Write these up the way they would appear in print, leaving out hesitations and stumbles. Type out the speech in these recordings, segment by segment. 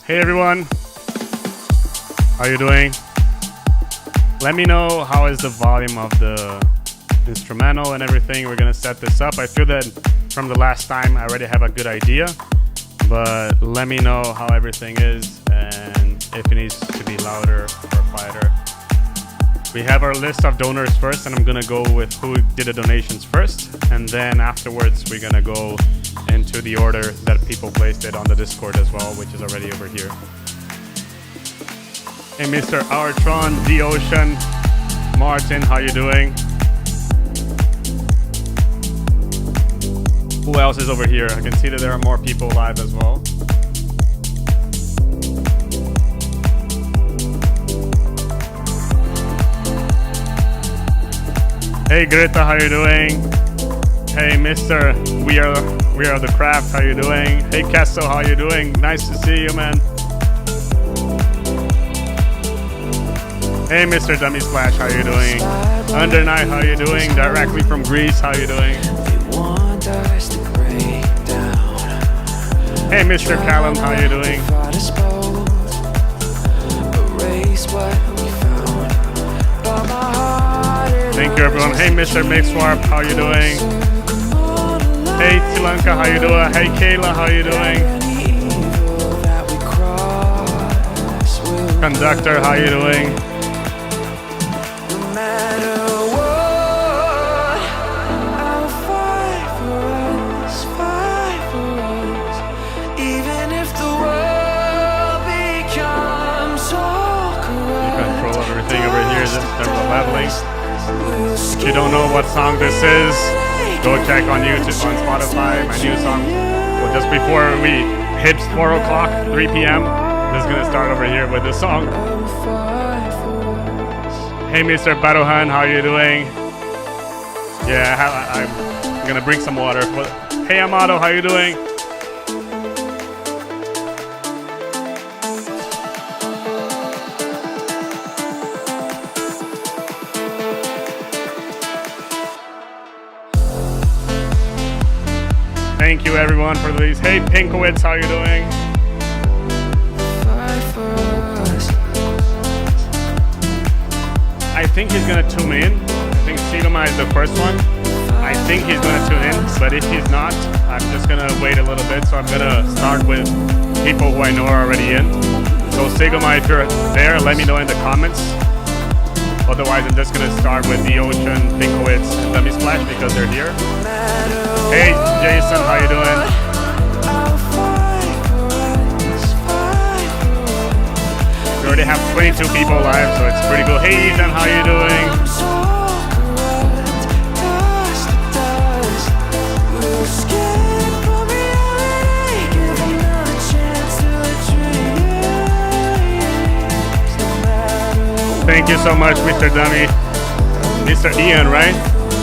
Hey everyone, how you doing? Let me know how is the volume of the instrumental and everything. We're gonna set this up. I feel that from the last time I already have a good idea, but let me know how everything is and if it needs to be louder or quieter. We have our list of donors first, and I'm gonna go with who did the donations first, and then afterwards we're gonna go into the order that people placed it on the Discord as well, which is already over here. Hey Mr. Artron, The Ocean, Martin, how you doing? Who else is over here? I can see that there are more people live as well. Hey Greta, how you doing? Hey Mr. We are the Craft, how you doing? Hey Kesso, how you doing? Nice to see you, man. Hey Mr. Dummy Splash, how you doing? Under Night, how you doing? Directly from Greece, how you doing? Hey Mr. Callum, how you doing? Thank you everyone. Hey Mr. Mixwarp, how you doing? Hey Tilanka, how you doing? Hey Kayla, how you doing? Conductor, how you doing? Leveling. If you don't know what song this is, go check on YouTube, on Spotify, my new song. Well, just before we hit 4 o'clock, 3 p.m., I'm just gonna start over here with this song. Hey Mr. Battlehan, how you doing? Yeah, I'm gonna bring some water. Hey Amato, how you doing? Thank you everyone for these. Hey Pinkowitz, how you doing? I think he's gonna tune in. I think Sigma is the first one. I think he's gonna tune in, but if he's not, I'm just gonna wait a little bit. So I'm gonna start with people who I know are already in. So Sigma, if you're there, let me know in the comments. Otherwise, I'm just gonna start with The Ocean, Pinkowitz, and Dummy Splash because they're here. Hey Jason, how you doing? We already have 22 people live, so it's pretty cool. Hey Ethan, how you doing? Thank you so much, Mr. Dummy. Mr. Ian, right?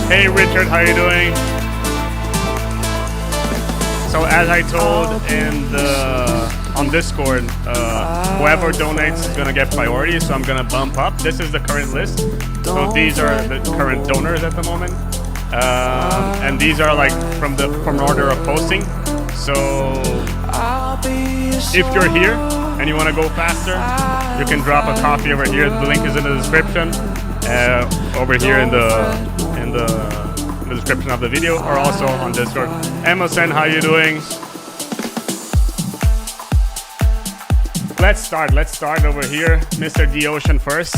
Hey Richard, how you doing? So as I told on Discord, whoever donates is gonna get priority, so I'm gonna bump up. This is the current list. So these are the current donors at the moment. And these are like from order of posting. So if you're here and you wanna go faster, you can drop a copy over here. The link is in the description, over here in the description of the video, or also on Discord. Emerson, how you doing? Let's start over here. Mr. The Ocean first.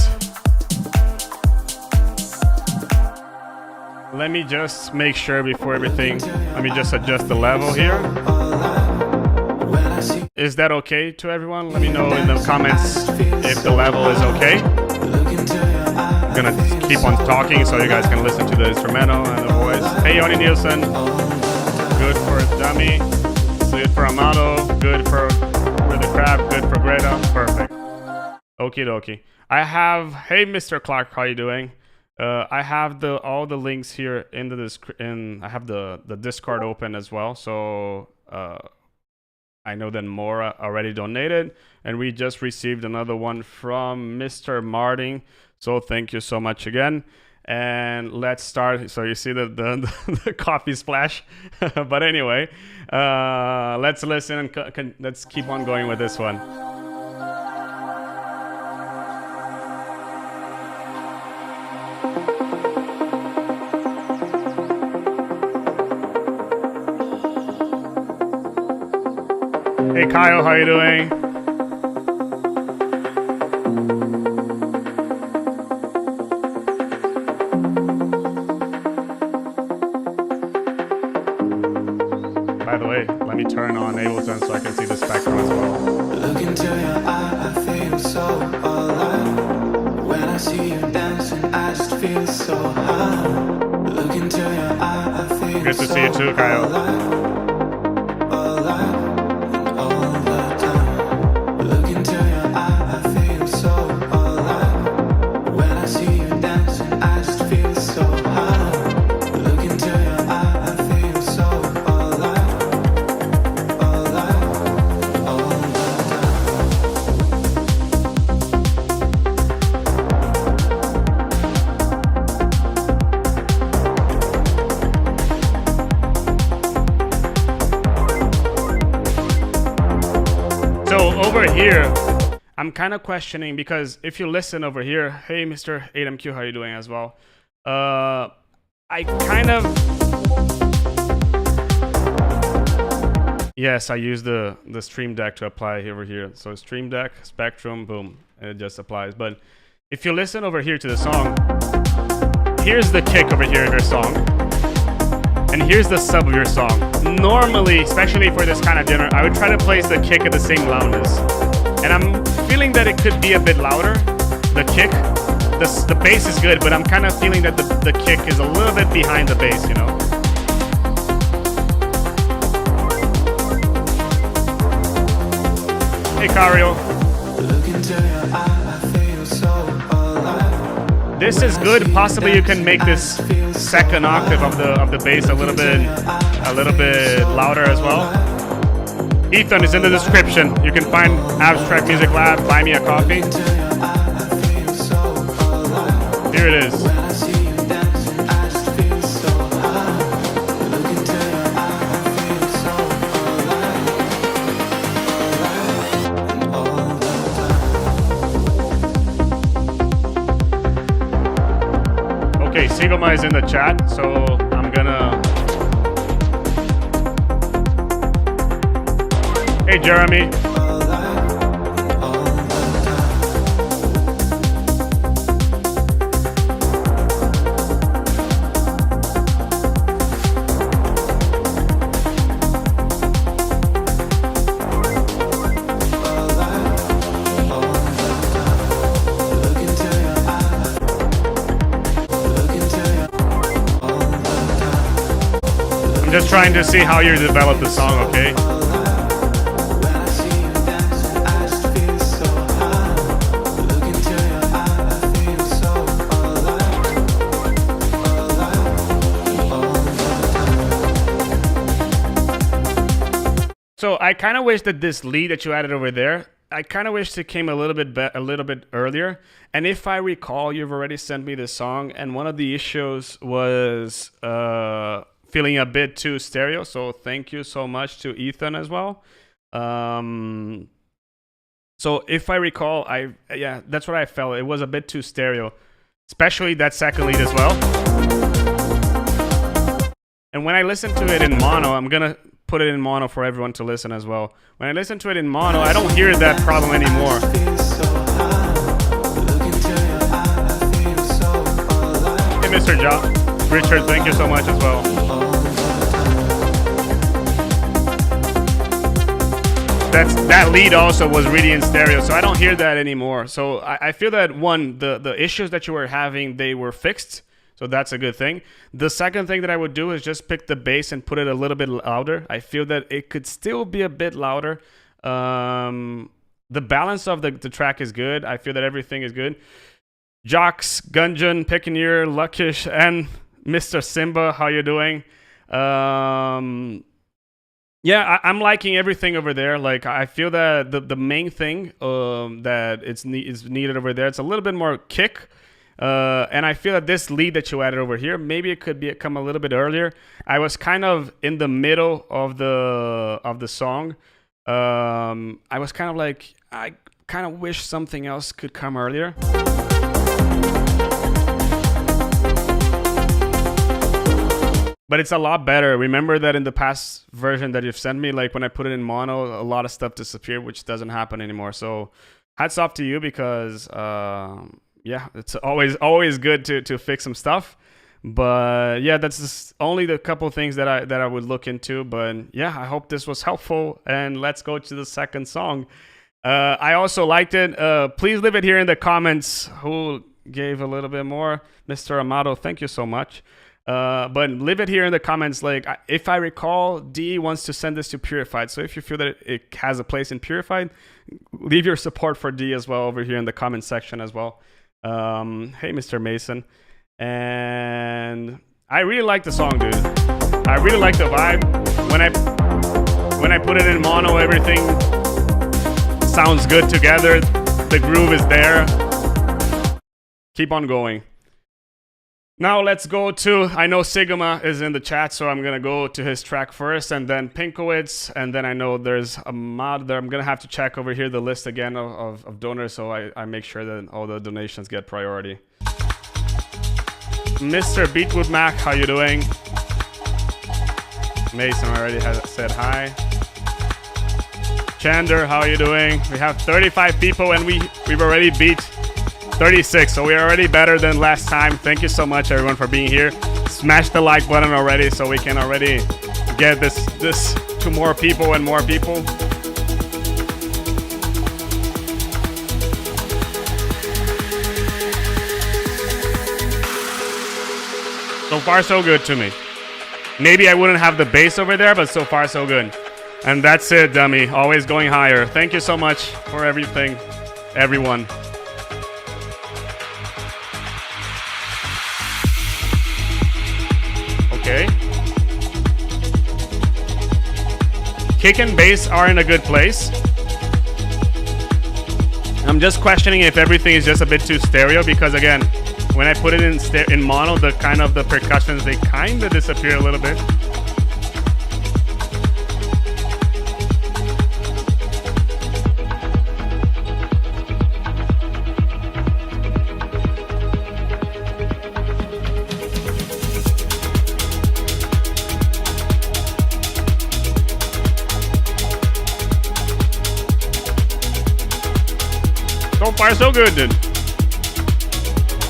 Let me just make sure before everything, let me just adjust the level here. Is that okay to everyone? Let me know in the comments if the level is okay. I'm gonna keep on talking so you guys can listen to the instrumental and the voice. Hey Yoni Nielsen, good for Dummy, good for Amato, good for the Crab, good for Greta, perfect. Okie dokie. I have, hey Mr. Clark, how you doing? I have all the links here in the I have the Discord open as well, so I know that Mora already donated, and we just received another one from Mr. Martin. So thank you so much again. And let's start. So you see the coffee splash. But anyway, let's listen and let's keep on going with this one. Hey Kyle, how you doing? By the way, let me turn on Ableton so I can see the spectrum as well. Look into your eye, I feel so alive. When I see you dancing, I just feel so high. Look into your eye, I feel good to see you too, Kyle. Alive, and all the time. Look into your eye, I feel so alive. When I see you dancing, I just feel so high. Look into your eye, I feel so alive. So over here, I'm kind of questioning because if you listen over here, hey Mr. 8MQ, how you doing as well? I kind of, yes, I use the Stream Deck to apply over here. So Stream Deck, Spectrum, boom, and it just applies. But if you listen over here to the song, here's the kick over here in your song. And here's the sub of your song. Normally, especially for this kind of dinner, I would try to place the kick at the same loudness. And I'm feeling that it could be a bit louder, the kick. The bass is good, but I'm kind of feeling that the kick is a little bit behind the bass, you know? Hey, Cario. This is good. Possibly you can make this second octave of the bass a little bit louder as well. Ethan is in the description. You can find Abstrakt Music Lab. Buy me a coffee. Here it is. Okay, Sigoma is in the chat, so I'm gonna... Hey, Jeremy. Just trying to see how you develop the song, okay? So I kind of wish that this lead that you added over there, I kind of wish it came a little bit earlier. And if I recall, you've already sent me this song, and one of the issues was feeling a bit too stereo, so thank you so much to Ethan as well. So if I recall, yeah, that's what I felt. It was a bit too stereo, especially that second lead as well. And when I listen to it in mono, I'm gonna put it in mono for everyone to listen as well. When I listen to it in mono, I don't hear that problem anymore. Hey, Mr. Richard, thank you so much as well. That lead also was really in stereo, so I don't hear that anymore. So I feel that, one, the issues that you were having, they were fixed, so that's a good thing. The second thing that I would do is just pick the bass and put it a little bit louder. I feel that it could still be a bit louder. The balance of the track is good. I feel that everything is good. Jocks, Gunjan, Piccaneer, Luckish, and Mr. Simba, how you doing? Yeah, I'm liking everything over there. Like, I feel that the main thing that is needed over there, it's a little bit more kick. And I feel that this lead that you added over here, maybe it could come a little bit earlier. I was kind of in the middle of the song. I was kind of like, I kind of wish something else could come earlier. but it's a lot better. Remember that in the past version that you've sent me, like when I put it in mono, a lot of stuff disappeared, which doesn't happen anymore. So hats off to you, because yeah, it's always good to fix some stuff. But yeah, that's just only the couple things that I would look into. But yeah, I hope this was helpful, and let's go to the second song. I also liked it. Please leave it here in the comments who gave a little bit more. Mr. Amato, thank you so much. But leave it here in the comments. Like, if I recall, D wants to send this to Purified. So if you feel that it has a place in Purified, leave your support for D as well over here in the comment section as well. Hey, Mr. Mason. And I really like the song, dude. I really like the vibe. When I put it in mono, everything sounds good together. The groove is there. Keep on going. Now let's go to, I know Sigma is in the chat, so I'm gonna go to his track first, and then Pinkowitz, and then I know there's a mod there. I'm gonna have to check over here the list again of donors, so I make sure that all the donations get priority. Mr. Beatwood Mac, how you doing? Mason already has said hi. Chander, how are you doing? We have 35 people, and we've already beat 36, so we're already better than last time. Thank you so much, everyone, for being here. Smash the like button already, so we can already get this to more people and more people. So far, so good to me. Maybe I wouldn't have the bass over there, but so far, so good. And that's it, dummy. Always going higher. Thank you so much for everything, everyone. Okay. Kick and bass are in a good place. I'm just questioning if everything is just a bit too stereo, because again, when I put it in mono, the percussions, they kind of disappear a little bit. So far, so good, dude.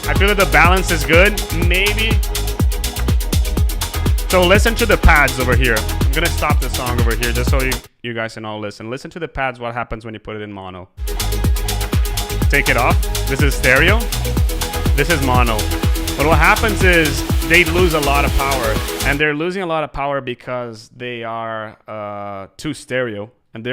I feel that the balance is good, maybe. So listen to the pads over here. I'm gonna stop the song over here just so you guys can all listen. Listen to the pads, what happens when you put it in mono. Take it off. This is stereo. This is mono. But what happens is they lose a lot of power. And they're losing a lot of power because they are too stereo. And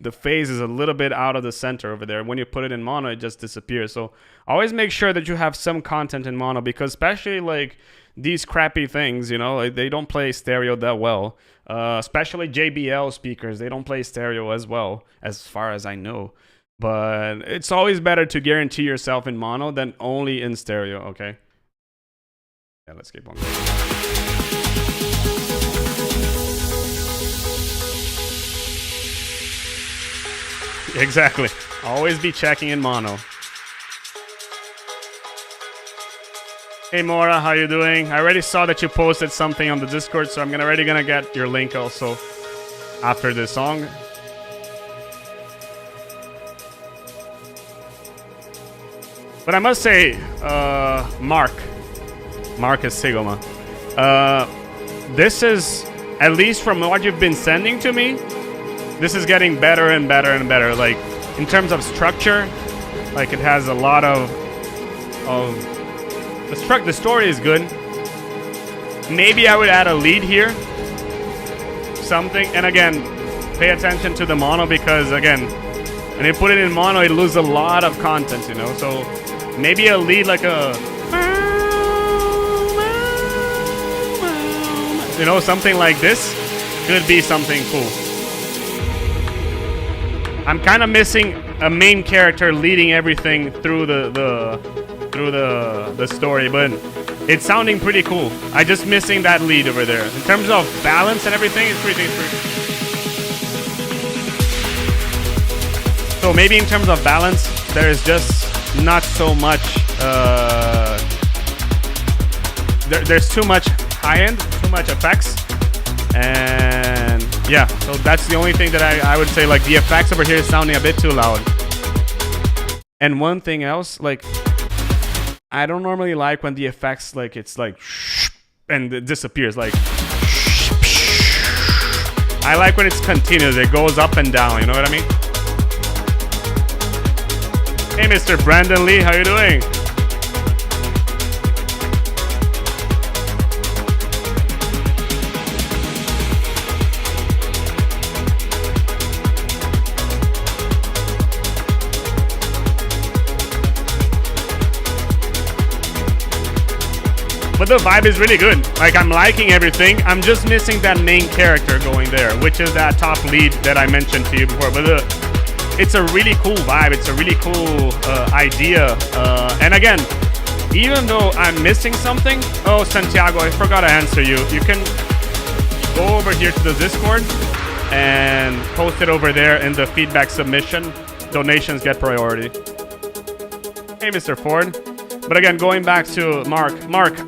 the phase is a little bit out of the center over there. When you put it in mono, it just disappears. So always make sure that you have some content in mono, because especially like these crappy things, you know, like they don't play stereo that well. Especially JBL speakers, they don't play stereo as well, as far as I know. But it's always better to guarantee yourself in mono than only in stereo, okay? Yeah, let's keep on going. Exactly. Always be checking in mono. Hey Mora, how you doing? I already saw that you posted something on the Discord, so I'm already gonna get your link also after this song. But I must say, Marcus Sigoma, this is, at least from what you've been sending to me, this is getting better and better and better. Like, in terms of structure, like it has a lot of the story is good. Maybe I would add a lead here. Something, and again, pay attention to the mono, because again, when you put it in mono, it loses a lot of content, you know? So maybe a lead like a, you know, something like this could be something cool. I'm kind of missing a main character leading everything through the story, but it's sounding pretty cool. I'm just missing that lead over there. In terms of balance and everything, it's pretty. So maybe in terms of balance, there is just not so much. There's too much high end, too much effects. And yeah, so that's the only thing that I would say, like the effects over here is sounding a bit too loud. And one thing else, like I don't normally like when the effects, like it's like and it disappears, like I like when it's continuous, it goes up and down, you know what I mean? Hey Mr. Brandon Lee, how you doing? But the vibe is really good. Like, I'm liking everything. I'm just missing that main character going there, which is that top lead that I mentioned to you before. But it's a really cool vibe. It's a really cool idea. And again, even though I'm missing something, oh, Santiago, I forgot to answer you. You can go over here to the Discord and post it over there in the feedback submission. Donations get priority. Hey, Mr. Ford. But again, going back to Mark,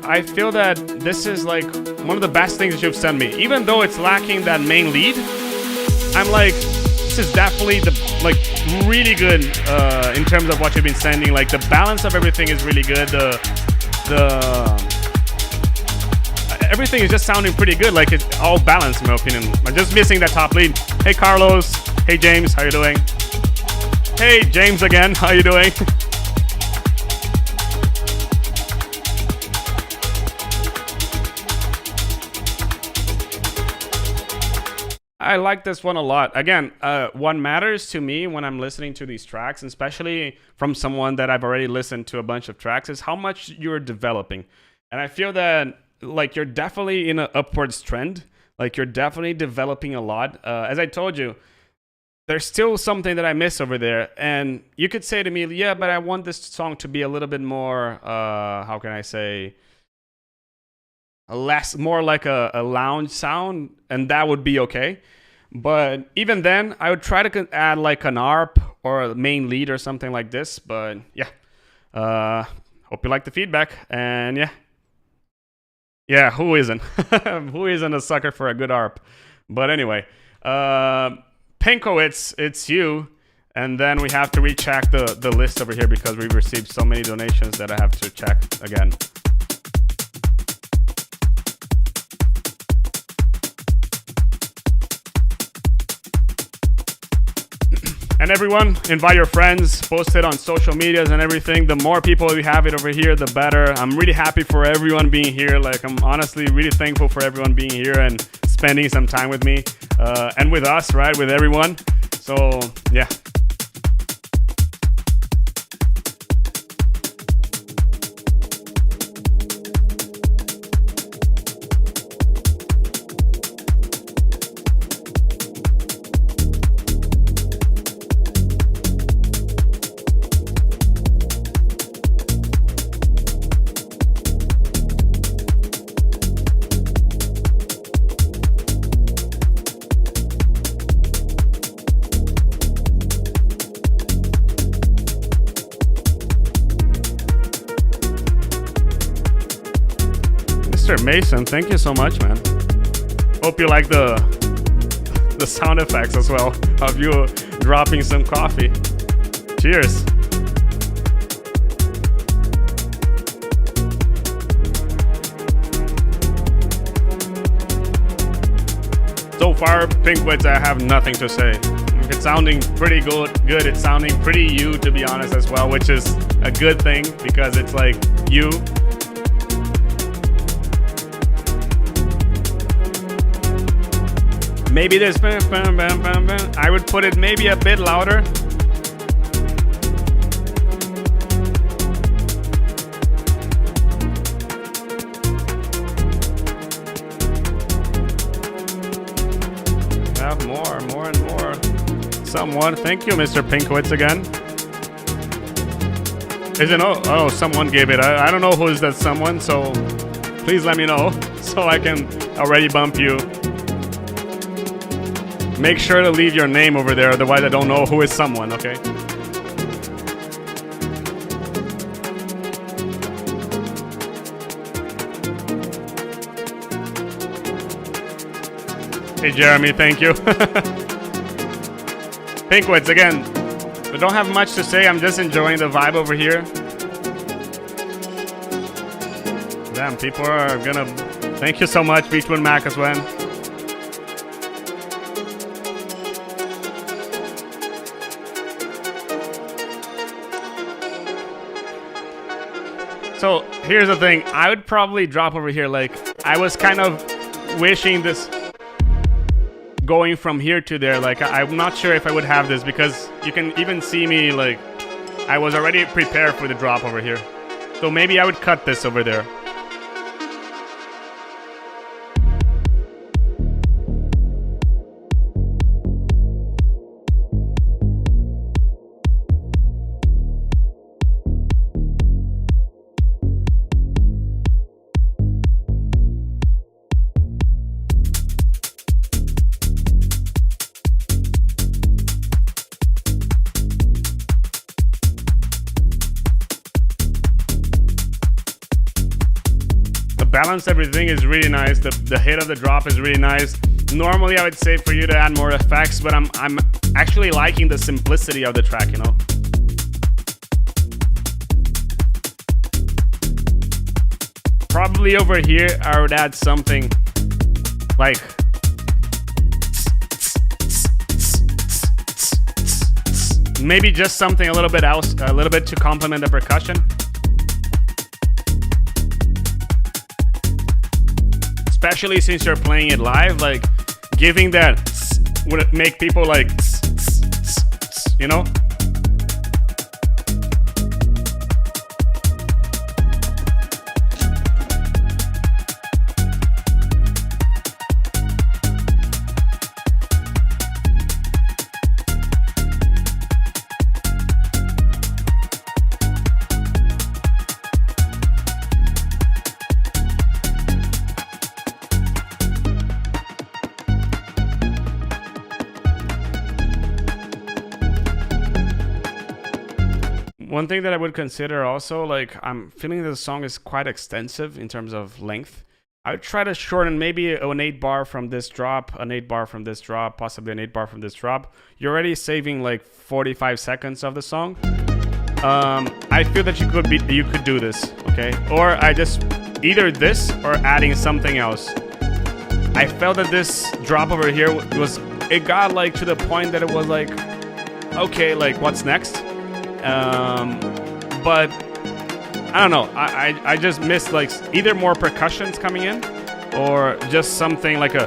I feel that this is like one of the best things that you've sent me. Even though it's lacking that main lead, I'm like, this is definitely like really good in terms of what you've been sending. Like the balance of everything is really good. Everything is just sounding pretty good. Like it's all balanced in my opinion. I'm just missing that top lead. Hey Carlos, hey James, how you doing? Hey James again, how you doing? I like this one a lot. Again, what matters to me when I'm listening to these tracks, especially from someone that I've already listened to a bunch of tracks, is how much you're developing. And I feel that like you're definitely in an upwards trend. Like you're definitely developing a lot. As I told you, there's still something that I miss over there. And you could say to me, yeah, but I want this song to be a little bit more, how can I say, more like a lounge sound, and that would be okay. But even then, I would try to add like an ARP or a main lead or something like this. But yeah, hope you like the feedback. And yeah, who isn't? Who isn't a sucker for a good ARP? But anyway, Pinko, it's you. And then we have to recheck the list over here because we've received so many donations that I have to check again. And everyone, invite your friends, post it on social medias and everything. The more people we have it over here, the better. I'm really happy for everyone being here. Like, I'm honestly really thankful for everyone being here and spending some time with me and with us, right? With everyone. So, yeah. Mason, thank you so much, man. Hope you like the sound effects as well of you dropping some coffee. Cheers. So far, Pinkwits, I have nothing to say. It's sounding pretty good. It's sounding pretty you, to be honest, as well, which is a good thing because it's like you. Maybe this, I would put it maybe a bit louder. Have more and more. Someone, thank you, Mr. Pinkwitz again. Isn't oh, someone gave it. I don't know who is that someone, so please let me know so I can already bump you. Make sure to leave your name over there, otherwise I don't know who is someone, okay? Hey Jeremy, thank you. Pinkwoods, again, I don't have much to say. I'm just enjoying the vibe over here. Damn, people are gonna... Thank you so much, Beachwood Mac as well. So here's the thing, I would probably drop over here. Like, I was kind of wishing this going from here to there. Like, I'm not sure if I would have this, because you can even see me, like, I was already prepared for the drop over here. So maybe I would cut this over there. Balance everything is really nice. The hit of the drop is really nice. Normally I would say for you to add more effects, but I'm actually liking the simplicity of the track, you know. Probably over here I would add something like maybe just something a little bit else, a little bit to complement the percussion. Especially since you're playing it live, like giving that would make people like, you know? One thing that I would consider also, like, I'm feeling that the song is quite extensive in terms of length. I would try to shorten maybe an 8 bar from this drop, an 8 bar from this drop, possibly an 8 bar from this drop. You're already saving like 45 seconds of the song. I feel that you could do this, okay? Or I just either this or adding something else. I felt that this drop over here it got like to the point that it was like, okay, like what's next? But I don't know. I just missed like either more percussions coming in or just something like a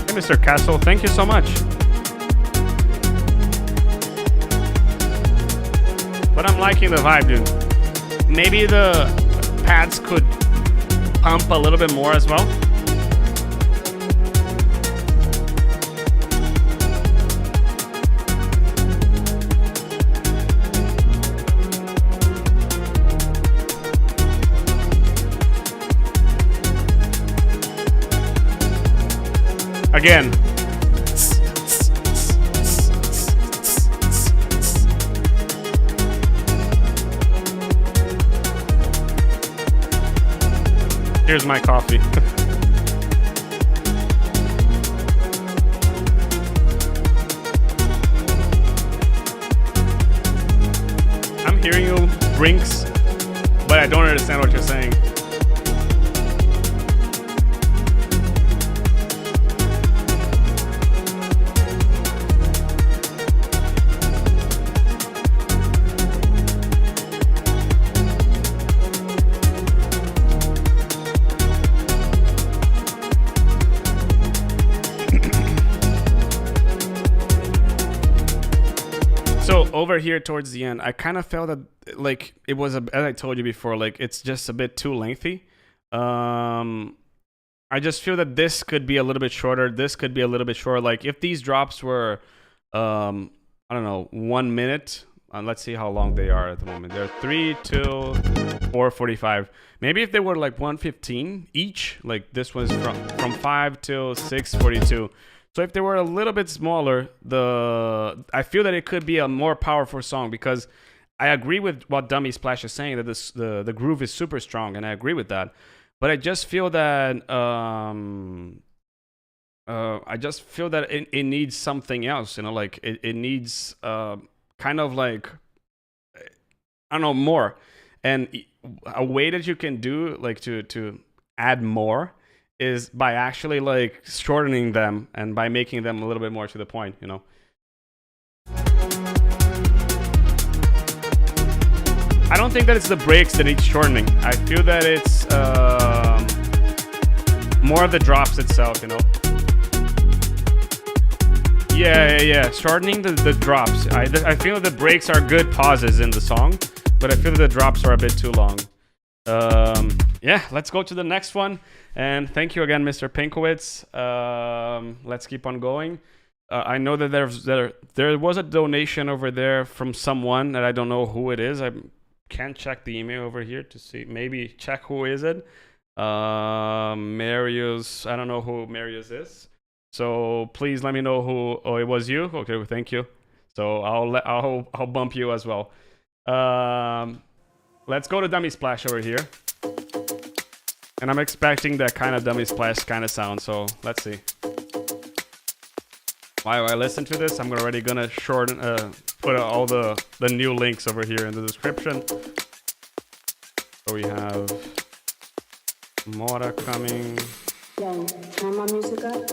Hey, Mr. Castle, thank you so much. But I'm liking the vibe, dude. Maybe the pads could pump a little bit more as well. Again. Here's my coffee. I'm hearing you, Brinks, but I don't understand what you're saying. Over here towards the end, I kind of felt that like it was as I told you before, like it's just a bit too lengthy. I just feel that this could be a little bit shorter. This could be a little bit shorter. Like if these drops were, I don't know, 1 minute. Let's see how long they are at the moment. They're 3, 2, or 45. Maybe if they were like 115 each, like this was from 5 till 642. So if they were a little bit smaller, I feel that it could be a more powerful song, because I agree with what Dummy Splash is saying, that the groove is super strong, and I agree with that. But I just feel that it needs something else, you know, like it needs kind of like, I don't know, more. And a way that you can do like to add more is by actually like shortening them and by making them a little bit more to the point, you know. I don't think that it's the breaks that need shortening. I feel that it's more of the drops itself, you know. Yeah. Shortening the drops. I feel the breaks are good pauses in the song, but I feel that the drops are a bit too long. Yeah, let's go to the next one. And thank you again, Mr. Pinkowitz. Let's keep on going. I know that there was a donation over there from someone that I don't know who it is. I can't check the email over here to see. Maybe check who is it. Marius. I don't know who Marius is. So please let me know who. Oh, it was you. Okay, well, thank you. So I'll bump you as well. Let's go to Dummy Splash over here. And I'm expecting that kind of Dummy Splash kind of sound. So let's see. While I listen to this, I'm already gonna shorten, put all the new links over here in the description. So we have Mora coming. Yo, turn my music up.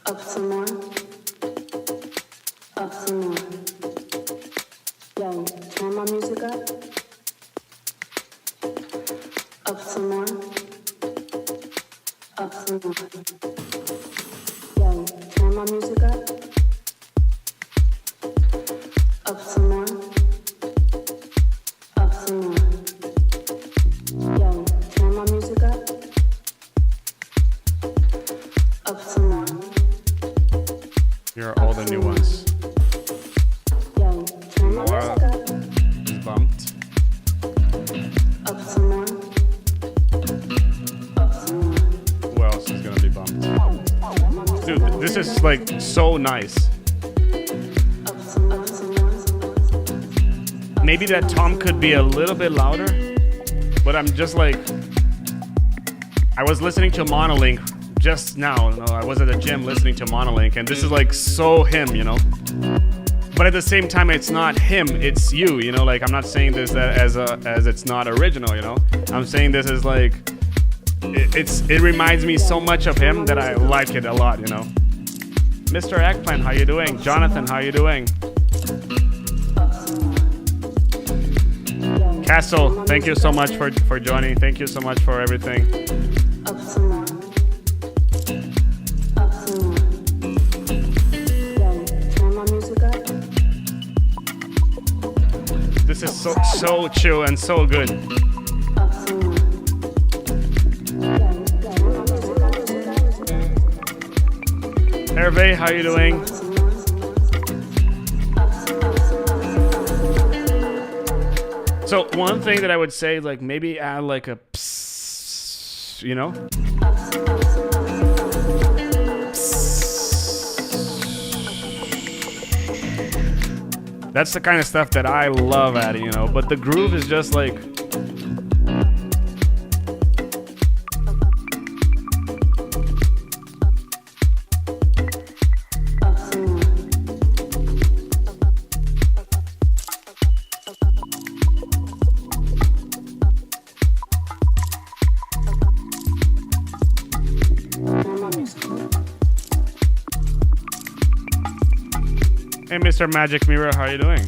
Up some more. Up some more. Yo, turn my music up. Up some more. Up some more. Yo, turn my music up. Up some more. Up some more. Yo, turn my music up. Up some more. Here are all the new ones. Yo, turn my Mora music up. is bumped. Up some more. Up some more. Who else is gonna be bumped? Dude, this is like so nice. Up some more. Maybe that tom could be a little bit louder, but I'm just like, I was listening to Monolink just now. You know, I was at the gym listening to Monolink, and this is like so him, you know. But at the same time, it's not him, it's you, you know. Like, I'm not saying this as it's not original, you know. I'm saying this is like, it reminds me so much of him that I like it a lot, you know. Mr. Eggplant, how you doing? Jonathan, how you doing? Castle, thank you so much for joining. Thank you so much for everything. Up some more. Up some more. Yo, turn my music up. This is so chill and so good. Up some more. Yo, turn my music up. Hervé, how you doing? So one thing that I would say, like, maybe add like a psst, you know? That's the kind of stuff that I love adding, you know? But the groove is just like... Hey, Mr. Magic Mirror, how are you doing?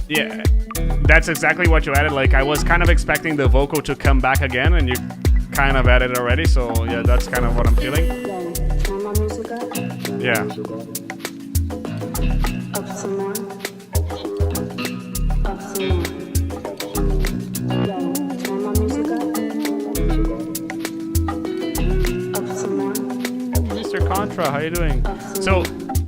Yeah, that's exactly what you added. Like, I was kind of expecting the vocal to come back again, and you kind of added it already. So yeah, that's kind of what I'm feeling. Yeah. Up some more. Up some more. Yo, Ultra, how you doing? So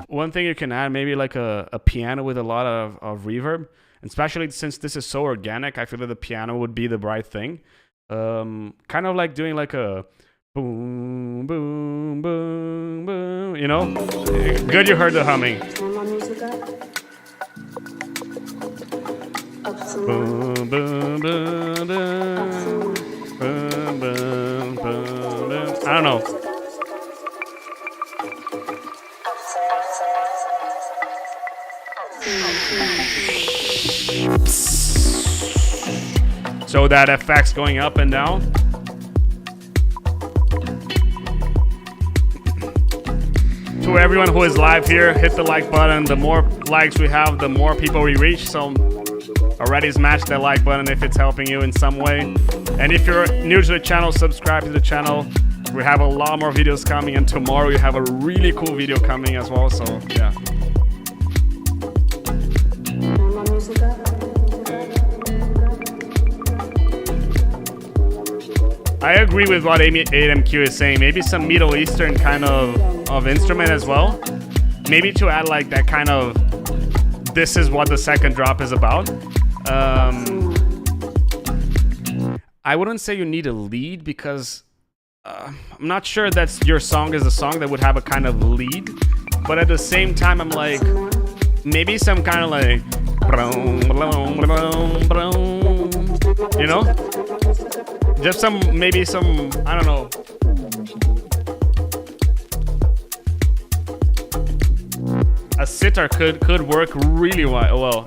one thing you can add, maybe like a piano with a lot of reverb, especially since this is so organic. I feel that the piano would be the right thing. Kind of like doing like a boom, boom, boom, boom. You know, good. You heard the humming. Turn my music up. Up some Boom, boom, boom, boom, up some boom, boom, boom, boom. I don't know. So that effect's going up and down. To everyone who is live here, hit the like button. The more likes we have, the more people we reach. So already smash that like button if it's helping you in some way. And if you're new to the channel, subscribe to the channel. We have a lot more videos coming, and tomorrow we have a really cool video coming as well. So yeah. turn my music up. I agree with what 8MQ is saying. Maybe some Middle Eastern kind of instrument as well. Maybe to add like that kind of, this is what the second drop is about. I wouldn't say you need a lead because I'm not sure that your song is a song that would have a kind of lead. But at the same time, I'm like, maybe some kind of like, you know? Just maybe some, I don't know. A sitar could work really well.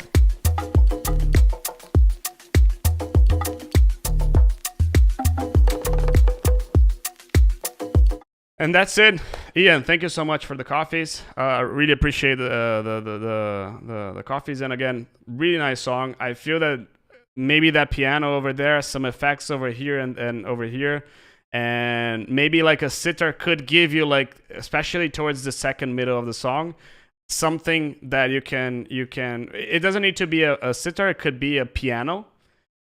And that's it. Ian, thank you so much for the coffees. Really appreciate the coffees. And again, really nice song. I feel that maybe that piano over there, some effects over here and over here, and maybe like a sitar could give you, like, especially towards the second middle of the song, something that you can it doesn't need to be a sitar, it could be a piano,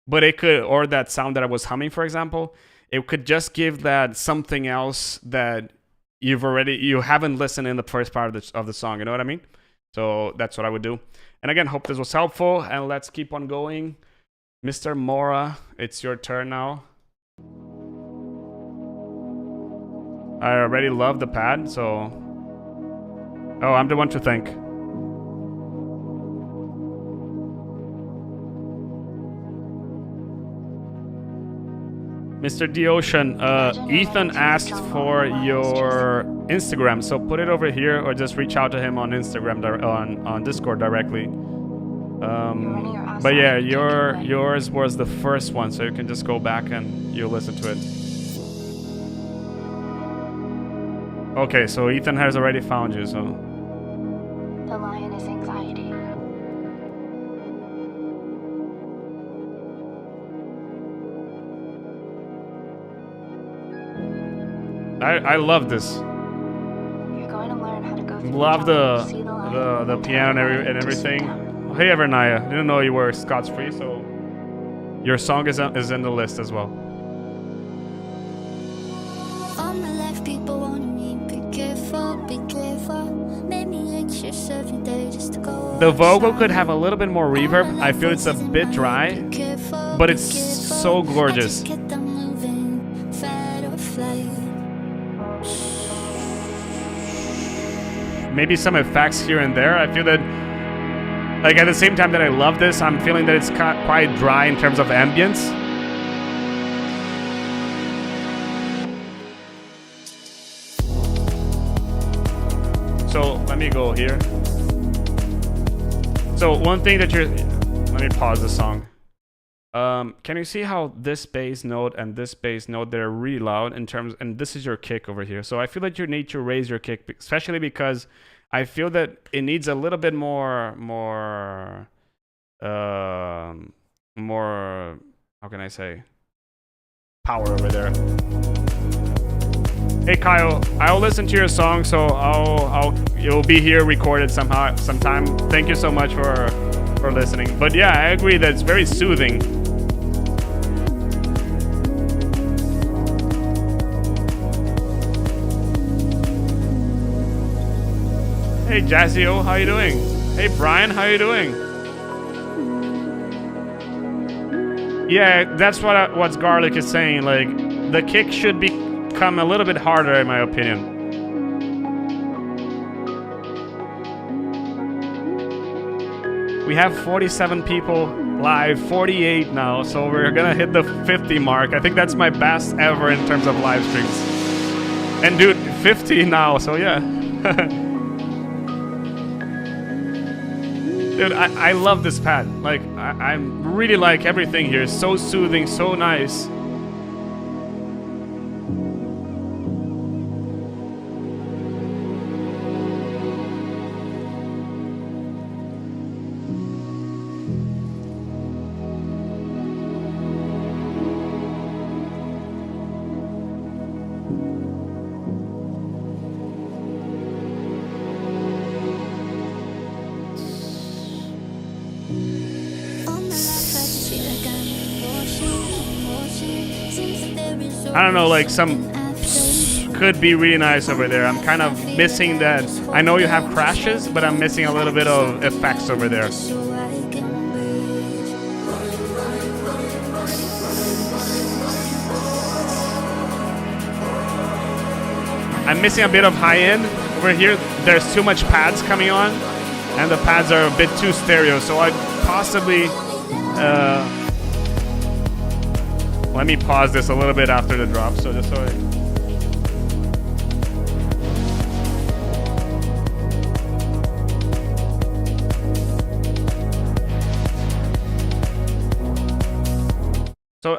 but it could, or that sound that I was humming, for example, it could just give that something else that you haven't listened in the first part of the song, you know what I mean? So that's what I would do. And again, hope this was helpful, and let's keep on going. Mr. Mora, it's your turn now. I already love the pad, so... Oh, I'm the one to thank. Mr. The Ocean, Ethan asked for your Instagram, so put it over here or just reach out to him on Instagram, on Discord directly. But yeah, yours was the first one, so you can just go back and you'll listen to it. Okay, so Ethan has already found you, so... The lion is anxiety. I love this. You're going to learn how to go through Love jungle, see the lion, the piano and everything. Hey Evernaya, didn't know you were Scots free, so your song is in the list as well. On the left, people want me, be careful, make me anxious every day just to go. The vocal could have a little bit more reverb. I feel it's a bit dry, but it's so gorgeous. Get them moving, fight or flight. Maybe some effects here and there. I feel that, like, at the same time that I love this, I'm feeling that it's quite dry in terms of ambience. So let me go here. So one thing that let me pause the song. Can you see how this bass note and this bass note, they're really loud in terms, and this is your kick over here. So I feel that you need to raise your kick, especially because I feel that it needs a little bit more, how can I say, power over there. Hey Kyle, I'll listen to your song, so you'll be here recorded sometime. Thank you so much for listening. But yeah, I agree that it's very soothing. Hey Jazzio, how you doing? Hey Brian, how you doing? Yeah, that's what Garlic is saying. Like, the kick should become a little bit harder, in my opinion. We have 47 people live, 48 now, so we're gonna hit the 50 mark. I think that's my best ever in terms of live streams. And dude, 50 now, so yeah. Dude, I love this pad. Like, I really like everything here. It's so soothing, so nice. I don't know, like some could be really nice over there. I'm kind of missing that. I know you have crashes, but I'm missing a little bit of effects over there. I'm missing a bit of high end over here. There's too much pads coming on, and the pads are a bit too stereo, so I possibly let me pause this a little bit after the drop, so just so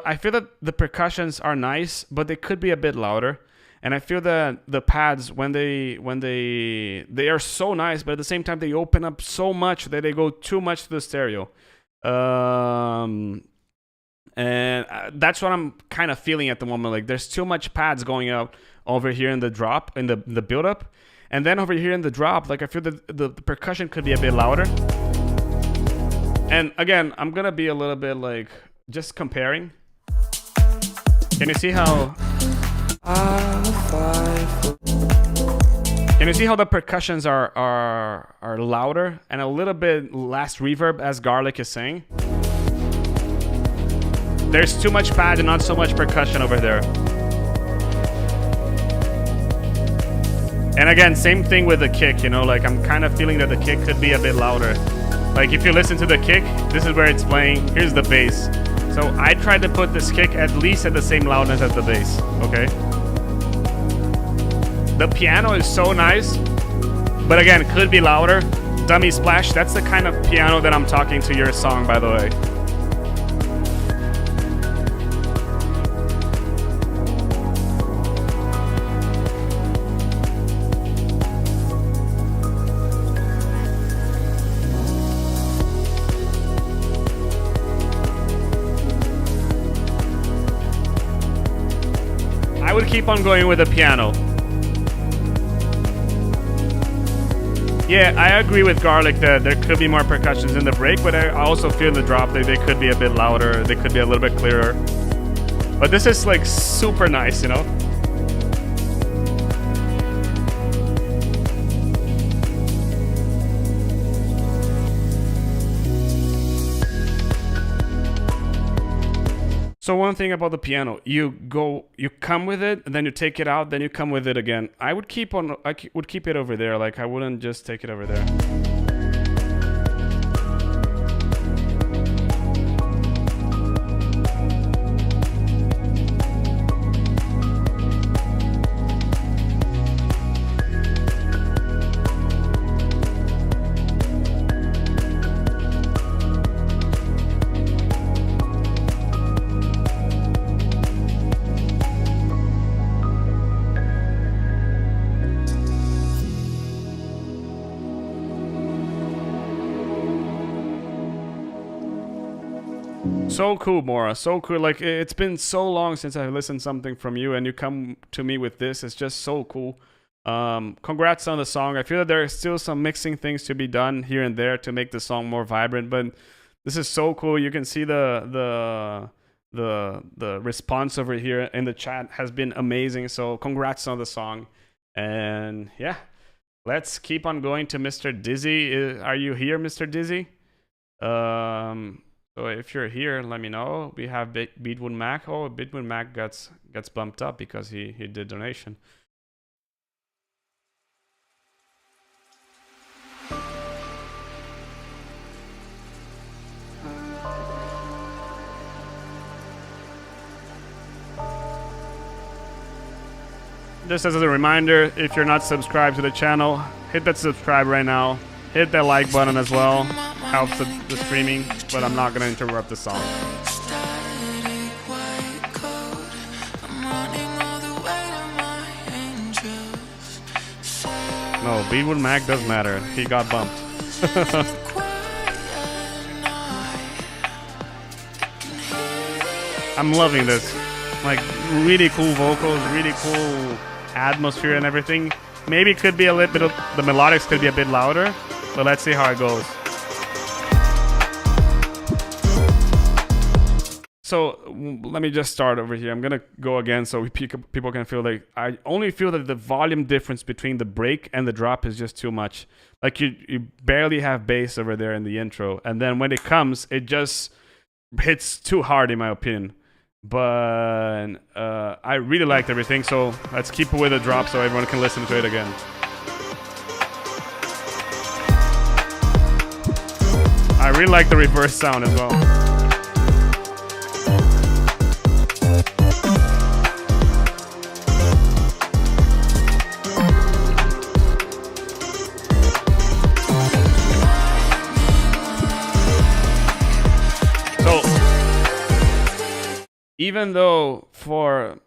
I feel that the percussions are nice, but they could be a bit louder. And I feel that the pads, when they are so nice, but at the same time they open up so much that they go too much to the stereo. And that's what I'm kind of feeling at the moment. Like, there's too much pads going out over here in the drop, in the build up, and then over here in the drop, like I feel that the percussion could be a bit louder. And again, I'm gonna be a little bit like just comparing. Can you see how? Can you see how the percussions are louder and a little bit less reverb, as Garlic is saying? There's too much pad and not so much percussion over there. And again, same thing with the kick, you know, like I'm kind of feeling that the kick could be a bit louder. Like if you listen to the kick, this is where it's playing. Here's the bass. So I tried to put this kick at least at the same loudness as the bass, okay? The piano is so nice, but again, could be louder. Dummy Splash, that's the kind of piano that I'm talking to your song, by the way. I would keep on going with the piano. Yeah, I agree with Garlic that there could be more percussions in the break, but I also feel in the drop that they could be a bit louder, they could be a little bit clearer. But this is like super nice, you know? So one thing about the piano, you come with it, and then you take it out, then you come with it again. I would keep it over there. Like I wouldn't just take it over there. So cool, Mora. So cool. Like, it's been so long since I listened something from you, and you come to me with this. It's just so cool. Congrats on the song. I feel that there are still some mixing things to be done here and there to make the song more vibrant, but this is so cool. You can see the response over here in the chat has been amazing. So congrats on the song. And yeah, Let's keep on going to Mr. Dizzy. Are you here, Mr. Dizzy? So if you're here, let me know. We have Beatwood Mac. Oh, Beatwood Mac gets bumped up because he did donation. Just as a reminder, if you're not subscribed to the channel, hit that subscribe right now. Hit that like button as well. Helps the streaming, but I'm not going to interrupt the song. No, Beatwood Mac does matter. He got bumped. I'm loving this. Like, really cool vocals, really cool atmosphere and everything. Maybe it could be a little bit of, the melodics could be a bit louder, but let's see how it goes. So let me just start over here. I'm gonna go again so people can feel like, I only feel that the volume difference between the break and the drop is just too much. Like you barely have bass over there in the intro, and then when it comes, it just hits too hard in my opinion. But I really liked everything, so let's keep it with a drop so everyone can listen to it again. I really like the reverse sound as well. Even though for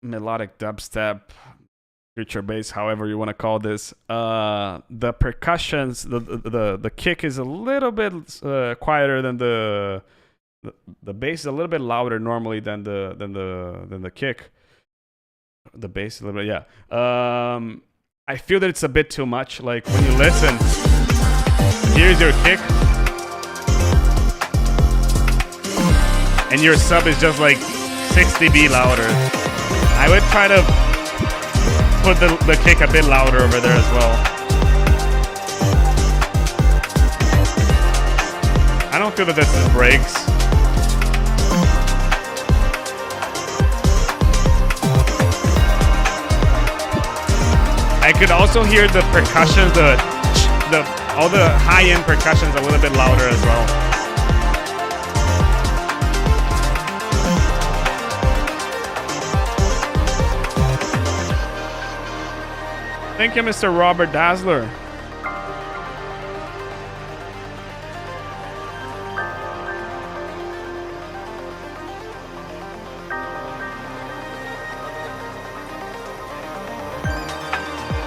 melodic dubstep, future bass, however you want to call this, the percussions, the kick is a little bit quieter than the bass is a little bit louder normally than the kick. The bass is a little bit, yeah. I feel that it's a bit too much. Like when you listen, here's your kick, and your sub is just like 6 dB louder. I would try to put the kick a bit louder over there as well. I don't feel that this is breaks. I could also hear the percussion, all the high-end percussions a little bit louder as well. Thank you, Mr. Robert Dazzler.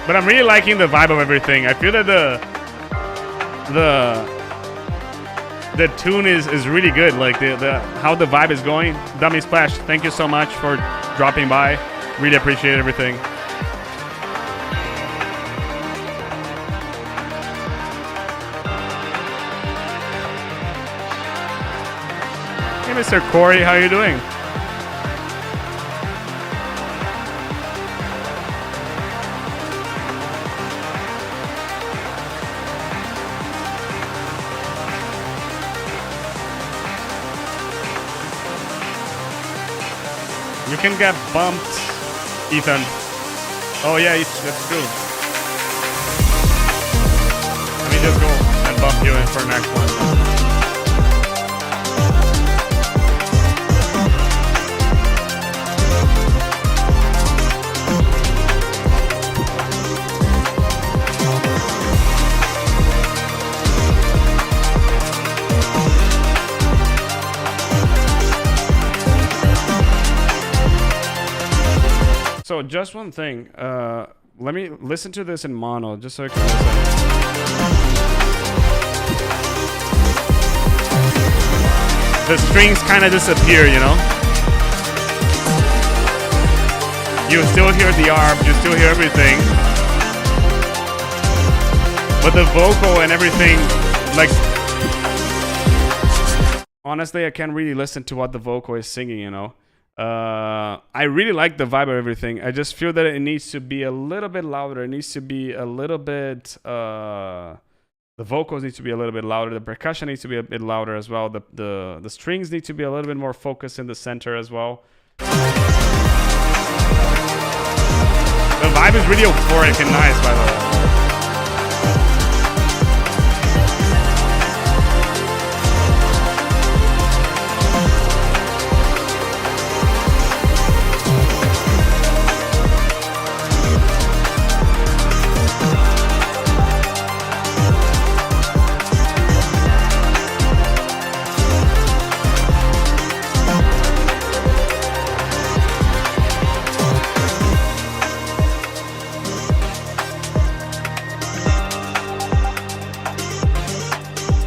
But I'm really liking the vibe of everything. I feel that the tune is really good. Like how the vibe is going. Dummy Splash, thank you so much for dropping by. Really appreciate everything. Hey, Mr. Corey, how are you doing? You can get bumped, Ethan. Oh yeah, that's true. Let me just go and bump you in for next one. So just one thing, let me listen to this in mono, just so I can listen. The strings kind of disappear, you know? You still hear the arp, you still hear everything. But the vocal and everything, like... Honestly, I can't really listen to what the vocal is singing, you know? I really like the vibe of everything. I just feel that it needs to be a little bit louder. It needs to be a little bit. The vocals need to be a little bit louder. The percussion needs to be a bit louder as well. The strings need to be a little bit more focused in the center as well. The vibe is really euphoric and nice, by the way.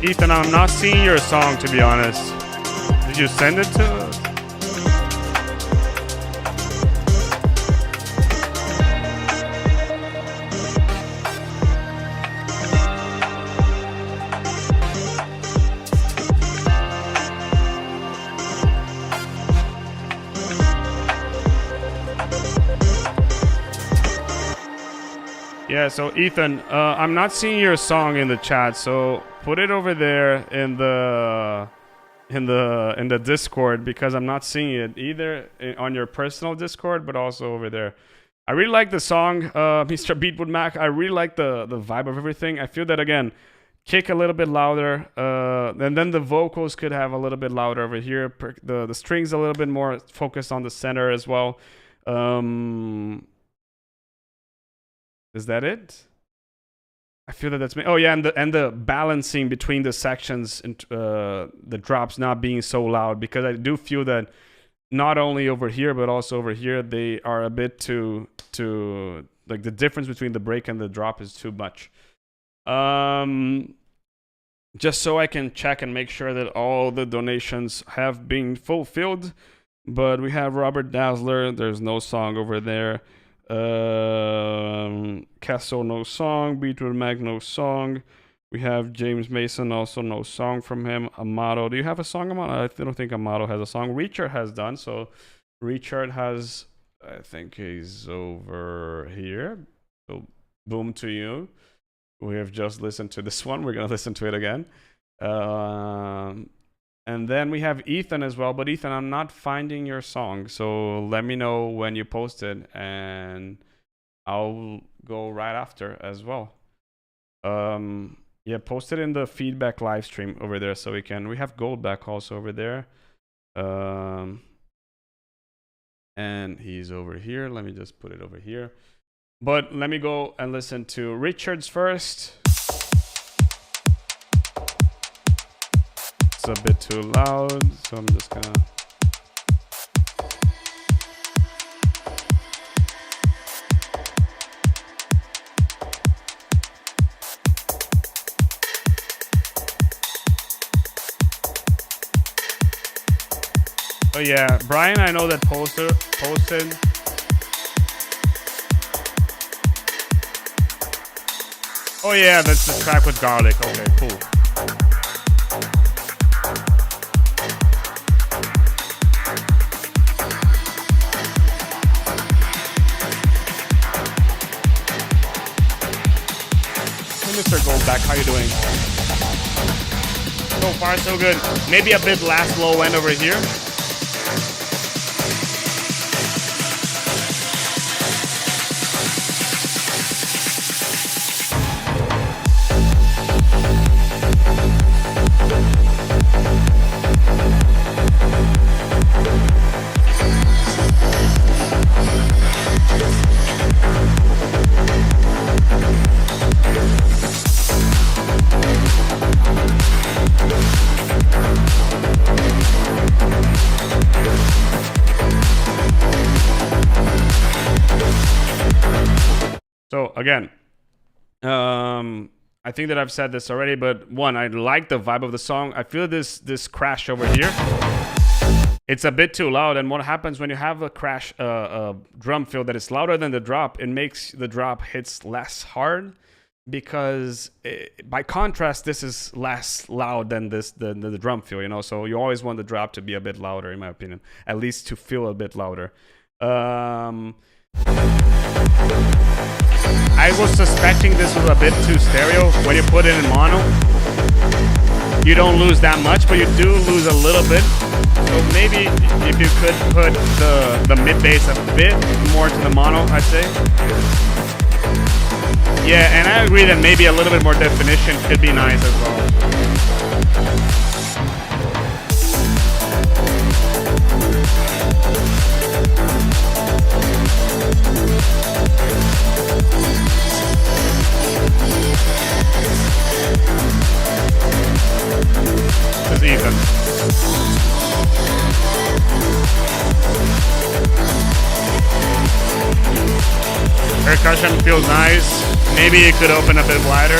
Ethan, I'm not seeing your song, to be honest. Did you send it to us? Yeah, so Ethan, I'm not seeing your song in the chat, so put it over there in the Discord, because I'm not seeing it either on your personal Discord, but also over there. I really like the song, Mr. Beatwood Mac. I really like the vibe of everything. I feel that, again, kick a little bit louder, and then the vocals could have a little bit louder over here. The strings a little bit more focused on the center as well. Is that it? I feel that that's me. Oh yeah, and the balancing between the sections and the drops not being so loud, because I do feel that not only over here but also over here they are a bit too like the difference between the break and the drop is too much. Just so I can check and make sure that all the donations have been fulfilled. But we have Robert Dazzler. There's no song over there. Castle, no song. Beatwood Mag, no song. We have James Mason, also no song from him. Amato, do you have a song, Amato? I don't think Amato has a song. Richard has done, so Richard has, I think he's over here. So boom to you. We have just listened to this one. We're gonna listen to it again. And then we have Ethan as well. But Ethan, I'm not finding your song. So let me know when you post it, and I'll go right after as well. Yeah, post it in the feedback live stream over there so we can. We have Goldback also over there. And he's over here. Let me just put it over here. But let me go and listen to Richard's first. It's a bit too loud, so I'm just gonna. Oh yeah, Brian, I know that posted. Oh yeah, that's the track with garlic. Okay, cool. Mr. Goldback, how you doing? So far, so good. Maybe a bit last low end over here. So again, I think that I've said this already, but one, I like the vibe of the song. I feel this crash over here. It's a bit too loud, and what happens when you have a crash, drum fill that is louder than the drop, it makes the drop hits less hard. because by contrast, this is less loud than the drum fill, you know. So you always want the drop to be a bit louder, in my opinion, at least to feel a bit louder. I was suspecting this was a bit too stereo. When you put it in mono, you don't lose that much, but you do lose a little bit. So maybe if you could put the mid bass a bit more to the mono, I'd say. Yeah, and I agree that maybe a little bit more definition could be nice as well. This is even. Percussion feels nice. Maybe it could open a bit wider.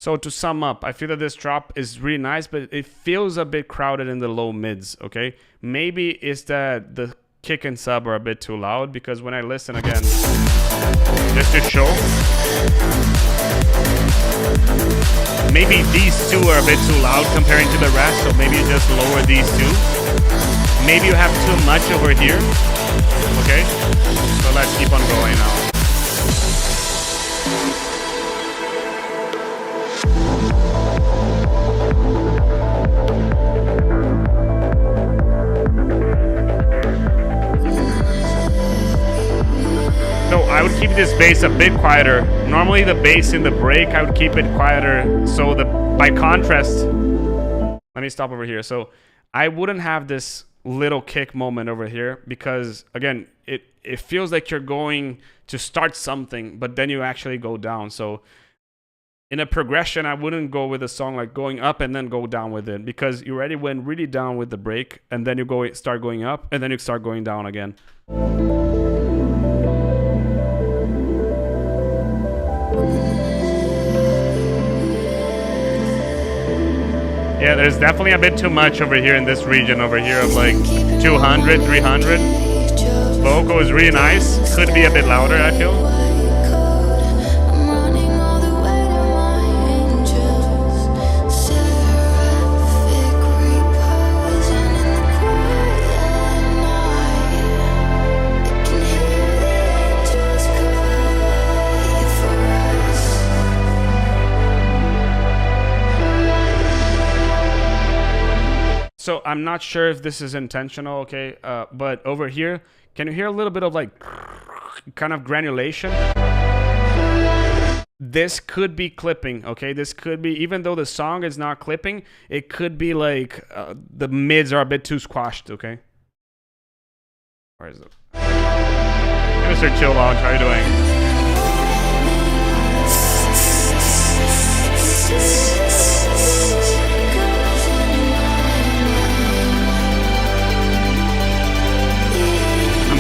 So to sum up, I feel that this drop is really nice, but it feels a bit crowded in the low mids, okay? Maybe it's that the kick and sub are a bit too loud, because when I listen again, just to show, maybe these two are a bit too loud comparing to the rest, so maybe you just lower these two. Maybe you have too much over here, okay? So let's keep on going now. So I would keep this bass a bit quieter. Normally the bass in the break, I would keep it quieter. So by contrast, let me stop over here. So I wouldn't have this little kick moment over here, because again, it feels like you're going to start something, but then you actually go down. So in a progression, I wouldn't go with a song like going up and then go down with it, because you already went really down with the break, and then you start going up, and then you start going down again. Yeah, there's definitely a bit too much over here in this region over here of like 200, 300. Vocal is really nice. Could be a bit louder, I feel. So I'm not sure if this is intentional, okay? But over here, can you hear a little bit of like kind of granulation? This could be clipping, okay? This could be, even though the song is not clipping, it could be like the mids are a bit too squashed, okay? Where is it? Mr. Chill Lounge, how are you doing?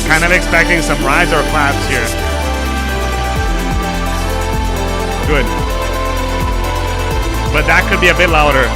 Kind of expecting some rise or claps here. Good. But that could be a bit louder.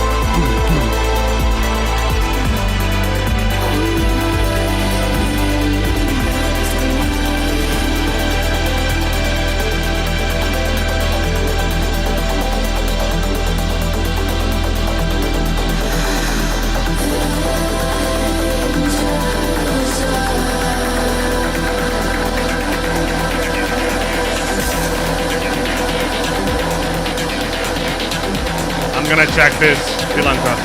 I'm gonna check this, Sri Lanka.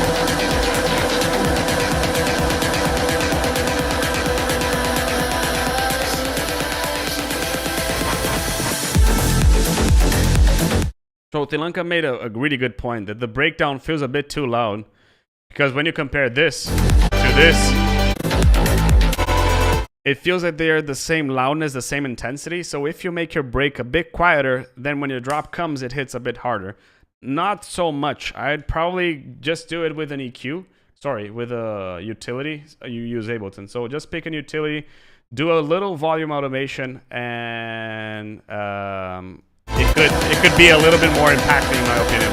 So Tilanka made a really good point that the breakdown feels a bit too loud, because when you compare this to this, it feels like they're the same loudness, the same intensity. So if you make your break a bit quieter, then when your drop comes, it hits a bit harder. Not so much. I'd probably just do it with an EQ. Sorry, with a utility. You use Ableton. So just pick an utility, do a little volume automation, and it could be a little bit more impacting, in my opinion.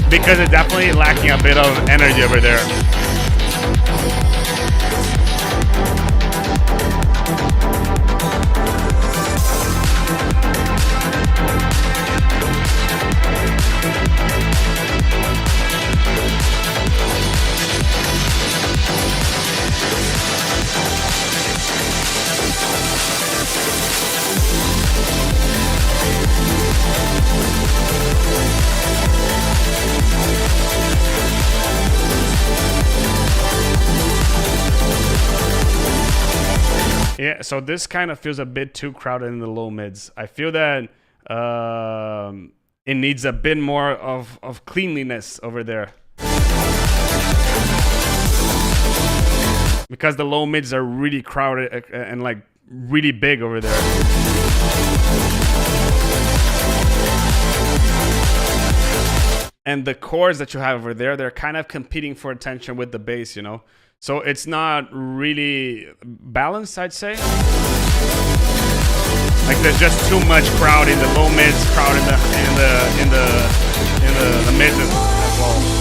because it's definitely lacking a bit of energy over there. Yeah, so this kind of feels a bit too crowded in the low mids. I feel that it needs a bit more of cleanliness over there. Because the low mids are really crowded and like really big over there. And the chords that you have over there, they're kind of competing for attention with the bass, you know? So it's not really balanced, I'd say. Like there's just too much crowd in the low mids, crowd in the mids as well.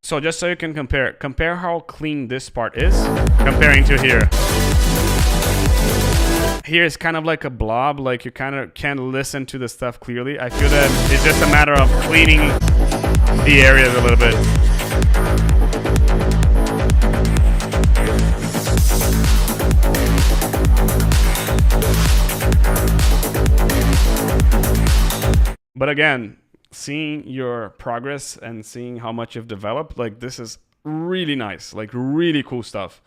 So just so you can compare how clean this part is comparing to here. Here is kind of like a blob, like you kind of can't listen to the stuff clearly. I feel that it's just a matter of cleaning the areas a little bit. But again, seeing your progress and seeing how much you've developed, like this is really nice, like really cool stuff.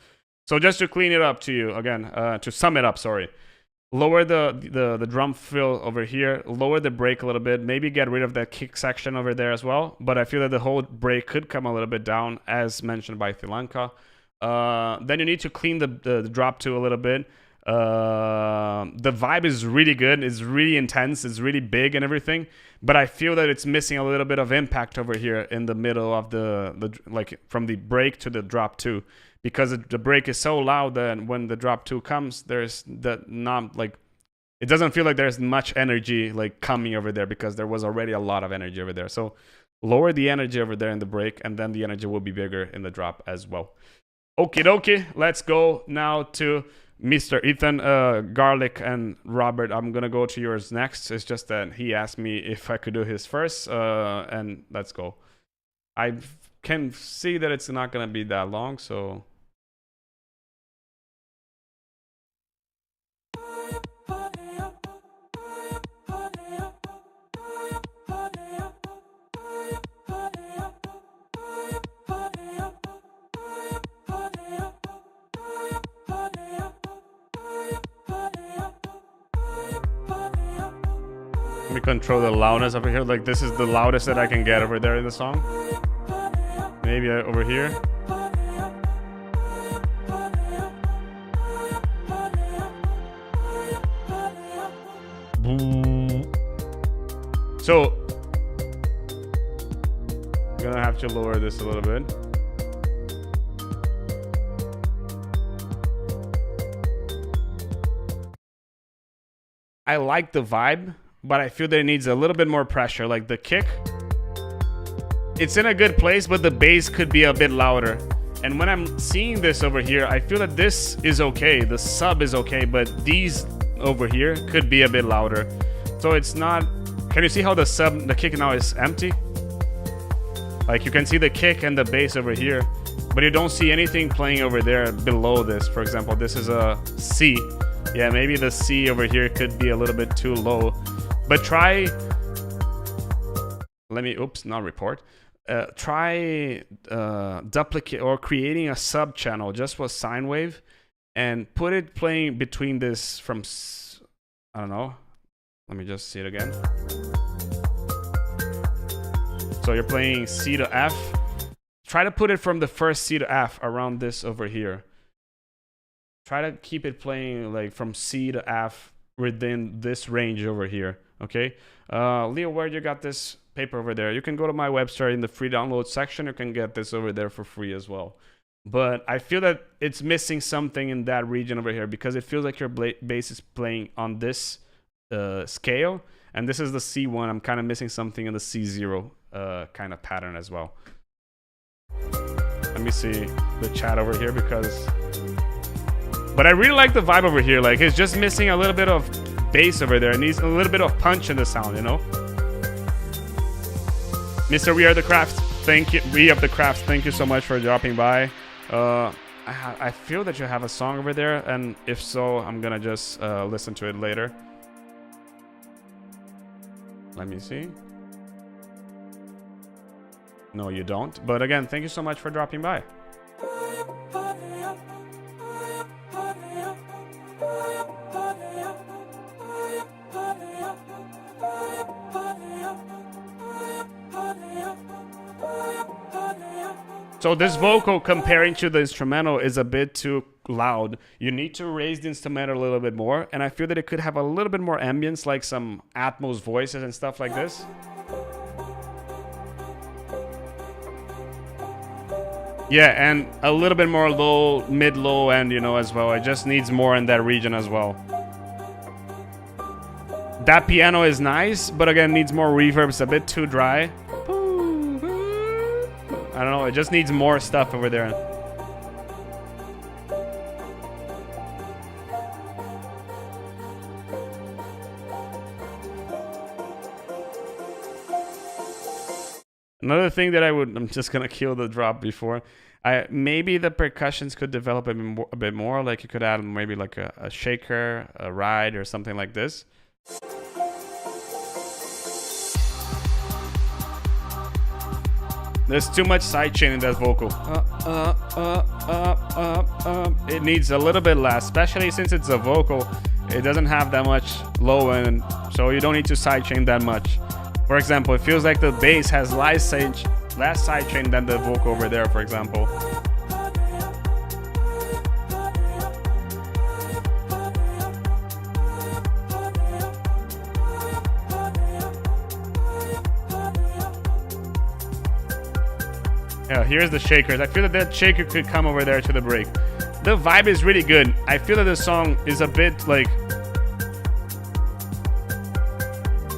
So just to clean it up to you again, to sum it up, sorry, lower the drum fill over here, lower the break a little bit, maybe get rid of that kick section over there as well. But I feel that the whole break could come a little bit down, as mentioned by Thilanka. Then you need to clean the drop two a little bit. The vibe is really good, it's really intense, it's really big and everything, but I feel that it's missing a little bit of impact over here in the middle of the like from the break to the drop two, because the break is so loud that when the drop two comes, there's that not like, it doesn't feel like there's much energy like coming over there, because there was already a lot of energy over there. So lower the energy over there in the break, and then the energy will be bigger in the drop as well. Okie dokie, let's go now to Mr. Ethan, Garlic, and Robert. I'm gonna go to yours next. It's just that he asked me if I could do his first, and let's go. I can see that it's not gonna be that long, so. Let me control the loudness over here. Like this is the loudest that I can get over there in the song. Maybe over here. So I'm gonna have to lower this a little bit. I like the vibe, but I feel that it needs a little bit more pressure. Like the kick, it's in a good place, but the bass could be a bit louder. And when I'm seeing this over here, I feel that this is okay, the sub is okay, but these over here could be a bit louder. So it's not, can you see how the kick now is empty? Like you can see the kick and the bass over here, but you don't see anything playing over there below this. For example, this is a C. Yeah, maybe the C over here could be a little bit too low. But try, let me, oops, not report. Try duplicate or creating a sub channel just with sine wave and put it playing between this from, I don't know. Let me just see it again. So you're playing C to F. Try to put it from the first C to F around this over here. Try to keep it playing like from C to F within this range over here. Okay, Leo, where you got this paper over there? You can go to my website in the free download section. You can get this over there for free as well. But I feel that it's missing something in that region over here because it feels like your bass is playing on this scale, and this is the C1. I'm kind of missing something in the C0 kind of pattern as well. Let me see the chat over here but I really like the vibe over here. Like, it's just missing a little bit of bass over there. It needs a little bit of punch in the sound, you know? Mr. We Are The Craft, thank you. We Of The Craft, thank you so much for dropping by. I feel that you have a song over there, and if so, I'm gonna just listen to it later. Let me see. No, you don't. But again, thank you so much for dropping by. So this vocal comparing to the instrumental is a bit too loud. You need to raise the instrumental a little bit more, and I feel that it could have a little bit more ambience, like some Atmos voices and stuff like this. Yeah, and a little bit more low, mid-low end, you know, as well. It just needs more in that region as well. That piano is nice, but again, needs more reverb. It's a bit too dry. I don't know, it just needs more stuff over there. Another thing that I'm just gonna kill the drop before. Maybe the percussions could develop a bit more. Like you could add maybe like a shaker, a ride, or something like this. There's too much sidechain in that vocal. It needs a little bit less, especially since it's a vocal. It doesn't have that much low end, so you don't need to sidechain that much. For example, it feels like the bass has less sidechain than the vocal over there, for example. Yeah, here's the shakers. I feel that shaker could come over there to the break. The vibe is really good. I feel that the song is a bit like...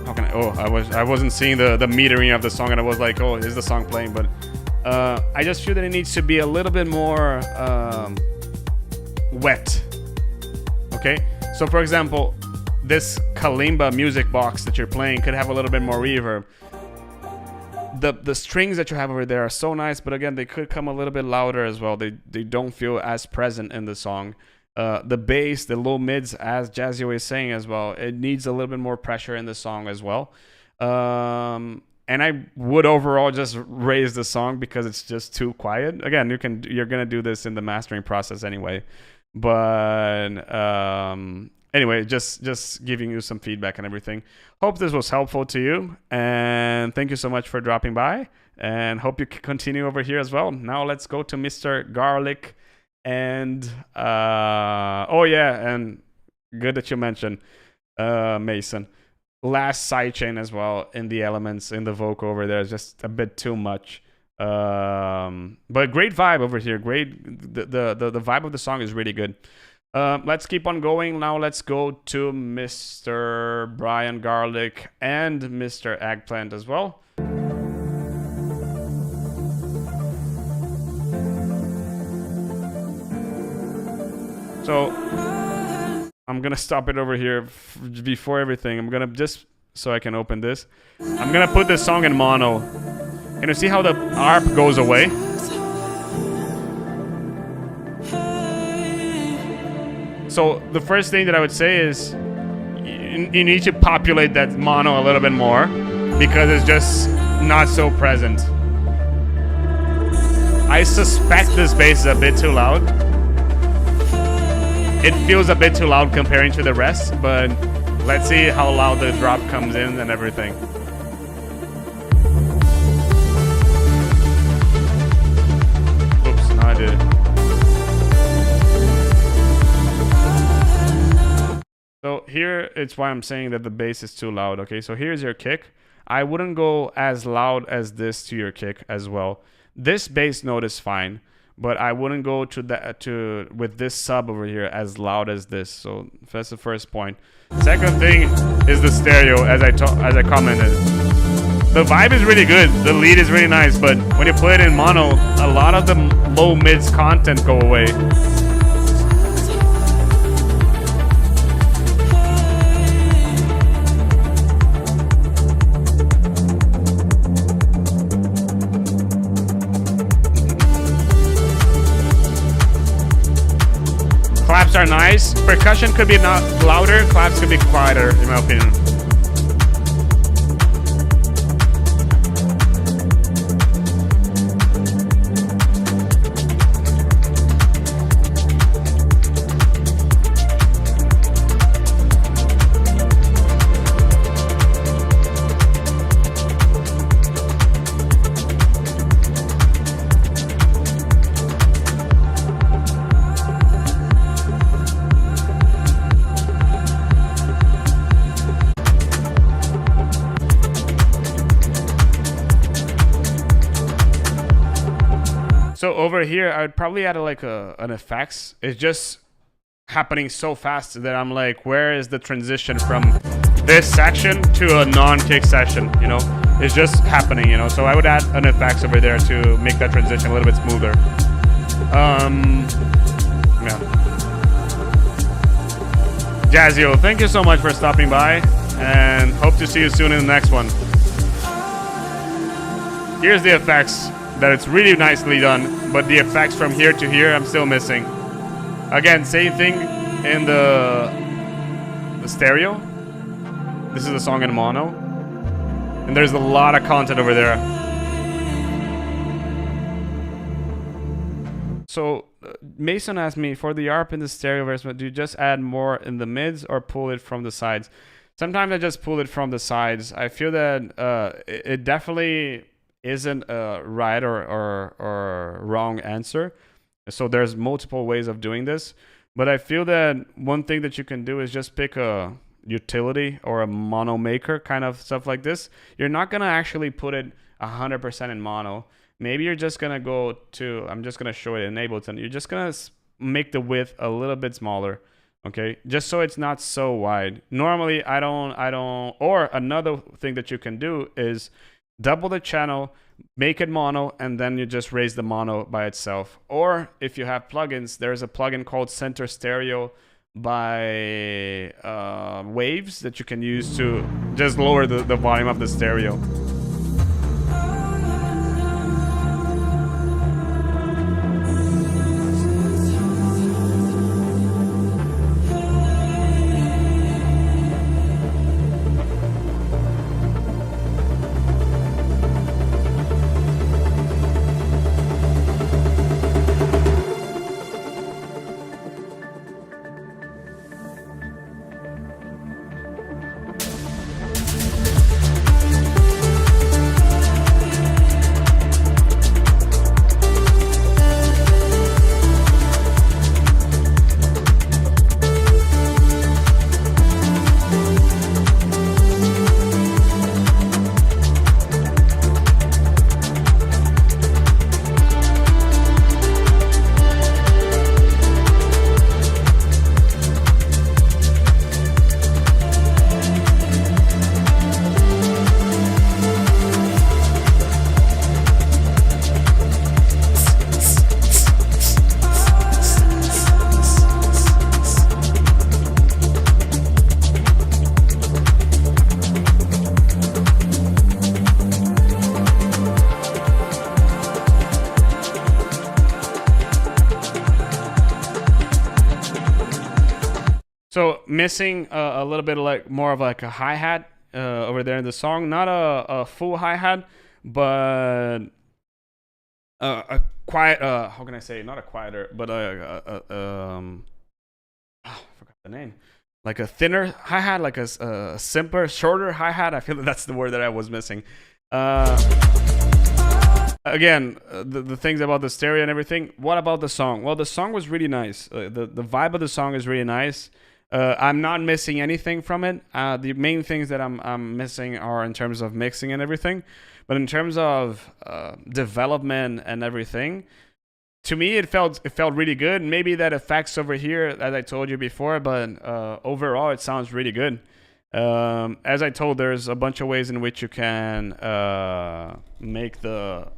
How can I... Oh, I wasn't seeing the metering of the song, and I was like, oh, is the song playing? But I just feel that it needs to be a little bit more wet. Okay? So, for example, this kalimba music box that you're playing could have a little bit more reverb. The strings that you have over there are so nice, but again, they could come a little bit louder as well. They don't feel as present in the song. The bass, the low mids, as Jazzy was saying as well, it needs a little bit more pressure in the song as well. And I would overall just raise the song because it's just too quiet. Again, you're gonna do this in the mastering process anyway. But anyway, just giving you some feedback and everything. Hope this was helpful to you, and thank you so much for dropping by, and hope you continue over here as well. Now let's go to Mr. Garlic, and oh yeah, and good that you mentioned Mason. Last sidechain as well in the elements in the vocal over there is just a bit too much. But great vibe over here. Great, the vibe of the song is really good. Let's keep on going. Now let's go to Mr. Brian Garlic and Mr. Eggplant as well. So I'm gonna stop it over here before everything. I'm gonna just, so I can open this, I'm gonna put this song in mono. Can you see how the ARP goes away? So the first thing that I would say is you need to populate that mono a little bit more because it's just not so present. I suspect this bass is a bit too loud. It feels a bit too loud comparing to the rest, but let's see how loud the drop comes in and everything. Oops, no, I did it. So here it's why I'm saying that the bass is too loud. Okay, so here's your kick. I wouldn't go as loud as this to your kick as well. This bass note is fine, but I wouldn't go with this sub over here as loud as this. So that's the first point. Second thing is the stereo, as I commented. The vibe is really good. The lead is really nice, but when you play it in mono, a lot of the low mids content go away. Claps are nice. Percussion could be not louder. Claps could be quieter, in my opinion. So over here, I would probably add like an effects. It's just happening so fast that I'm like, where is the transition from this section to a non-kick section, you know? It's just happening, you know? So I would add an effects over there to make that transition a little bit smoother. Yeah. Jazzio, thank you so much for stopping by, and hope to see you soon in the next one. Here's the effects. That it's really nicely done, but the effects from here to here I'm still missing. Again, same thing in the stereo. This is a song in mono, and there's a lot of content over there. So Mason asked me, for the ARP in the stereo version, do you just add more in the mids or pull it from the sides? Sometimes I just pull it from the sides. I feel that it definitely isn't a right or wrong answer. So there's multiple ways of doing this. But I feel that one thing that you can do is just pick a utility or a mono maker, kind of stuff like this. You're not going to actually put it 100% in mono. Maybe you're just going to go to, I'm just going to show it in Ableton. You're just going to make the width a little bit smaller. Okay, just so it's not so wide. Normally I don't, or another thing that you can do is double the channel, make it mono, and then you just raise the mono by itself. Or if you have plugins, there's a plugin called Center Stereo by Waves that you can use to just lower the volume of the stereo. So missing a little bit of like more of like a hi-hat over there in the song. Not a full hi-hat, but a quiet, how can I say, not a quieter, but I forgot the name. Like a thinner hi-hat, like a simpler, shorter hi-hat. I feel that that's the word that I was missing. Again, the things about the stereo and everything. What about the song? Well, the song was really nice. The vibe of the song is really nice. I'm not missing anything from it. The main things that I'm missing are in terms of mixing and everything. But in terms of development and everything, to me it felt really good. Maybe that affects over here, as I told you before, but overall it sounds really good. As I told, there's a bunch of ways in which you can make the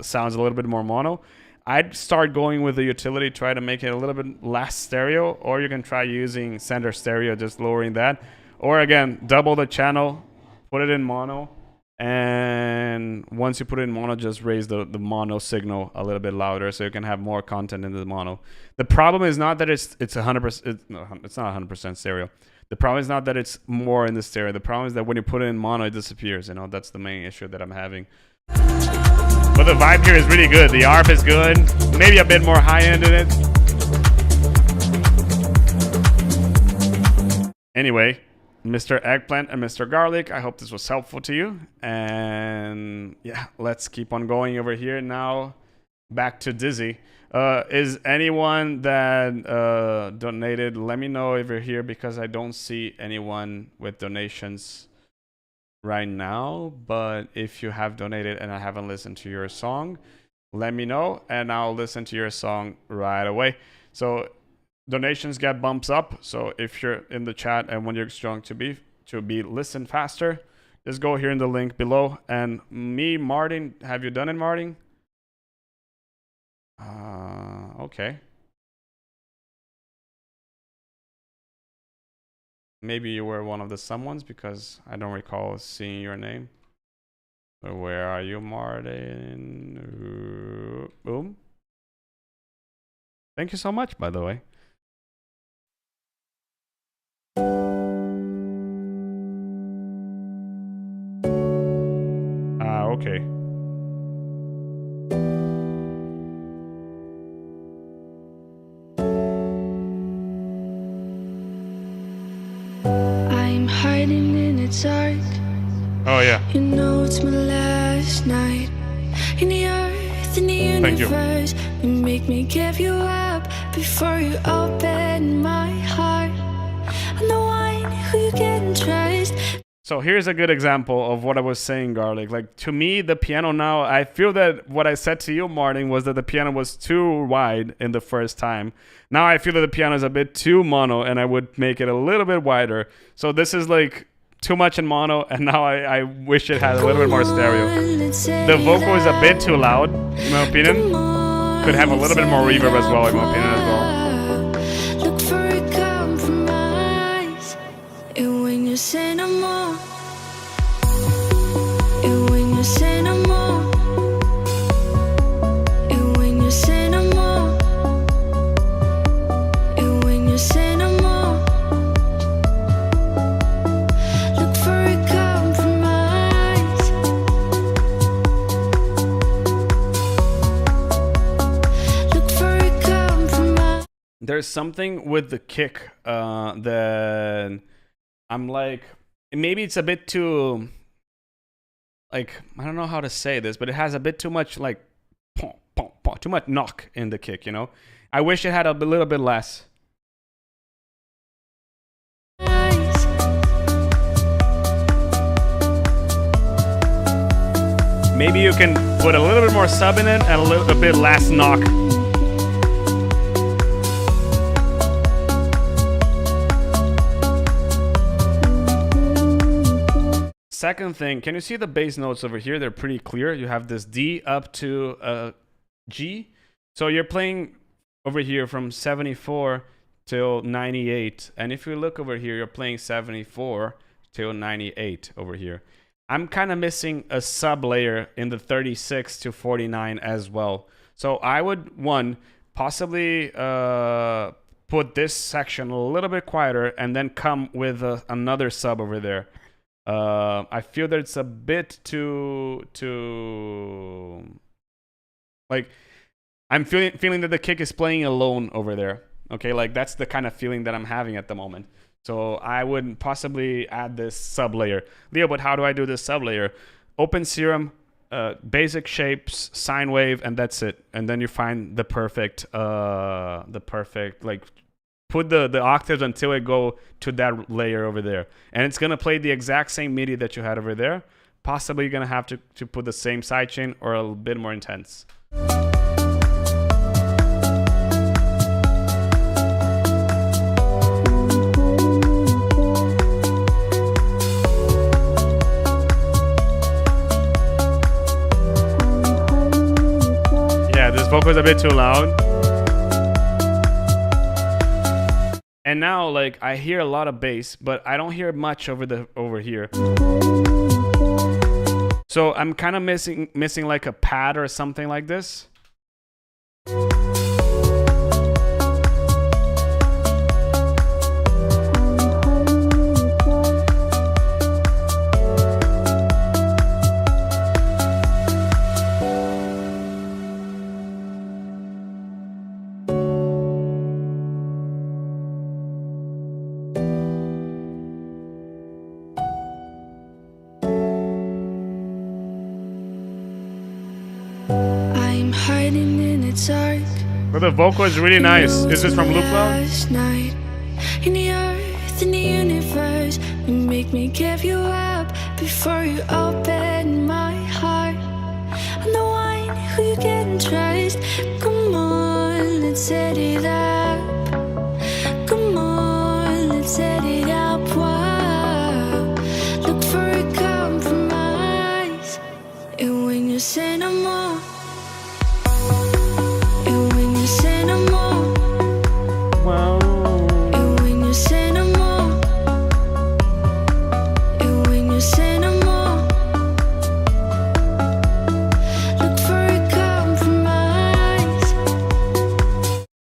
sounds a little bit more mono. I'd start going with the utility, try to make it a little bit less stereo, or you can try using center stereo, just lowering that. Or again, double the channel, put it in mono, and once you put it in mono, just raise the mono signal a little bit louder so you can have more content in the mono. The problem is not that it's 100%, it's not 100% stereo. The problem is not that it's more in the stereo. The problem is that when you put it in mono, it disappears. You know, that's the main issue that I'm having. But the vibe here is really good. The ARP is good. Maybe a bit more high-end in it. Anyway, Mr. Eggplant and Mr. Garlic, I hope this was helpful to you. And yeah, let's keep on going over here now. Back to Dizzy. Is anyone that donated, let me know if you're here, because I don't see anyone with donations right now. But if you have donated and I haven't listened to your song, let me know and I'll listen to your song right away. So donations get bumps up. So if you're in the chat and want your song to be listened faster, just go here in the link below. And me, Martin, have you done it, Martin? Okay. Maybe you were one of the someones, because I don't recall seeing your name. So where are you, Martin? Boom. Thank you so much, by the way. Okay. I'm hiding in the dark. Oh yeah. You know it's my last night. In the earth, in the universe, you make me give you up before you open my heart. I'm the one who you can trust. So here's a good example of what I was saying, Garlic. Like, to me, the piano now, I feel that what I said to you, Martin, was that the piano was too wide in the first time. Now I feel that the piano is a bit too mono, and I would make it a little bit wider. So this is like too much in mono, and now I wish it had a little bit more stereo. The vocal is a bit too loud, in my opinion. Could have a little bit more reverb as well, in my opinion, as well. Look for a compromise. And when you say no more, and when you say no more, and when you say no more, and when you say no more, look for a compromise. Look for a compromise. There's something with the kick that I'm like, maybe it's a bit too, like, I don't know how to say this, but it has a bit too much, like, too much knock in the kick, you know? I wish it had a little bit less. Maybe you can put a little bit more sub in it and a bit less knock. Second thing, can you see the bass notes over here? They're pretty clear. You have this D up to G. So you're playing over here from 74 till 98. And if you look over here, you're playing 74 till 98 over here. I'm kind of missing a sub layer in the 36 to 49 as well. So I would, one, possibly put this section a little bit quieter and then come with another sub over there. I feel that it's a bit too like, I'm feeling that the kick is playing alone over there. Okay, like that's the kind of feeling that I'm having at the moment. So I would possibly add this sub layer. Leo, but how do I do this sub layer? Open Serum, basic shapes, sine wave, and that's it. And then you find the perfect like put the octaves until it go to that layer over there. And it's going to play the exact same MIDI that you had over there. Possibly you're going to have to put the same sidechain or a little bit more intense. Yeah, this vocal is a bit too loud. And now, like, I hear a lot of bass, but I don't hear much over here. So I'm kind of missing like a pad or something like this. Hiding in its dark. But the vocal is really nice. Is this from Loop Cloud? Last night, in the earth, in the universe, you make me give you up before you open my heart. I'm the one who you can trust. Come on, let's set it up. Come on, let's set it up. Wow. Look for a compromise. And when you say no more.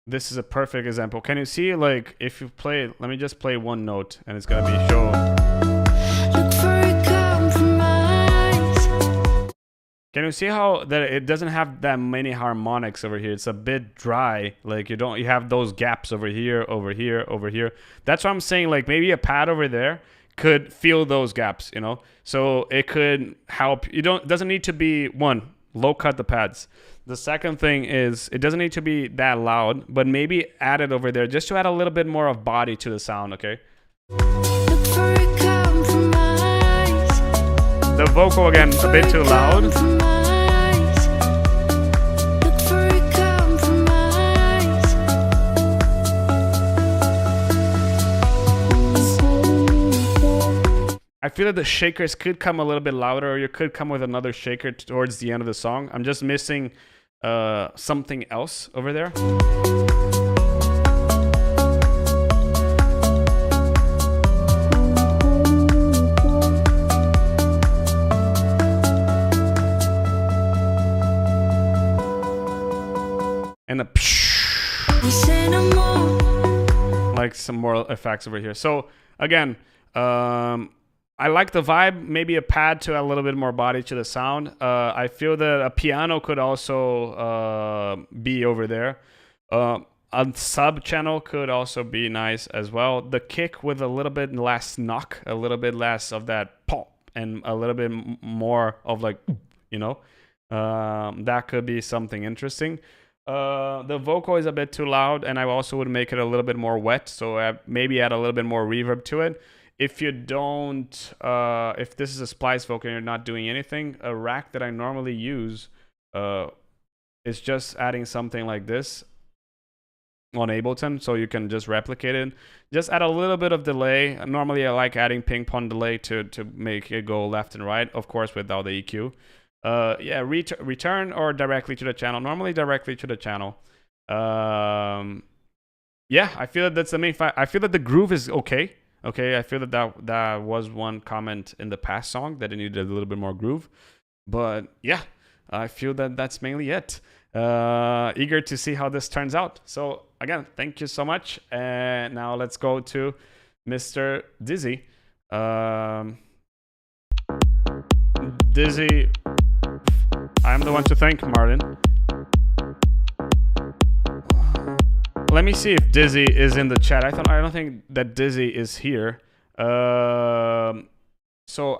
This is a perfect example. Can you see, like, if you play, let me just play one note and it's gonna be show. Look for a compromise. Can you see how that it doesn't have that many harmonics over here? It's a bit dry. Like you have those gaps over here, over here, over here. That's what I'm saying. Like maybe a pad over there could fill those gaps, you know? So it could help. It doesn't need to be one, low cut the pads. The second thing is it doesn't need to be that loud, but maybe add it over there just to add a little bit more of body to the sound, okay? Look for a compromise. The vocal again a bit too loud. Look for a compromise. I feel that the shakers could come a little bit louder, or you could come with another shaker towards the end of the song. I'm just missing something else over there. And a like some more effects over here. So again, I like the vibe, maybe a pad to add a little bit more body to the sound. I feel that a piano could also be over there. A sub channel could also be nice as well. The kick with a little bit less knock, a little bit less of that pop, and a little bit more of like, you know, that could be something interesting. The vocal is a bit too loud, and I also would make it a little bit more wet, so maybe add a little bit more reverb to it. If you don't, if this is a splice vocal and you're not doing anything, a rack that I normally use is just adding something like this on Ableton, so you can just replicate it. Just add a little bit of delay. Normally I like adding ping pong delay to make it go left and right, of course without the EQ. Yeah, return or directly to the channel. Normally directly to the channel. Yeah, I feel that that's the main I feel that the groove is okay. Okay, I feel that was one comment in the past song that it needed a little bit more groove. But yeah, I feel that that's mainly it. Eager to see how this turns out. So again, thank you so much. And now let's go to Mr. Dizzy. Dizzy, I'm the one to thank, Martin. Let me see if Dizzy is in the chat. I don't think that Dizzy is here. So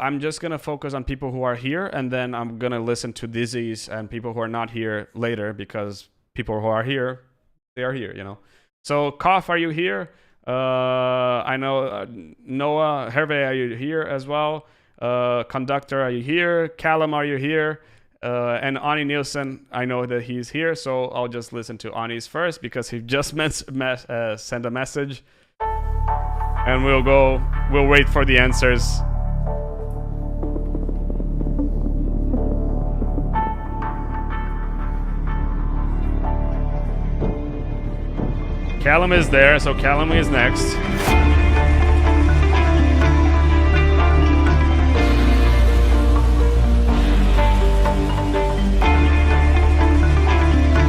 I'm just gonna focus on people who are here, and then I'm gonna listen to Dizzy's and people who are not here later, because people who are here, they are here, you know. So, Koff, are you here? I know Noah, Hervé, are you here as well? Conductor, are you here? Callum, are you here? And Ani Nielsen, I know that he's here, so I'll just listen to Ani's first because he just sent a message. And we'll wait for the answers. Callum is there, so Callum is next.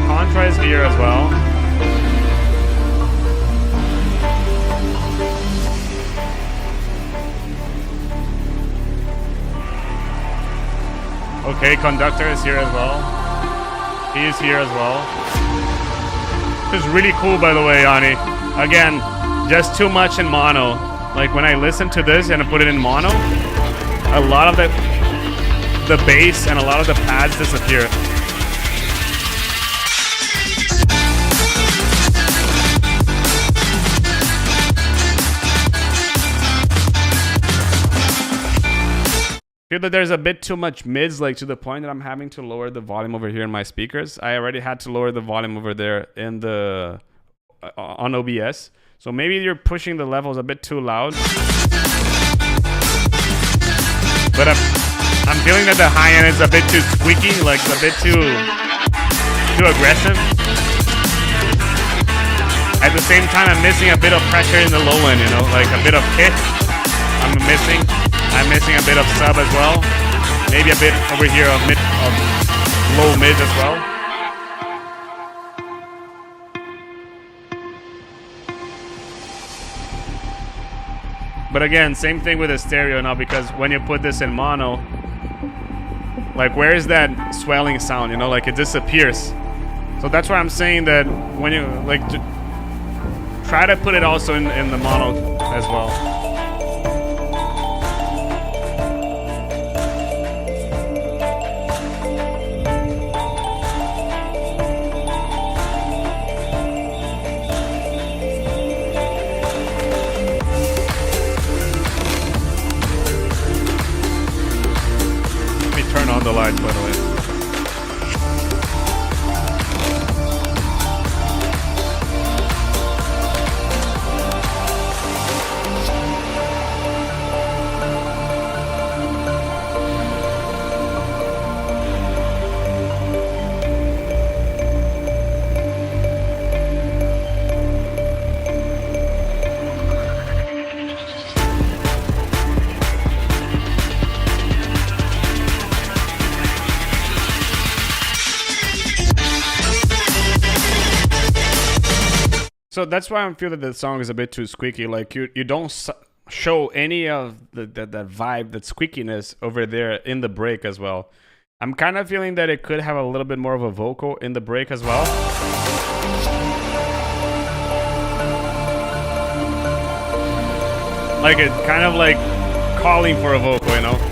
Contra is here as well. Okay, Conductor is here as well. He is here as well. This is really cool, by the way, Ani. Again, just too much in mono. Like when I listen to this and I put it in mono, a lot of the bass and a lot of the pads disappear. I feel that there's a bit too much mids, like to the point that I'm having to lower the volume over here in my speakers. I already had to lower the volume over there in the on OBS. So maybe you're pushing the levels a bit too loud. But I'm feeling that the high end is a bit too squeaky, like a bit too aggressive. At the same time, I'm missing a bit of pressure in the low end, you know, like a bit of hit. I'm missing a bit of sub as well. Maybe a bit over here of low mid as well. But again, same thing with the stereo now, because when you put this in mono, like where is that swelling sound, you know, like it disappears. So that's why I'm saying that when you like try to put it also in the mono as well. The lights, by the way. So that's why I feel that the song is a bit too squeaky. Like you don't show any of that vibe, that squeakiness over there in the break as well. I'm kind of feeling that it could have a little bit more of a vocal in the break as well. Like it kind of like calling for a vocal, you know?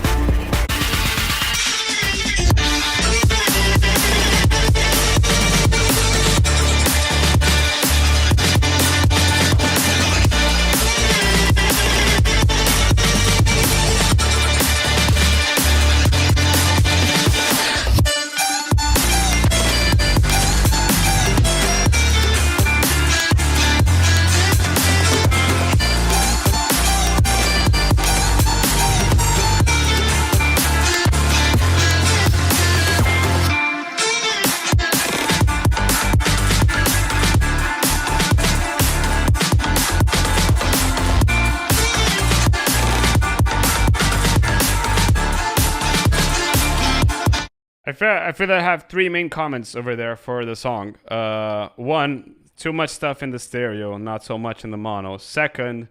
I feel that I have three main comments over there for the song. One, too much stuff in the stereo, not so much in the mono. Second,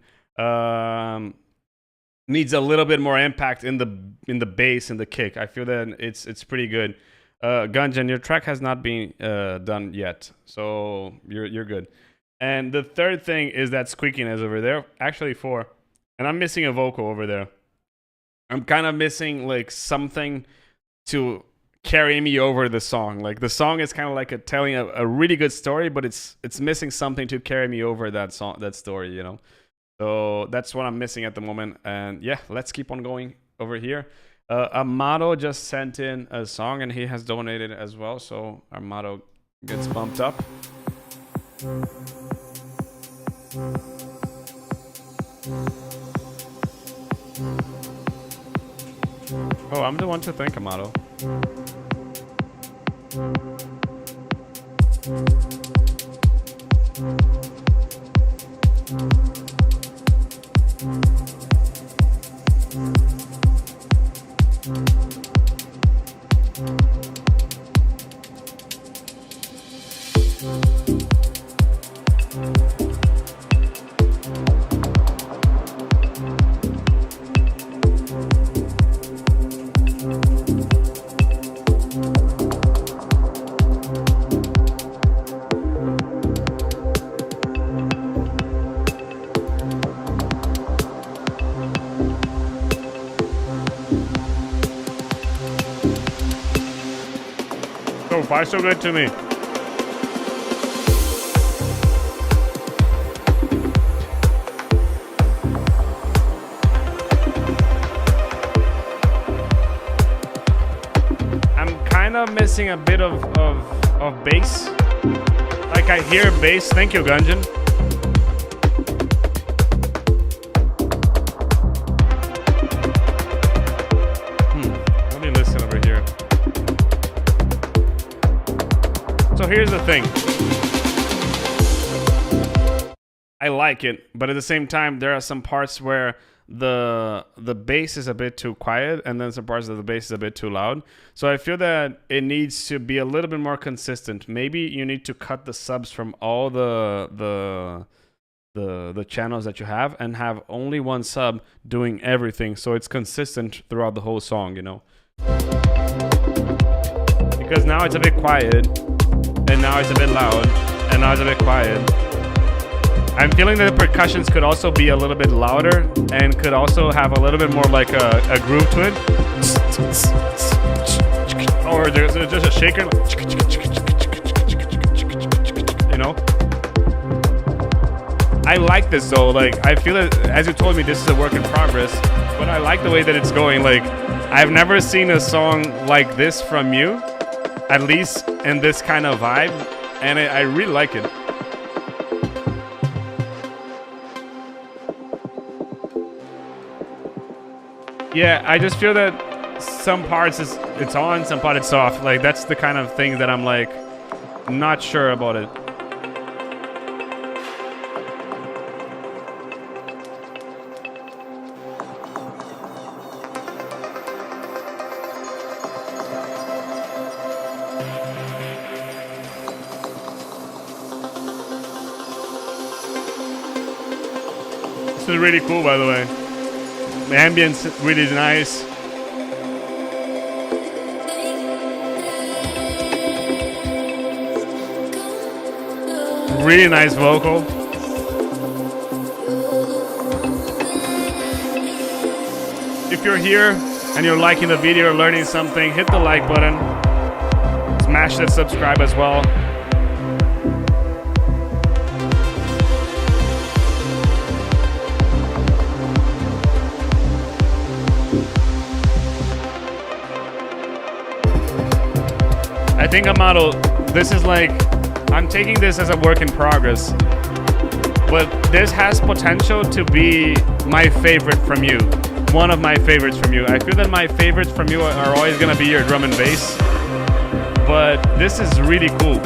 needs a little bit more impact in the bass and the kick. I feel that it's pretty good. Gunjan, your track has not been done yet, so you're good. And the third thing is that squeakiness over there. Actually, four, and I'm missing a vocal over there. I'm kind of missing like something to carry me over the song. Like the song is kind of like telling a really good story, but it's missing something to carry me over that story, you know. So that's what I'm missing at the moment. And yeah, let's keep on going over here. Amato just sent in a song and he has donated as well, so Amato gets bumped up. Oh, I'm the one to thank Amato. So far, so good to me. I'm kind of missing a bit of bass. Like I hear bass. Thank you, Gungeon. Let me listen over here. So here's the thing. I like it, but at the same time, there are some parts where the bass is a bit too quiet, and then some parts of the bass is a bit too loud. So I feel that it needs to be a little bit more consistent. Maybe you need to cut the subs from all the channels that you have and have only one sub doing everything, so it's consistent throughout the whole song, you know. Because now it's a bit quiet. And now it's a bit loud, and now it's a bit quiet. I'm feeling that the percussions could also be a little bit louder and could also have a little bit more like a groove to it. Or there's just a shaker, you know? I like this though, like I feel that, as you told me, this is a work in progress, but I like the way that it's going. Like, I've never seen a song like this from you, at least in this kind of vibe, and I really like it. Yeah, I just feel that some parts it's on, some parts it's off. Like that's the kind of thing that I'm like not sure about it. This is really cool, by the way. The ambience really nice. Really nice vocal. If you're here and you're liking the video or learning something, hit the like button. Smash that subscribe as well. I think Amato, this is like, I'm taking this as a work in progress, but this has potential to be my favorite from you. One of my favorites from you. I feel that my favorites from you are always gonna be your drum and bass, but this is really cool.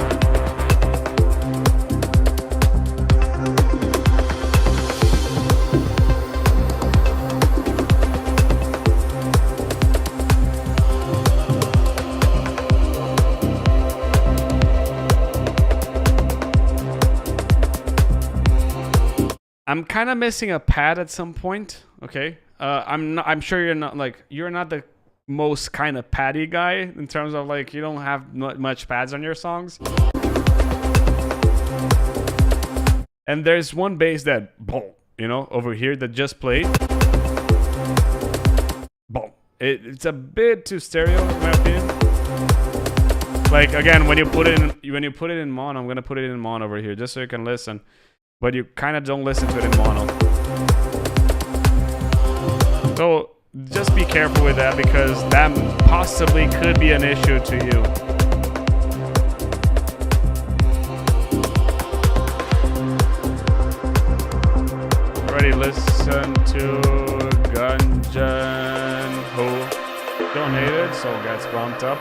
I'm kind of missing a pad at some point. Okay, I'm sure you're not the most kind of paddy guy in terms of like you don't have much pads on your songs. And there's one bass that boom, you know, over here that just played. Boom. It's a bit too stereo in my opinion. Like again, when you put it in mono, I'm gonna put it in mono over here just so you can listen, but you kind of don't listen to it in mono. So just be careful with that because that possibly could be an issue to you. Already listen to Gunjan who donated, so gets bumped up.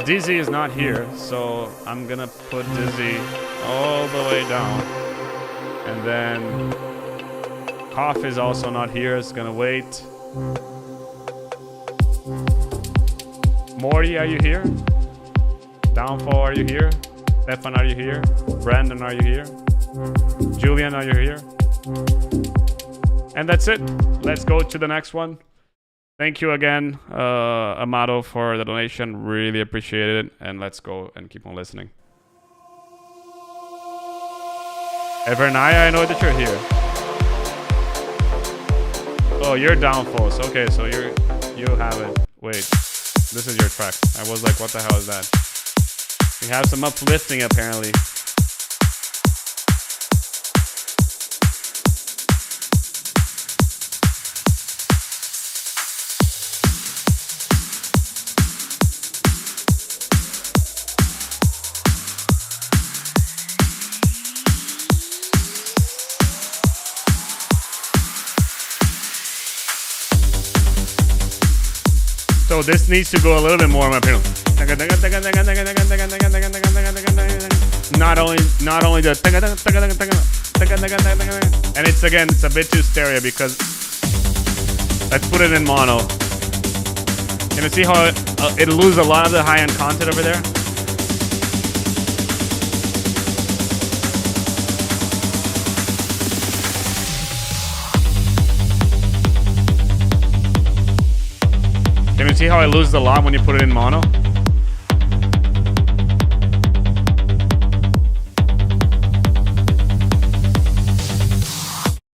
Dizzy is not here, so I'm gonna put Dizzy all the way down. And then Cough is also not here, it's gonna wait. Morty, are you here? Downfall, are you here? Stefan, are you here? Brandon, are you here? Julian, are you here? And that's it. Let's go to the next one. Thank you again, Amado, for the donation. Really appreciate it. And let's go and keep on listening. Evernaya, I know that you're here. Oh, you're Downfalls. Okay, so you have it. Wait, this is your track. I was like, what the hell is that? We have some uplifting apparently. So this needs to go a little bit more in my opinion. Not only the and it's again it's a bit too stereo because let's put it in mono. Can you see how it loses a lot of the high-end content over there? Can you see how I lose a lot when you put it in mono?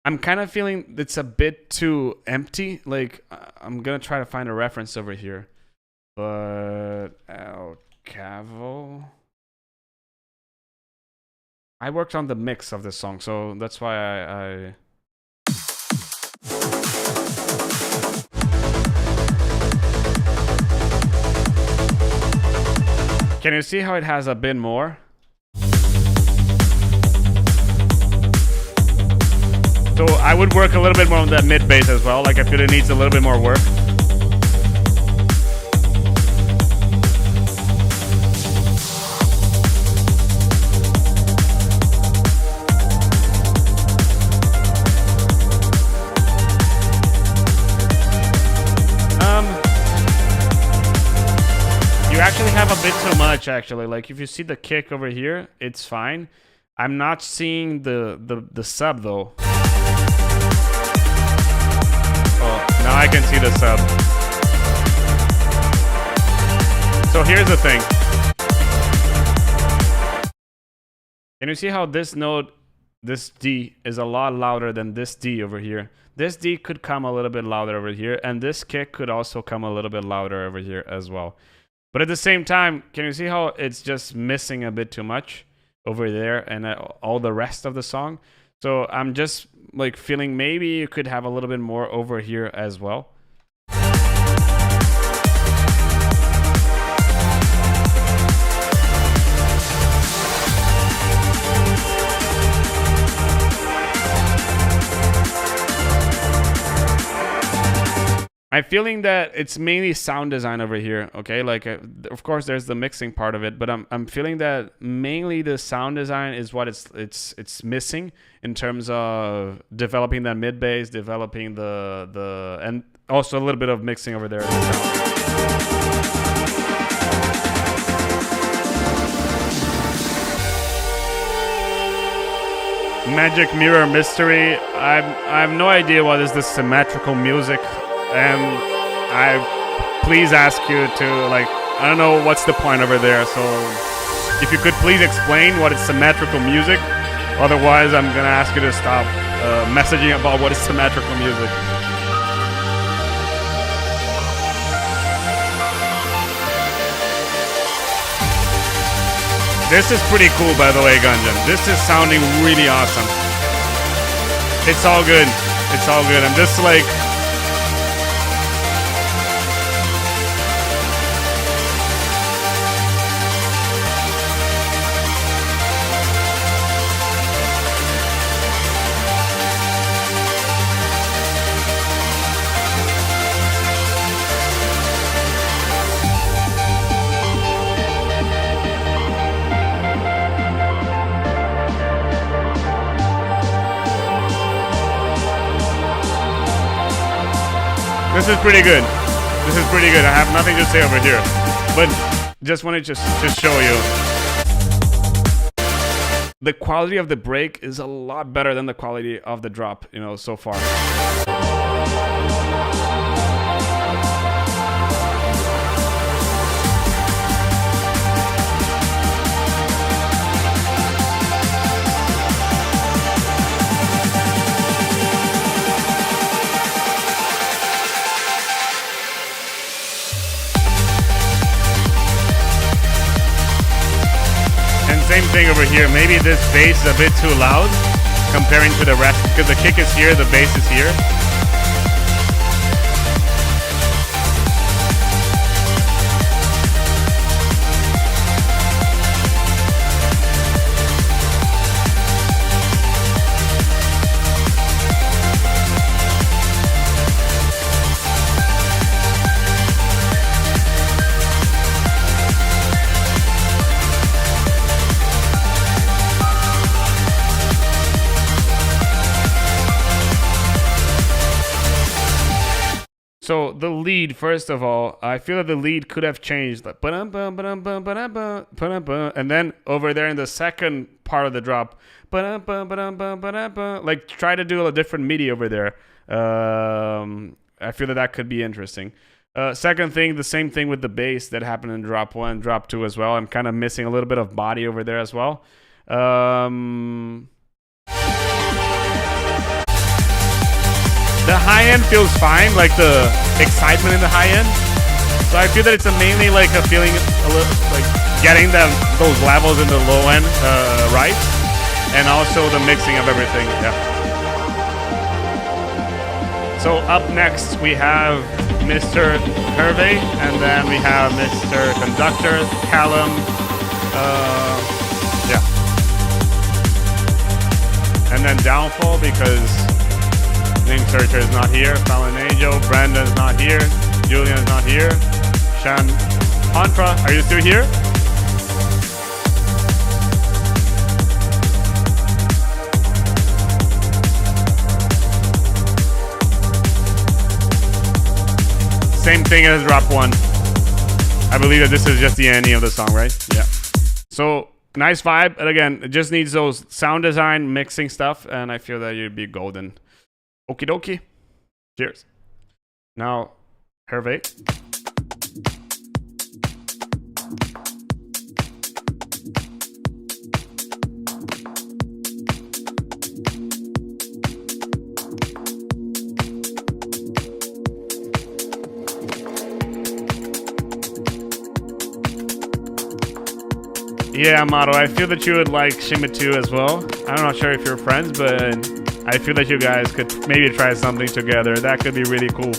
I'm kind of feeling it's a bit too empty. Like, I'm gonna try to find a reference over here. But, El Cavo. I worked on the mix of this song, so that's why I Can you see how it has a bit more? So I would work a little bit more on that mid bass as well. Like I feel it needs a little bit more work. You actually have a bit too much actually. Like if you see the kick over here, it's fine. I'm not seeing the sub though. Oh, now I can see the sub. So here's the thing. Can you see how this note, this D, is a lot louder than this D over here? This D could come a little bit louder over here, and this kick could also come a little bit louder over here as well. But at the same time, can you see how it's just missing a bit too much over there and all the rest of the song? So I'm just like feeling maybe you could have a little bit more over here as well. I'm feeling that it's mainly sound design over here, okay? Like, of course, there's the mixing part of it, but I'm feeling that mainly the sound design is what it's missing in terms of developing that mid bass, developing the and also a little bit of mixing over there. Magic Mirror Mystery. I have no idea what is this symmetrical music. And I please ask you to, like, I don't know what's the point over there. So if you could please explain what is symmetrical music. Otherwise, I'm going to ask you to stop messaging about what is symmetrical music. This is pretty cool, by the way, Gunjan. This is sounding really awesome. It's all good. It's all good. I'm just like... This is pretty good. This is pretty good. I have nothing to say over here, but just wanted to just show you. The quality of the break is a lot better than the quality of the drop, you know, so far. Same thing over here. Maybe this bass is a bit too loud comparing to the rest because the kick is here, the bass is here. So the lead, first of all, I feel that the lead could have changed. Like, and then over there in the second part of the drop, like try to do a different MIDI over there. I feel that could be interesting. Second thing, the same thing with the bass that happened in drop 1, drop 2 as well. I'm kind of missing a little bit of body over there as well. The high end feels fine, like the excitement in the high end. So I feel that it's mainly like a feeling, a little, like getting those levels in the low end right, and also the mixing of everything. Yeah. So up next we have Mr. Hervé, and then we have Mr. Conductor, Callum. Yeah. And then Downfall because Name Searcher is not here, Fallen Angel, Brandon's not here, Julian's not here, Shan Contra, are you still here? Same thing as drop 1. I believe that this is just the ending of the song, right? Yeah. So nice vibe, but again, it just needs those sound design, mixing stuff, and I feel that you'd be golden. Okie dokie. Cheers. Now, Hervé. Yeah, Amado, I feel that you would like Shima 2 as well. I'm not sure if you're friends, but I feel that you guys could maybe try something together. That could be really cool.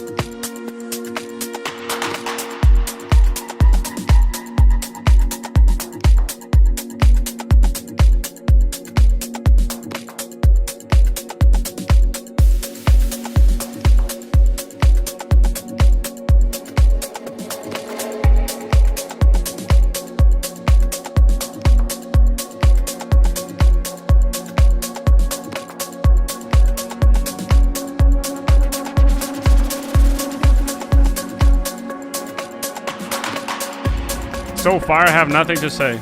So far, I have nothing to say.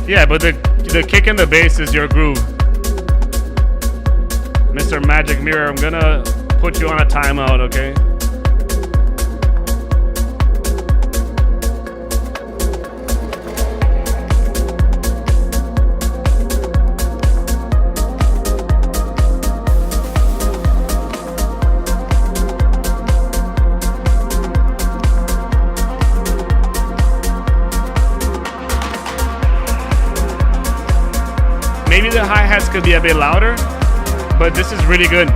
Yeah, but the kick and the bass is your groove. Mr. Magic Mirror, I'm gonna put you on a timeout, okay? Maybe the hi-hats could be a bit louder, but this is really good.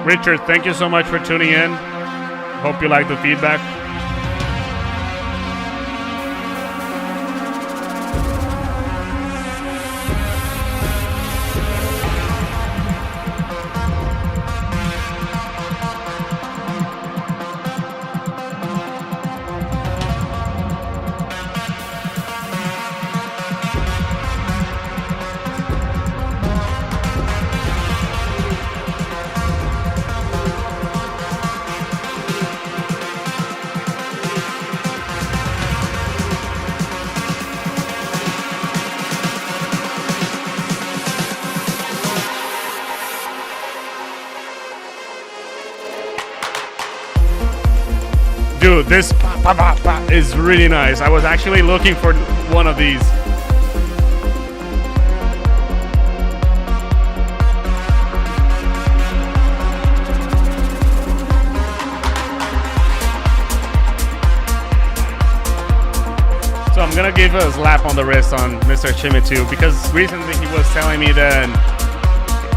Richard, thank you so much for tuning in. Hope you like the feedback. Dude, this is really nice. I was actually looking for one of these. So I'm gonna give a slap on the wrist on Mr. Chimitu because recently he was telling me that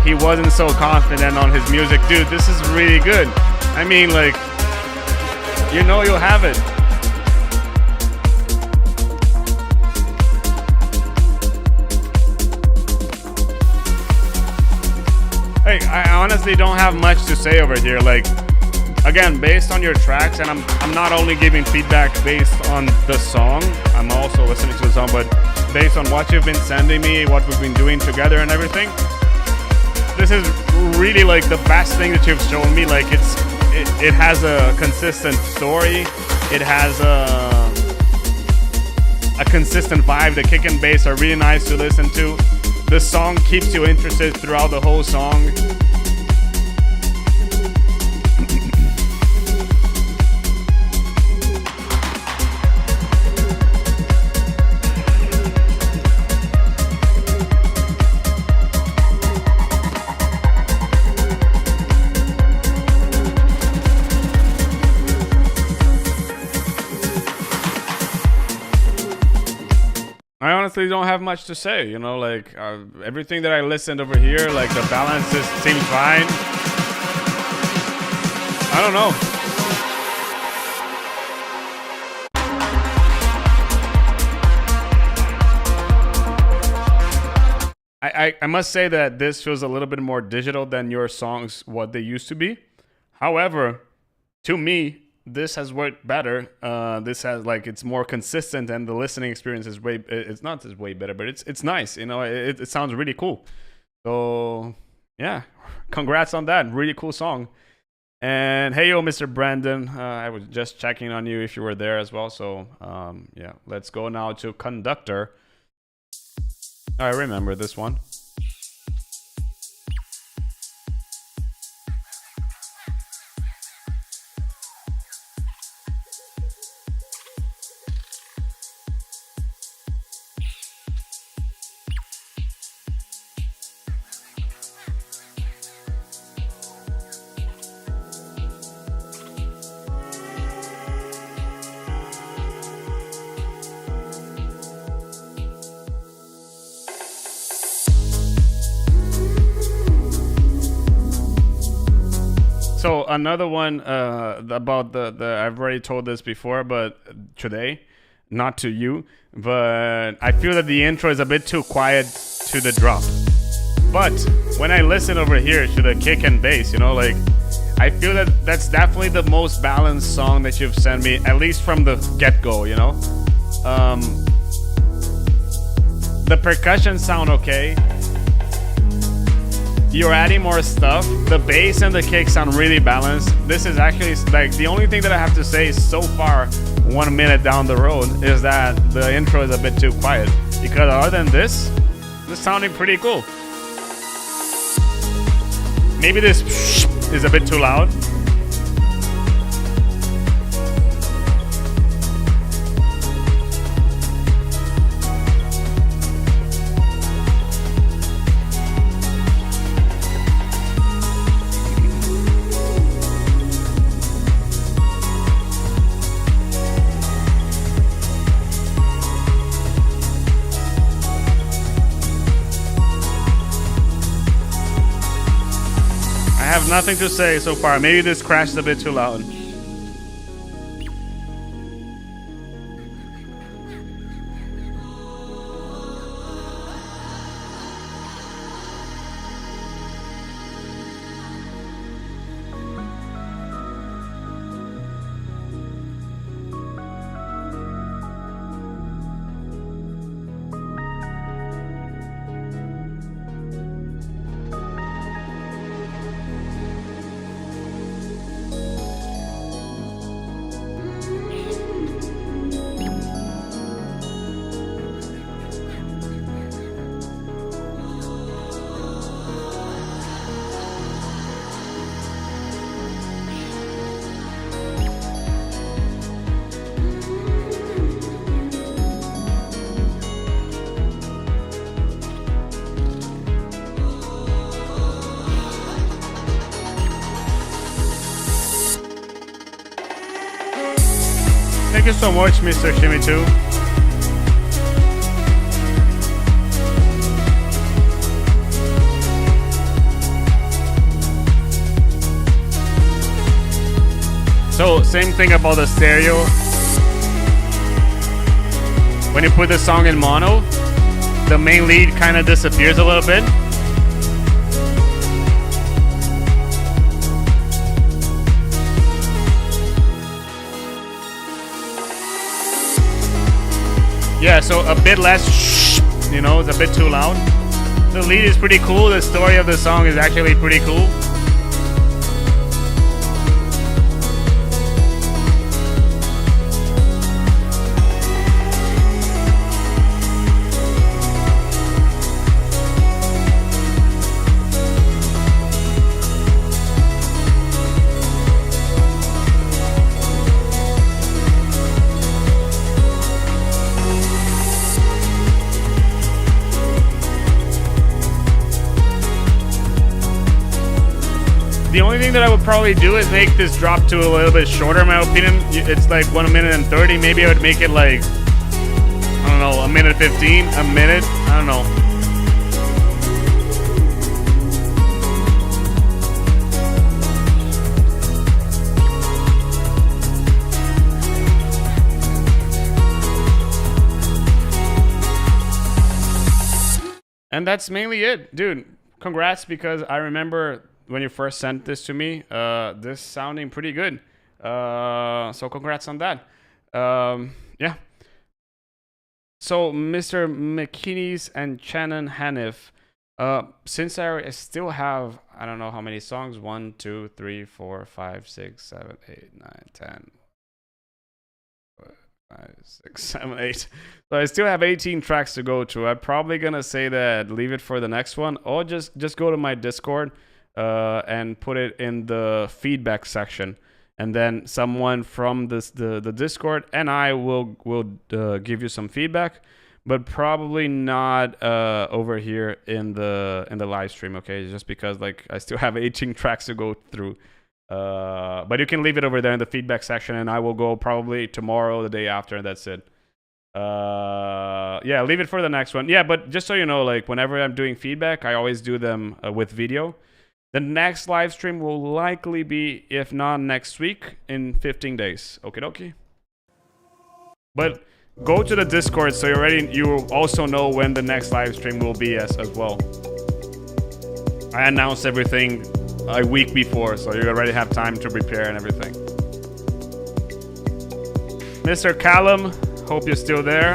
he wasn't so confident on his music. Dude, this is really good. I mean, like, you know you'll have it. Hey, I honestly don't have much to say over here. Like, again, based on your tracks, and I'm not only giving feedback based on the song, I'm also listening to the song, but based on what you've been sending me, what we've been doing together and everything. This is really like the best thing that you've shown me. Like, it has a consistent story. It has a consistent vibe. The kick and bass are really nice to listen to. The song keeps you interested throughout the whole song. I honestly don't have much to say, you know, like everything that I listened over here, like the balance just seems fine. I don't know. I must say that this feels a little bit more digital than your songs, what they used to be. However, to me, this has worked better. This has, like, it's more consistent, and the listening experience is it's not just way better, but it's nice, you know. It sounds really cool. So yeah, congrats on that. Really cool song. And hey, yo, Mr. Brandon, I was just checking on you if you were there as well. So yeah, let's go now to Conductor. I remember this one. So another one about the I've already told this before, but today, not to you, but I feel that the intro is a bit too quiet to the drop. But when I listen over here to the kick and bass, you know, like, I feel that that's definitely the most balanced song that you've sent me, at least from the get-go, you know? The percussion sound okay. You're adding more stuff. The bass and the kick sound really balanced. This is actually, like, the only thing that I have to say is so far, 1 minute down the road, is that the intro is a bit too quiet. Because other than this is sounding pretty cool. Maybe this is a bit too loud. I have nothing to say so far. Maybe this crashed a bit too loud. Thank you so much, Mr. Shimmy2. So, same thing about the stereo. When you put the song in mono, the main lead kind of disappears a little bit. Yeah, so a bit less shh, you know, it's a bit too loud. The lead is pretty cool. The story of the song is actually pretty cool. The only thing that I would probably do is make this drop to a little bit shorter, in my opinion. It's like 1 minute and 30. Maybe I would make it like, I don't know, 1:15, a minute. I don't know. And that's mainly it. Dude, congrats, because I remember when you first sent this to me, this sounding pretty good. So congrats on that. Yeah. So Mr. McKinney's and Shannon Hanif, since I still have, I don't know how many songs, 1, 2, 3, 4, 5, 6, 7, 8, 9, 10, 5, 6, 7, 8. So I still have 18 tracks to go through. I'm probably gonna say that leave it for the next one, or just go to my Discord and put it in the feedback section, and then someone from the Discord and I will give you some feedback, but probably not over here in the live stream. Okay, just because like I still have 18 tracks to go through. But you can leave it over there in the feedback section, and I will go probably tomorrow, the day after, and that's it. Yeah, leave it for the next one. Yeah, but just so you know, like whenever I'm doing feedback, I always do them with video. The next live stream will likely be, if not next week, in 15 days. Okie dokie. But go to the Discord so you also know when the next live stream will be as well. I announced everything a week before, so you already have time to prepare and everything. Mr. Callum, hope you're still there.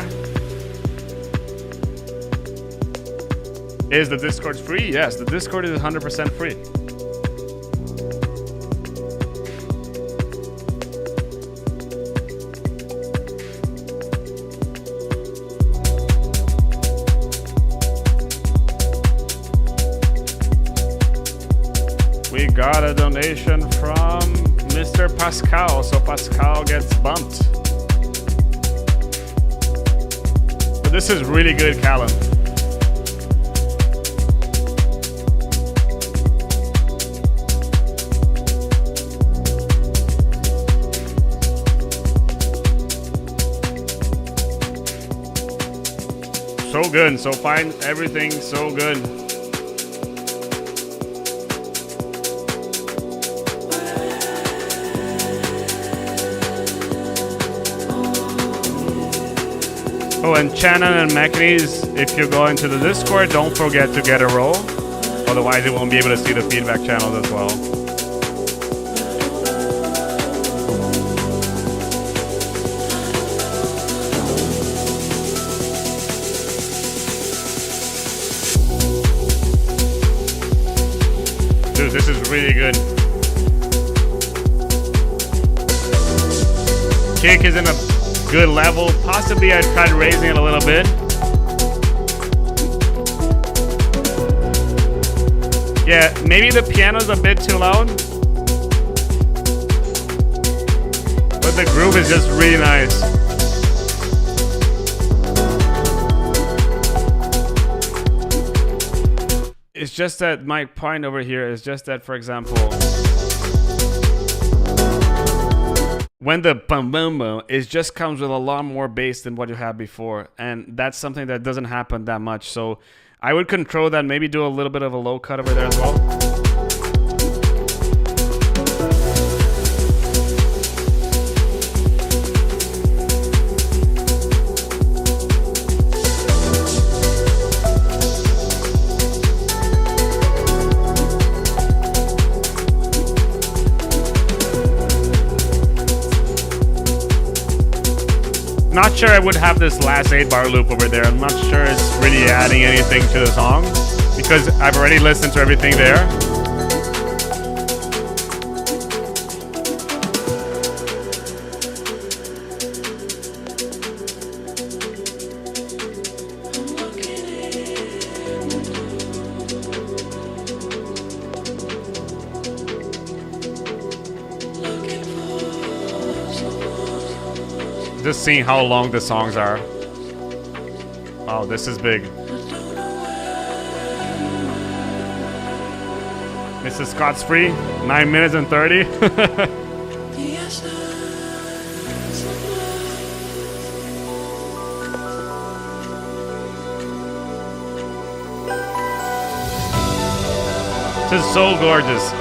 Is the Discord free? Yes, the Discord is 100% free. We got a donation from Mr. Pascal, so Pascal gets bumped. But this is really good, Callum. So good, so fine, everything so good. Oh, and Shannon and Mechanis, if you go into the Discord, don't forget to get a role. Otherwise, you won't be able to see the feedback channels as well. Dude, this is really good. Kick is in a good level. Possibly I tried raising it a little bit. Yeah, maybe the piano's a bit too loud. But the groove is just really nice. It's just that my point over here is just that, for example, when the bum bum bum, it just comes with a lot more bass than what you had before. And that's something that doesn't happen that much. So I would control that, maybe do a little bit of a low cut over there as well. Not sure I would have this last 8-bar loop over there. I'm not sure it's really adding anything to the song because I've already listened to everything there. Just seeing how long the songs are. Wow, this is big. Mrs. Scott's free, 9 minutes and 30. This is so gorgeous.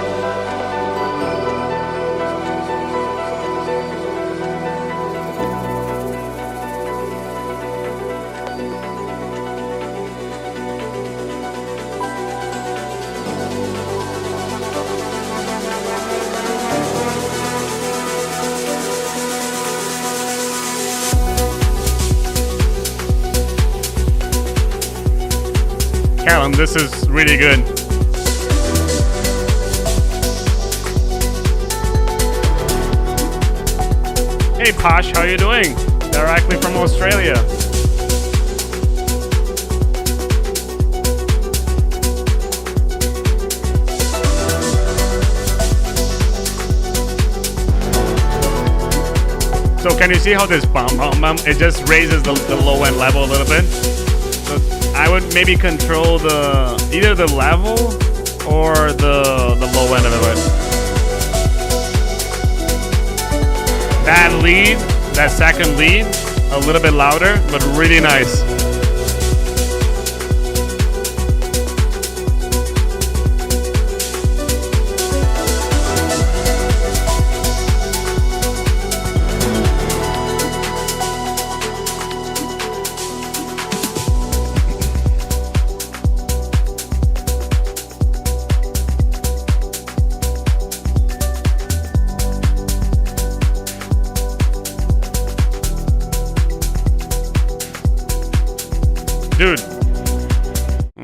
Callum, this is really good. Hey Posh, how you doing? Directly from Australia. So can you see how this bum bum bum, it just raises the low end level a little bit? So I would maybe control either the level or the low end of it. That lead, that second lead, a little bit louder, but really nice.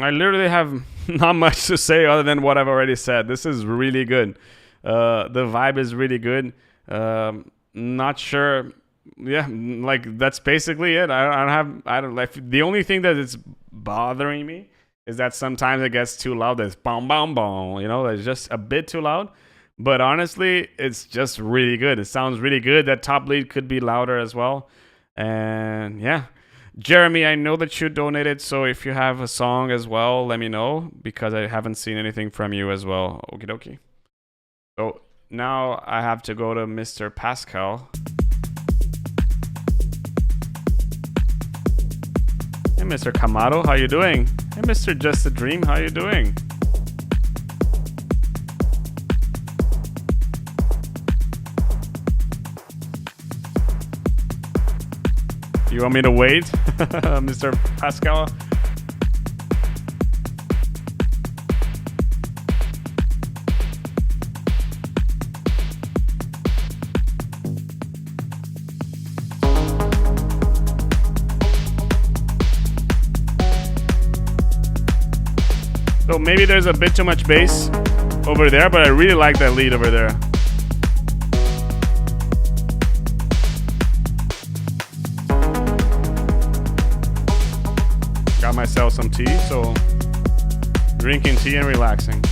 I literally have not much to say other than what I've already said. This is really good. The vibe is really good. Not sure. Yeah, like that's basically it. I don't like the only thing that is bothering me is that sometimes it gets too loud. It's boom, boom, boom. You know, it's just a bit too loud. But honestly, it's just really good. It sounds really good. That top lead could be louder as well. And yeah. Jeremy, I know that you donated, so if you have a song as well, let me know, because I haven't seen anything from you as well. Okie dokie. So now I have to go to Mr. Pascal. Hey, Mr. Kamado, how you doing? Hey, Mr. Just a Dream, how you doing? You want me to wait, Mr. Pascal? So maybe there's a bit too much bass over there, but I really like that lead over there. Got myself some tea, so drinking tea and relaxing.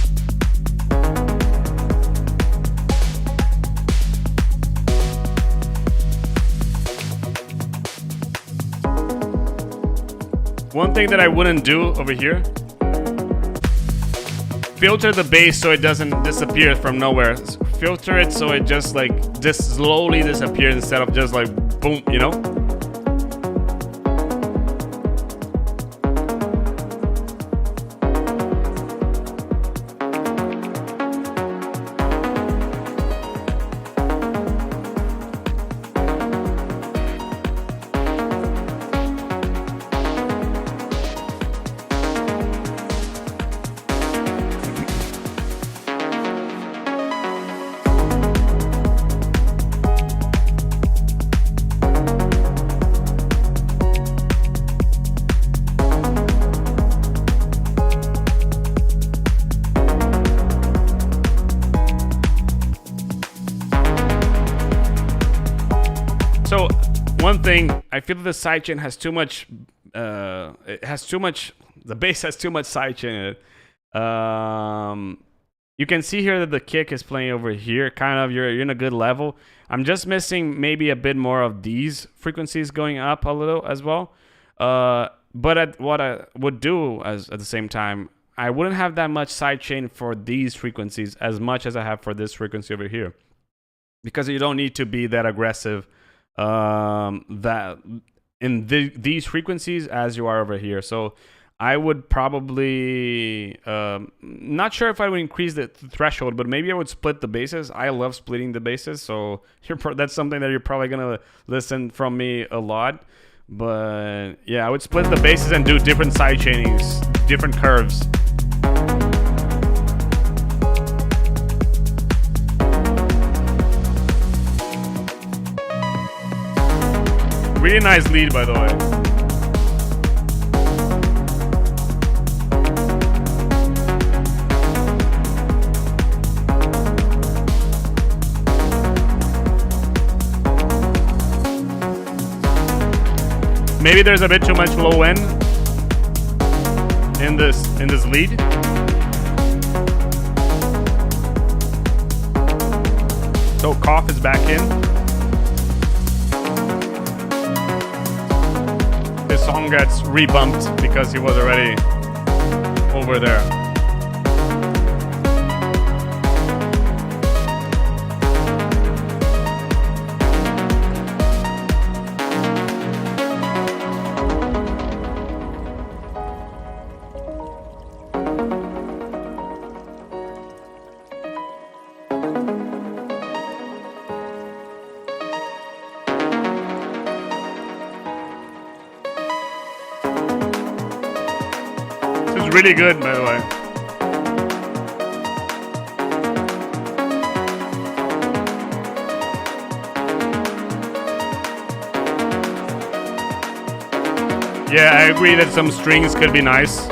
One thing that I wouldn't do over here, filter the bass so it doesn't disappear from nowhere. Filter it so it just like slowly disappears instead of just like boom, you know? One thing, I feel that the sidechain has too much, the bass has too much sidechain in it. You can see here that the kick is playing over here, kind of, you're in a good level. I'm just missing maybe a bit more of these frequencies going up a little as well. But what I would do at the same time, I wouldn't have that much sidechain for these frequencies as much as I have for this frequency over here. Because you don't need to be that aggressive that in these frequencies as you are over here. So I would probably not sure if I would increase the threshold, but maybe I would split the basses. I love splitting the basses, so that's something that you're probably gonna listen from me a lot. But yeah, I would split the basses and do different side chainings, different curves. Really nice lead, by the way. Maybe there's a bit too much low end in this lead. So Cough is back in. This song gets rebumped because he was already over there. Really good, by the way. Yeah, I agree that some strings could be nice.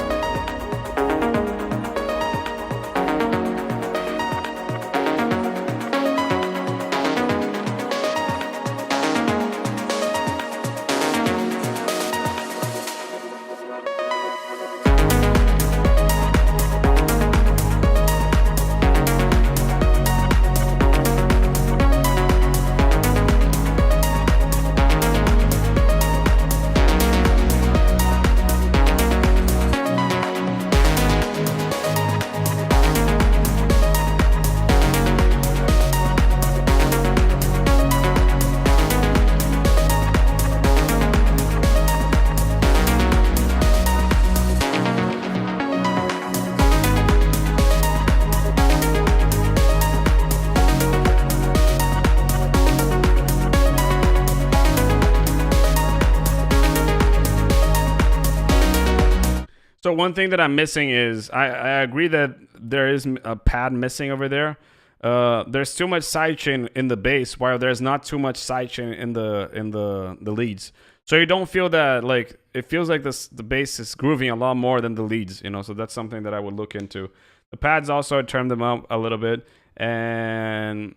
one thing that I'm missing is I agree that there is a pad missing over there. There's too much sidechain in the bass, while there's not too much sidechain in the leads. So you don't feel that, like, it feels like the bass is grooving a lot more than the leads, you know. So that's something that I would look into. The pads also, I turned them up a little bit, and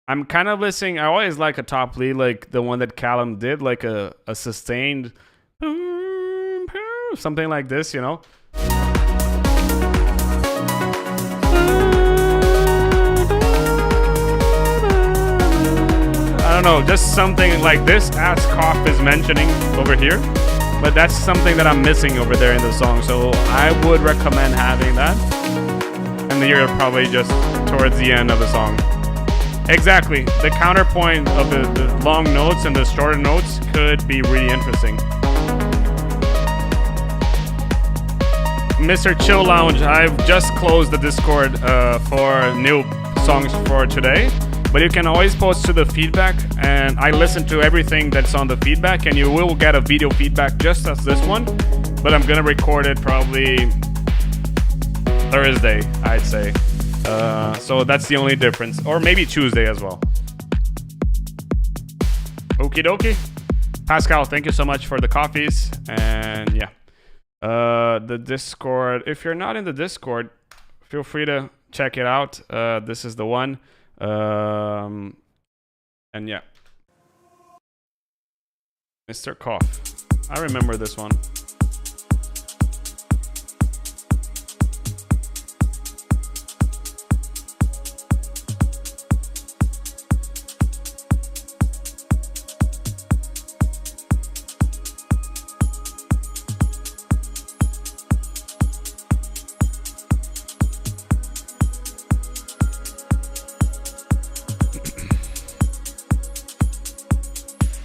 I'm kind of listening. I always like a top lead, like the one that Callum did, like a sustained something like this, you know. I don't know, just something like this, as Koff is mentioning over here. But that's something that I'm missing over there in the song, so I would recommend having that. And you're probably just towards the end of the song. Exactly, the counterpoint of the long notes and the shorter notes could be really interesting. Mr. Chill Lounge, I've just closed the Discord for new songs for today. But you can always post to the feedback, and I listen to everything that's on the feedback, and you will get a video feedback just as this one. But I'm gonna record it probably Thursday, I'd say. So that's the only difference. Or maybe Tuesday as well. Okie dokie. Pascal, thank you so much for the coffees. And yeah. The Discord. If you're not in the Discord, feel free to check it out. This is the one. And yeah. Mr. Koff. I remember this one.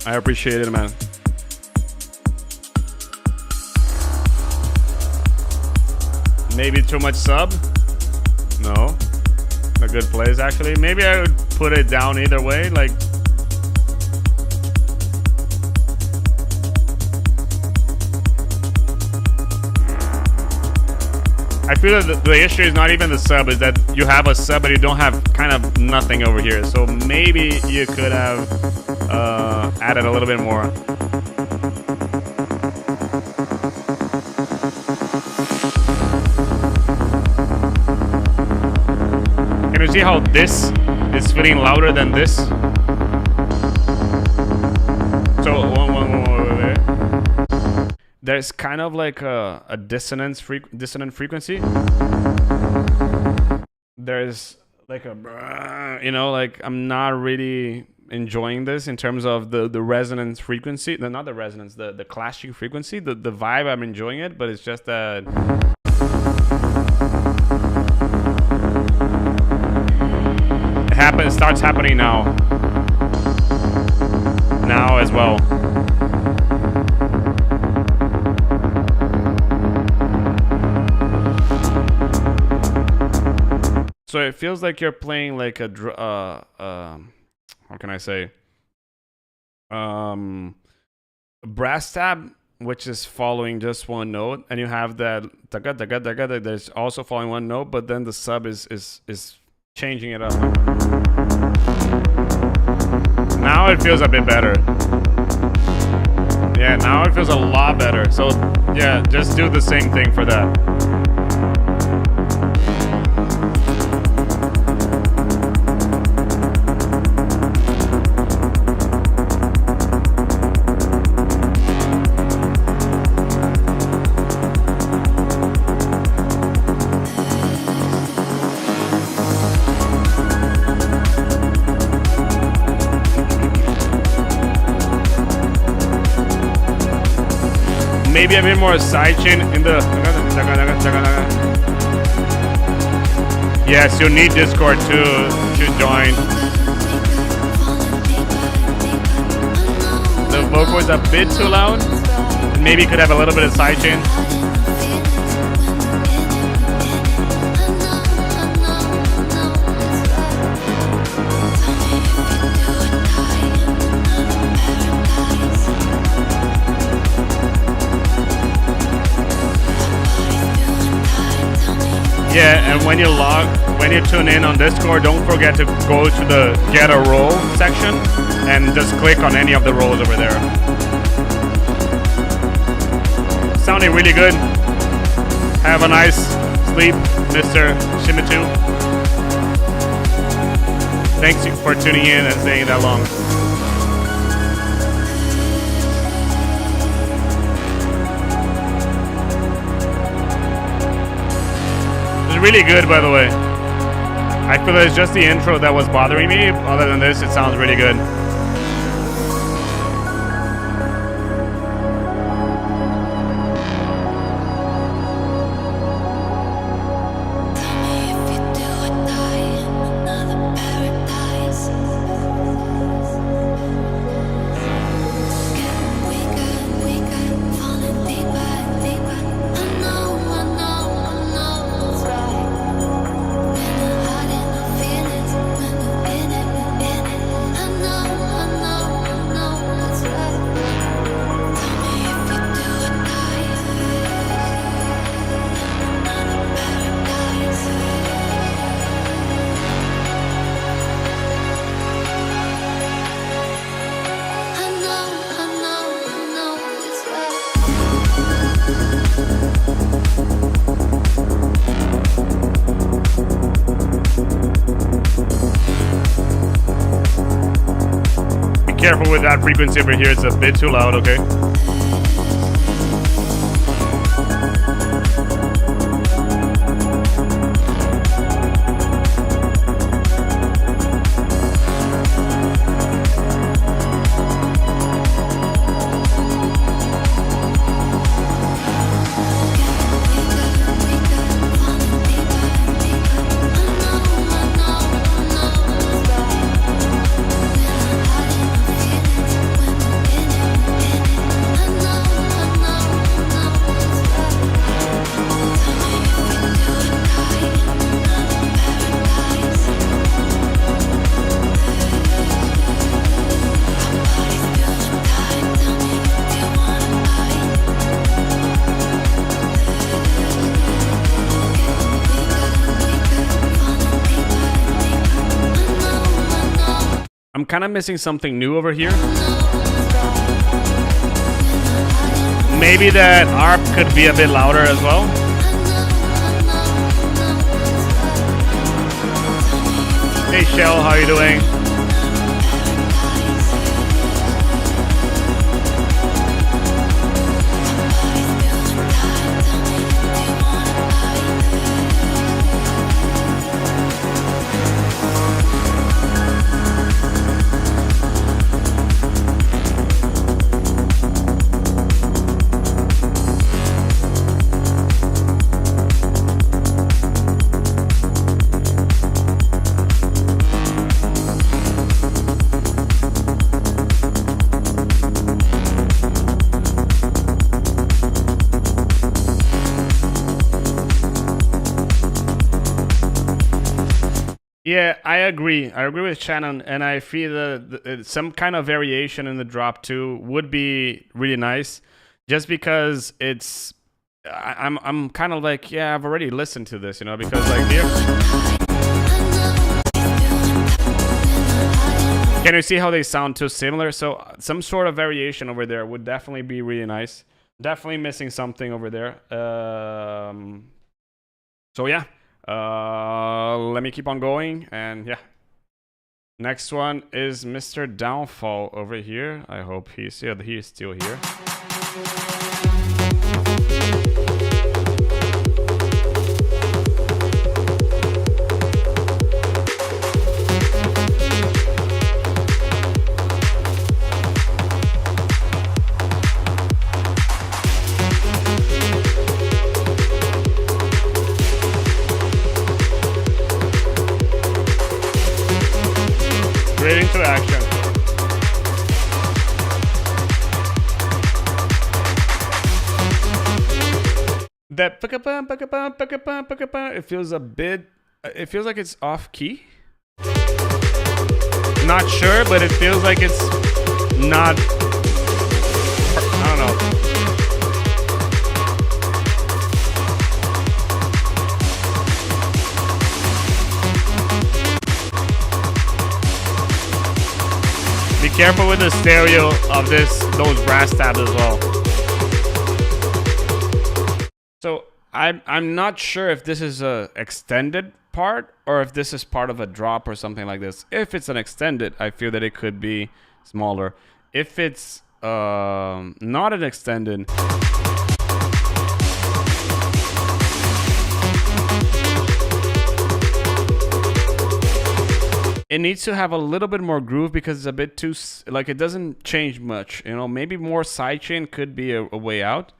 I appreciate it, man. Maybe too much sub? No. A good place, actually. Maybe I would put it down either way. Like, I feel that the issue is not even the sub, is that you have a sub but you don't have kind of nothing over here. So maybe you could have added a little bit more. Can you see how this is feeling louder than this? So there's kind of like a dissonant frequency. There's like a, you know, like I'm not really enjoying this in terms of the resonance frequency. Not the resonance, the clashing frequency. The vibe, I'm enjoying it, but it's just that it starts happening now as well. So it feels like you're playing like a how can I say, brass tab, which is following just one note, and you have that daga daga daga that's also following one note, but then the sub is changing it up. Now it feels a bit better. Yeah, now it feels a lot better. So yeah, just do the same thing for that. Maybe a bit more sidechain in the. Yes, you'll need Discord to join. The vocal is a bit too loud. Maybe you could have a little bit of sidechain. Yeah, and when you tune in on Discord, don't forget to go to the Get a Role section and just click on any of the roles over there. Sounding really good. Have a nice sleep, Mr. Shimitu. Thanks for tuning in and staying that long. It's really good, by the way. I feel it's just the intro that was bothering me. Other than this, it sounds really good. Careful with that frequency over here, it's a bit too loud, okay? I'm kind of missing something new over here. Maybe that ARP could be a bit louder as well. Hey Shell, how you doing? Yeah, I agree. I agree with Shannon, and I feel that some kind of variation in the drop too would be really nice. Just because it's, I'm kind of like, yeah, I've already listened to this, you know, because like here, can you see how they sound too similar? So some sort of variation over there would definitely be really nice. Definitely missing something over there. So yeah. Let me keep on going, and yeah. Next one is Mr. Downfall over here. I hope he's still here. Straight into action. That it feels a bit, it feels like it's off key. Not sure, but it feels like it's not, I don't know. careful with the stereo of those brass tabs as well. So I'm not sure if this is a extended part or if this is part of a drop or something like this. If it's an extended, I feel that it could be smaller. If it's not an extended, it needs to have a little bit more groove because it's a bit too, like, it doesn't change much. You know, maybe more sidechain could be a way out.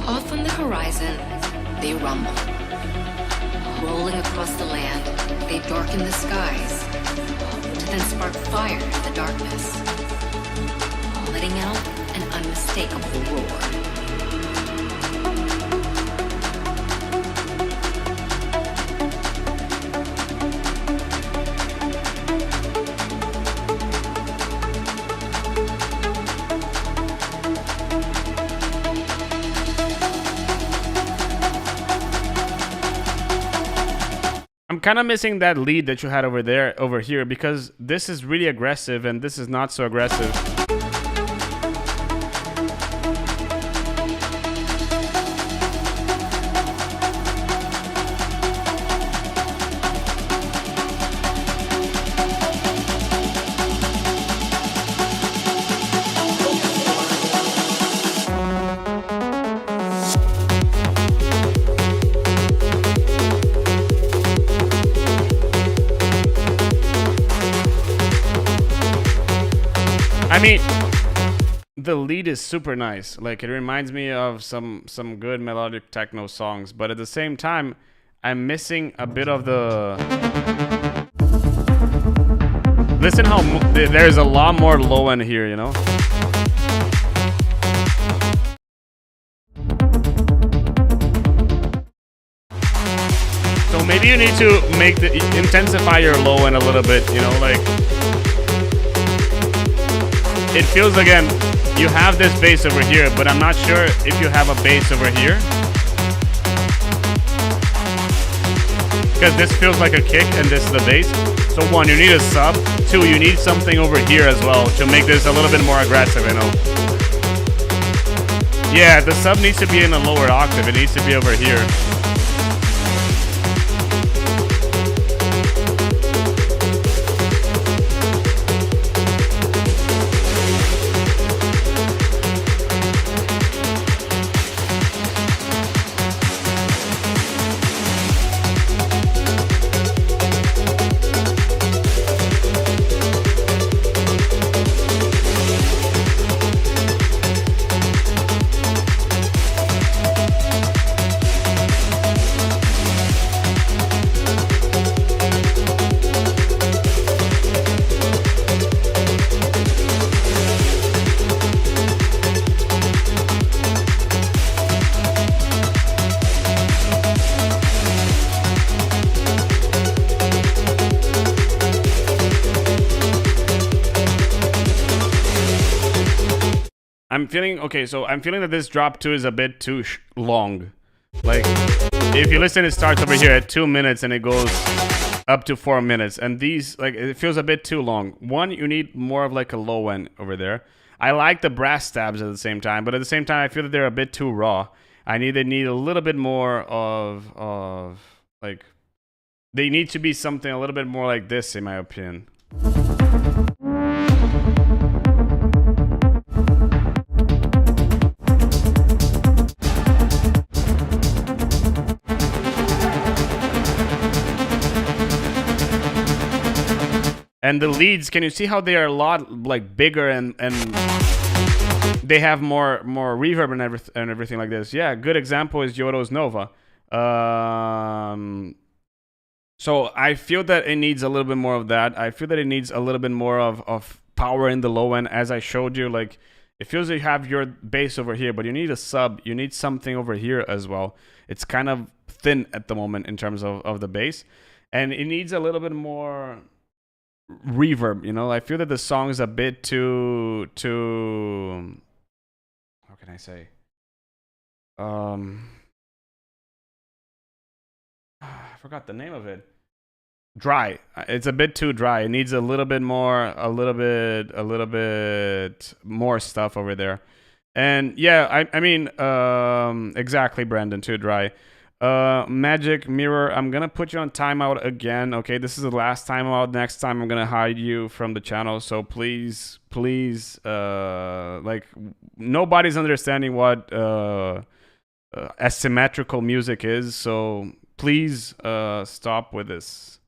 Off on the horizon, they rumble. Rolling across the land, they darken the skies, to then spark fire in the darkness, letting out an unmistakable roar. I'm kind of missing that lead that you had over here, because this is really aggressive and this is not so aggressive. I mean, the lead is super nice. Like, it reminds me of some good melodic techno songs, but at the same time, I'm missing a bit of the... Listen how there's a lot more low end here, you know? So maybe you need to intensify your low end a little bit, you know, like... It feels, again, you have this bass over here, but I'm not sure if you have a bass over here. Because this feels like a kick and this is the bass. So 1, you need a sub. 2, you need something over here as well to make this a little bit more aggressive, you know. Yeah, the sub needs to be in a lower octave. It needs to be over here. I'm feeling, okay, so I'm feeling that this drop 2 is a bit too long. Like, if you listen, it starts over here at 2 minutes and it goes up to 4 minutes. And these, like, it feels a bit too long. 1, you need more of like a low end over there. I like the brass stabs at the same time, but at the same time, I feel that they're a bit too raw. They need a little bit more of like, they need to be something a little bit more like this, in my opinion. And the leads, can you see how they are a lot like bigger and they have more reverb and everything like this? Yeah, a good example is Yodo's Nova. So I feel that it needs a little bit more of that. I feel that it needs a little bit more of power in the low end, as I showed you. Like, It feels like you have your bass over here, but you need a sub. You need something over here as well. It's kind of thin at the moment in terms of the bass. And it needs a little bit more reverb, you know? I feel that the song is a bit too how can I say? I forgot the name of it. Dry. It's a bit too dry. It needs a little bit more stuff over there. And yeah, I mean, exactly, Brandon, too dry. Magic Mirror, I'm gonna put you on timeout again. Okay, this is the last timeout. Next time I'm gonna hide you from the channel. So please, like, nobody's understanding what asymmetrical music is. So please, stop with this.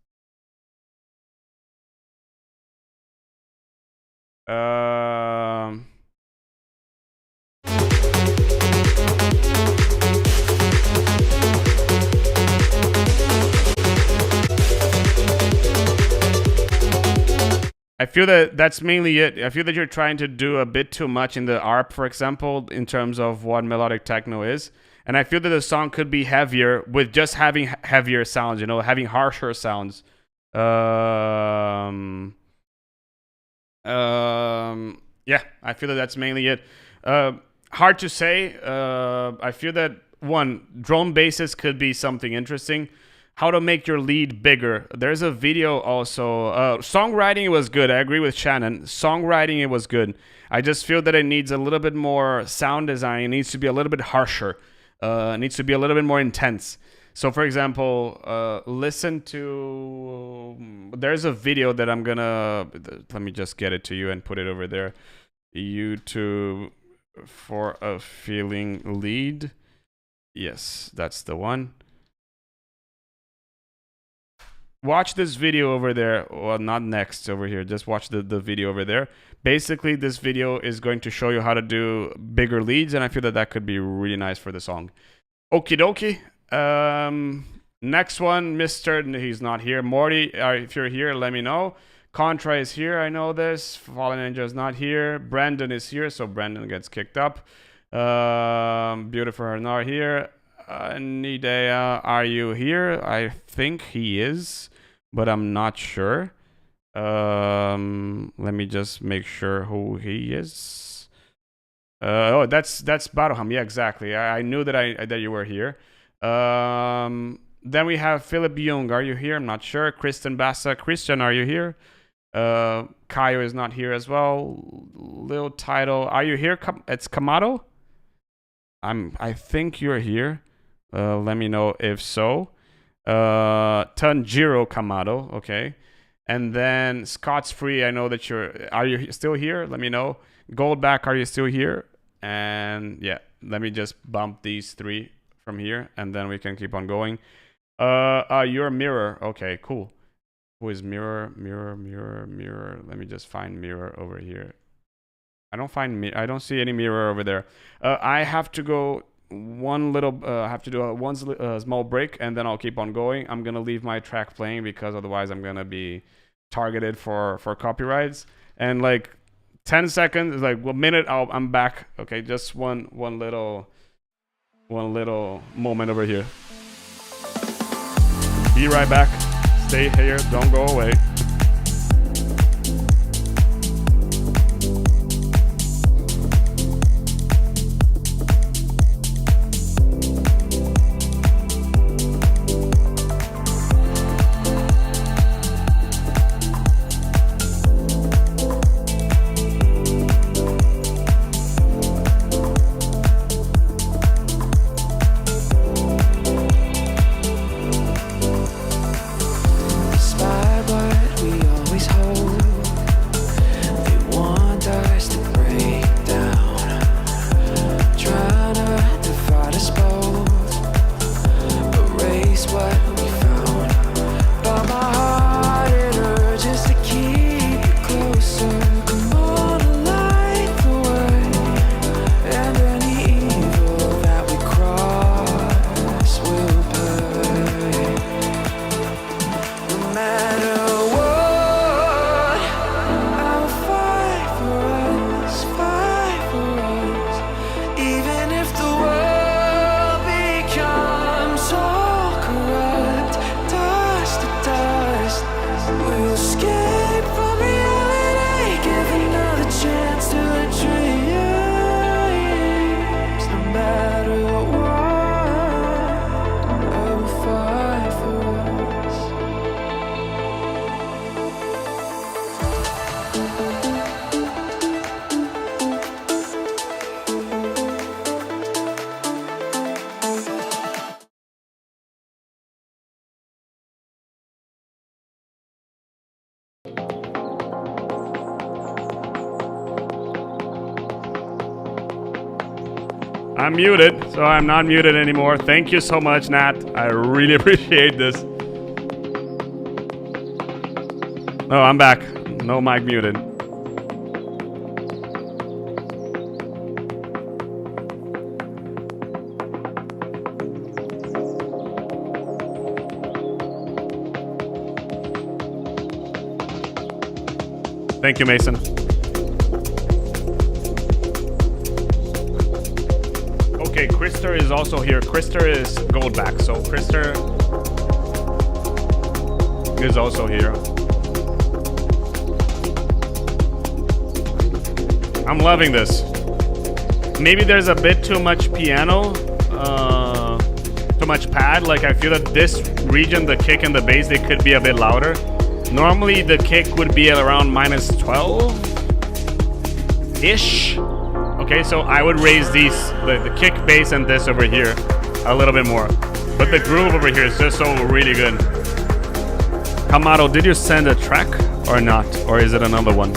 I feel that that's mainly it. I feel that you're trying to do a bit too much in the ARP, for example, in terms of what melodic techno is. And I feel that the song could be heavier with just having heavier sounds, you know, having harsher sounds. Yeah, I feel that that's mainly it. Hard to say. I feel that, one, drone basses could be something interesting. How to make your lead bigger. There's a video also. Songwriting was good. I agree with Shannon. Songwriting, it was good. I just feel that it needs a little bit more sound design. It needs to be a little bit harsher. It needs to be a little bit more intense. So, for example, listen to... There's a video that I'm gonna... Let me just get it to you and put it over there. YouTube for a feeling lead. Yes, that's the one. Watch this video over there. Well, not next over here. Just watch the video over there. Basically, this video is going to show you how to do bigger leads, and I feel that that could be really nice for the song. Okie dokie. Next one, Mr. He's not here. Morty, if you're here, let me know. Contra is here. I know this. Fallen Ninja is not here. Brandon is here, so Brandon gets kicked up. Beautiful are not here. Nidea, are you here? I think he is, but I'm not sure. Let me just make sure who he is. Oh, that's Baroham. Yeah, exactly. I knew that that you were here. Then we have Philip Jung. Are you here? I'm not sure. Kristen Bassa. Christian, are you here? Kaio is not here as well. Lil Title. Are you here? It's Kamado? I think you're here. Let me know if so. Tanjiro Kamado, okay. And then Scott's Free, I know that are you still here? Let me know. Goldback, are you still here? And yeah, let me just bump these three from here, and then we can keep on going. Your Mirror, okay, cool. Who is Mirror? Let me just find Mirror over here. I don't see any Mirror over there. I have to go have to do one small break, and then I'll keep on going. I'm gonna leave my track playing because otherwise I'm gonna be targeted for copyrights. And like 10 seconds, like a minute, I'm back. Okay, just one little moment over here. Be right back. Stay here. Don't go away. Inspired by I'm muted, so I'm not muted anymore. Thank you so much, Nat. I really appreciate this. Oh, I'm back. No mic muted. Thank you, Mason. Okay, Krister is also here. Krister is Goldback, so Krister is also here. I'm loving this. Maybe there's a bit too much piano, too much pad. Like I feel that this region, the kick and the bass, they could be a bit louder. Normally the kick would be at around minus 12-ish. Okay, so I would raise these, the kick, bass, and this over here a little bit more. But the groove over here is just so really good. Kamado, did you send a track or not? Or is it another one?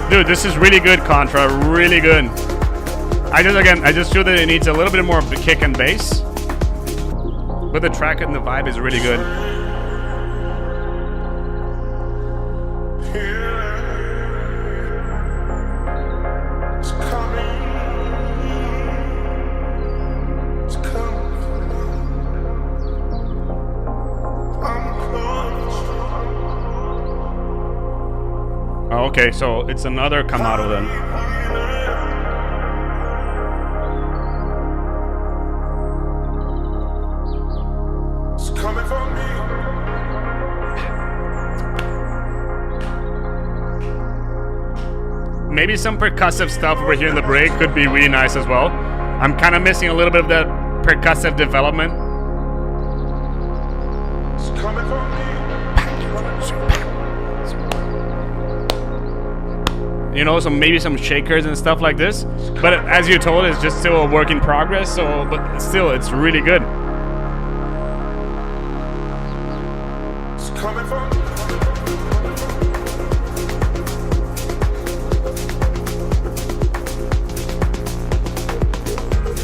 Dude, this is really good, Contra. Really good. I just feel that it needs a little bit more kick and bass. But the track and the vibe is really good. Okay, so it's another Kamado then. It's coming for me. Maybe some percussive stuff over here in the break could be really nice as well. I'm kind of missing a little bit of that percussive development. It's coming for me. You know, so maybe some shakers and stuff like this. But as you told, it's just still a work in progress. So, but still, it's really good. It's coming for me.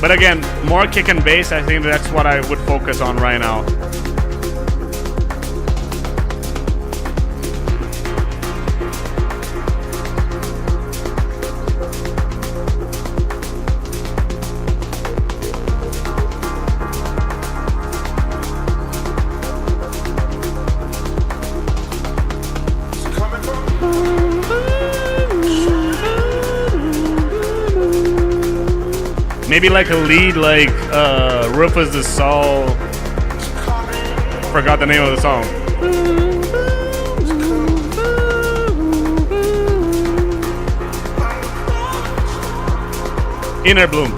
But again, more kick and bass. I think that's what I would focus on right now. Maybe like a lead like Rufus the Soul. Forgot the name of the song. Inner Bloom.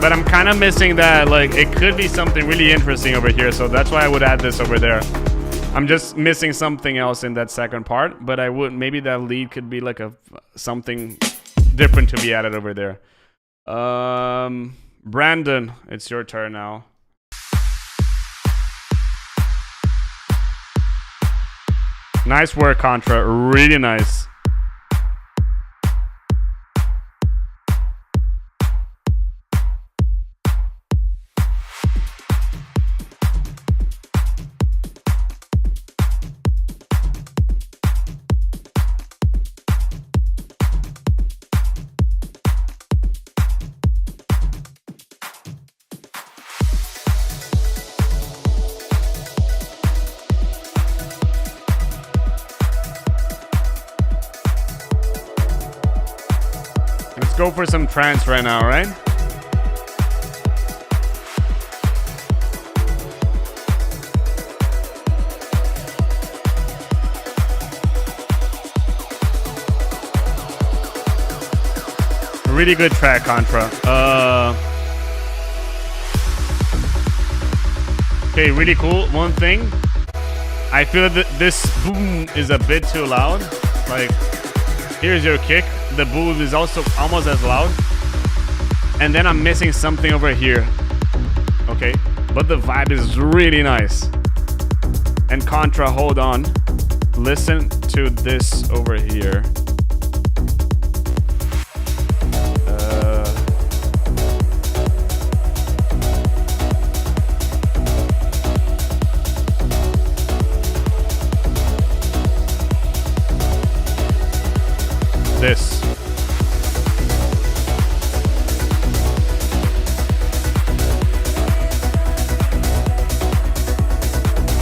But I'm kind of missing that, like it could be something really interesting over here, so that's why I would add this over there. I'm just missing something else in that second part, but I would, maybe that lead could be like something different to be added over there. Brandon, it's your turn now. Nice work, Contra. Really nice. Go for some trance right now, right? Really good track, Contra. Okay, really cool. One thing, I feel that this boom is a bit too loud. Like, here's your kick. The boom is also almost as loud. and then I'm missing something over here. Okay, but the vibe is really nice. And contra, hold on. Listen to this over here. This.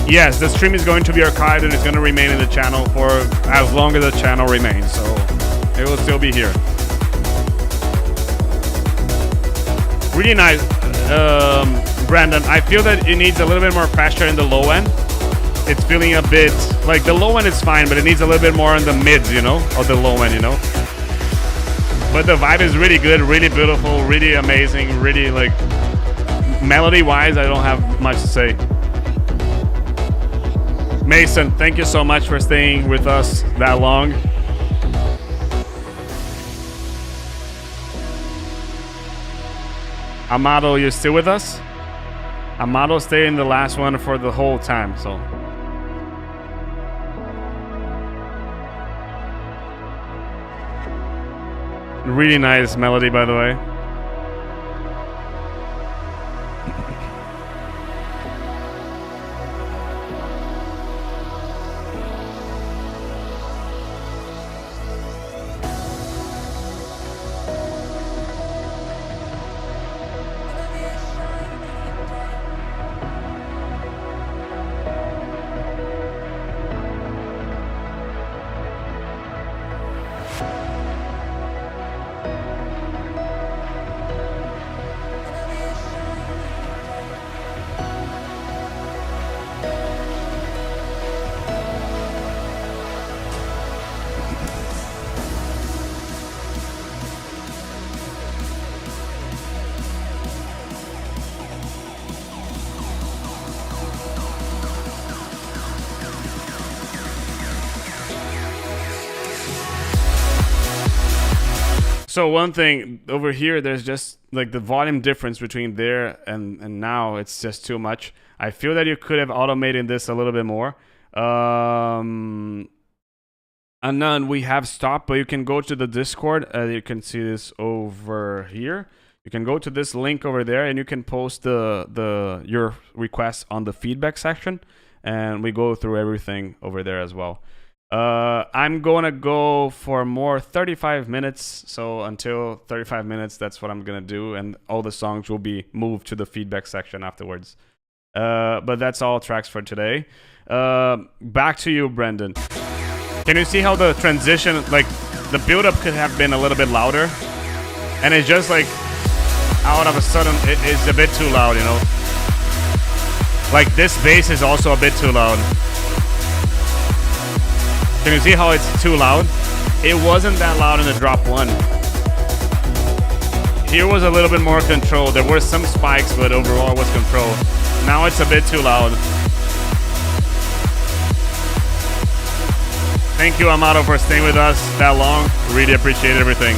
Yes, the stream is going to be archived and it's going to remain in the channel for as long as the channel remains, so it will still be here. Really nice, Brandon. I feel that it needs a little bit more pressure in the low end. It's feeling a bit like the low end is fine, but it needs a little bit more in the mids, you know, or the low end, you know. But the vibe is really good, really beautiful, really amazing, really like melody-wise, I don't have much to say. Mason, thank you so much for staying with us that long. Amado, you still with us? Amado stayed in the last one for the whole time, so. Really nice melody, by the way. So one thing over here, there's just like the volume difference between there and now, it's just too much. I feel that you could have automated this a little bit more. And then we have stopped, but you can go to the Discord. You can see this over here. You can go to this link over there and you can post your requests on the feedback section. And we go through everything over there as well. I'm gonna go for more 35 minutes, so until 35 minutes, that's what I'm gonna do, and all the songs will be moved to the feedback section afterwards. But that's all tracks for today. Back to you, Brendan. Can you see how the transition, like the build-up could have been a little bit louder, and it's just like out of a sudden it's a bit too loud, you know? Like this bass is also a bit too loud. Can you see how it's too loud? It wasn't that loud in the drop one. Here was a little bit more control. There were some spikes, but overall it was controlled. Now it's a bit too loud. Thank you, Amado, for staying with us that long. Really appreciate everything.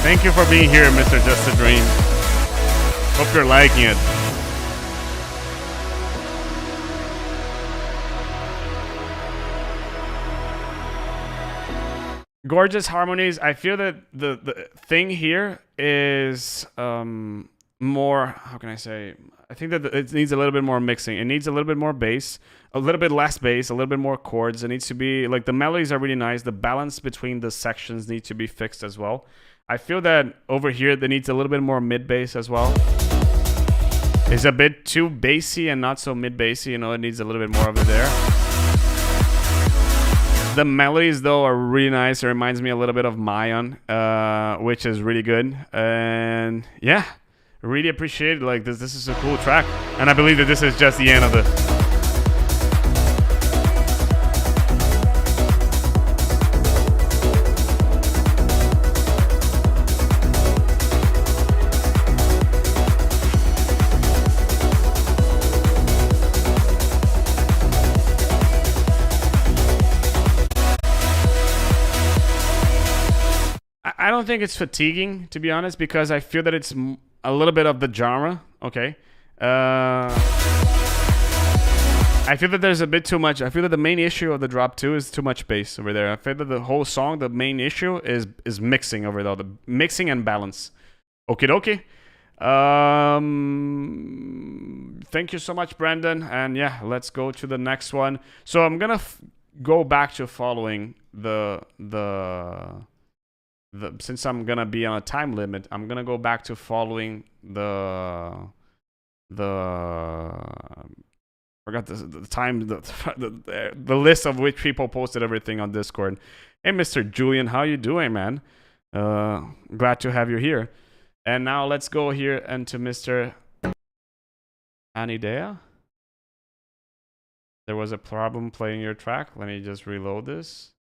Thank you for being here, Mr. Just a Dream. Hope you're liking it. Gorgeous harmonies. I feel that the thing here is more, how can I say? I think that it needs a little bit more mixing. It needs a little bit more bass, a little bit less bass, a little bit more chords. It needs to be, like, the melodies are really nice. The balance between the sections need to be fixed as well. I feel that over here, there needs a little bit more mid-bass as well. It's a bit too bassy and not so mid-bassy, you know, it needs a little bit more of it there. The melodies, though, are really nice. It reminds me a little bit of Mayan, which is really good. And yeah, Really appreciate it. Like this is a cool track, and I believe that this is just the end of the. I don't think it's fatiguing, to be honest, because I feel that it's a little bit of the genre. Okay. I feel that there's a bit too much. I feel that the main issue of the drop 2 is too much bass over there. I feel that the whole song, the main issue is mixing over there, the mixing and balance. Okie dokie. Thank you so much, Brandon. And yeah, let's go to the next one. So I'm gonna go back to following the since I'm gonna be on a time limit, I'm gonna go back to following the forgot the time the list of which people posted everything on Discord. Hey, Mr. Julian, how you doing, man? Glad to have you here. And now let's go here and to Mr. Anidea. There was a problem playing your track. Let me just reload this.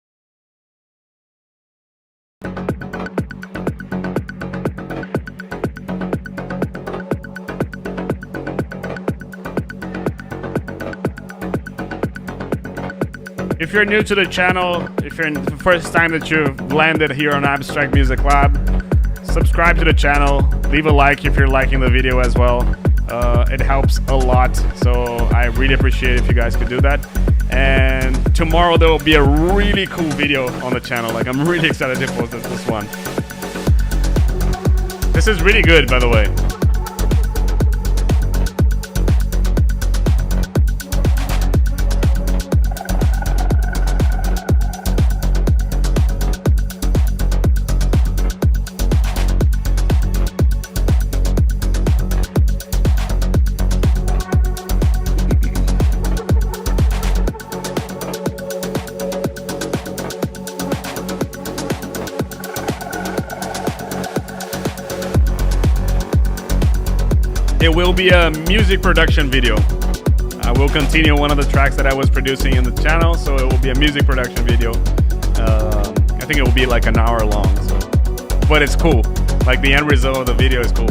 If you're new to the channel, if you're the first time that you've landed here on Abstrakt Music Lab, subscribe to the channel, leave a like if you're liking the video as well. It helps a lot, so I really appreciate it if you guys could do that. And tomorrow there will be a really cool video on the channel. Like, I'm really excited to post this one. This is really good, by the way. It will be a music production video. I will continue one of the tracks that I was producing in the channel, so it will be a music production video. I think it will be like an hour long, so. But it's cool. Like, the end result of the video is cool.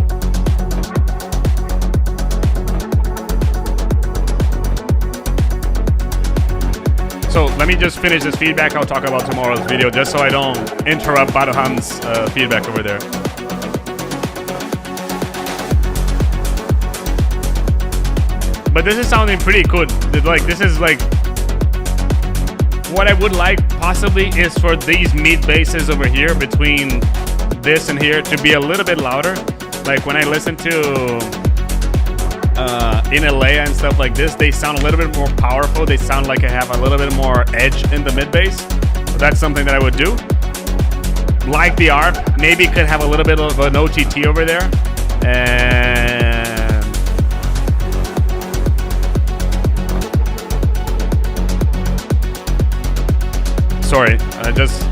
So let me just finish this feedback. I'll talk about tomorrow's video, just so I don't interrupt Badohan's feedback over there. But this is sounding pretty good. Like, this is like what I would like possibly is for these mid basses over here between this and here to be a little bit louder. Like when I listen to in LA and stuff like this, they sound a little bit more powerful. They sound like I have a little bit more edge in the mid bass. So that's something that I would do. Like the ARP, maybe could have a little bit of an OTT over there. And sorry, I just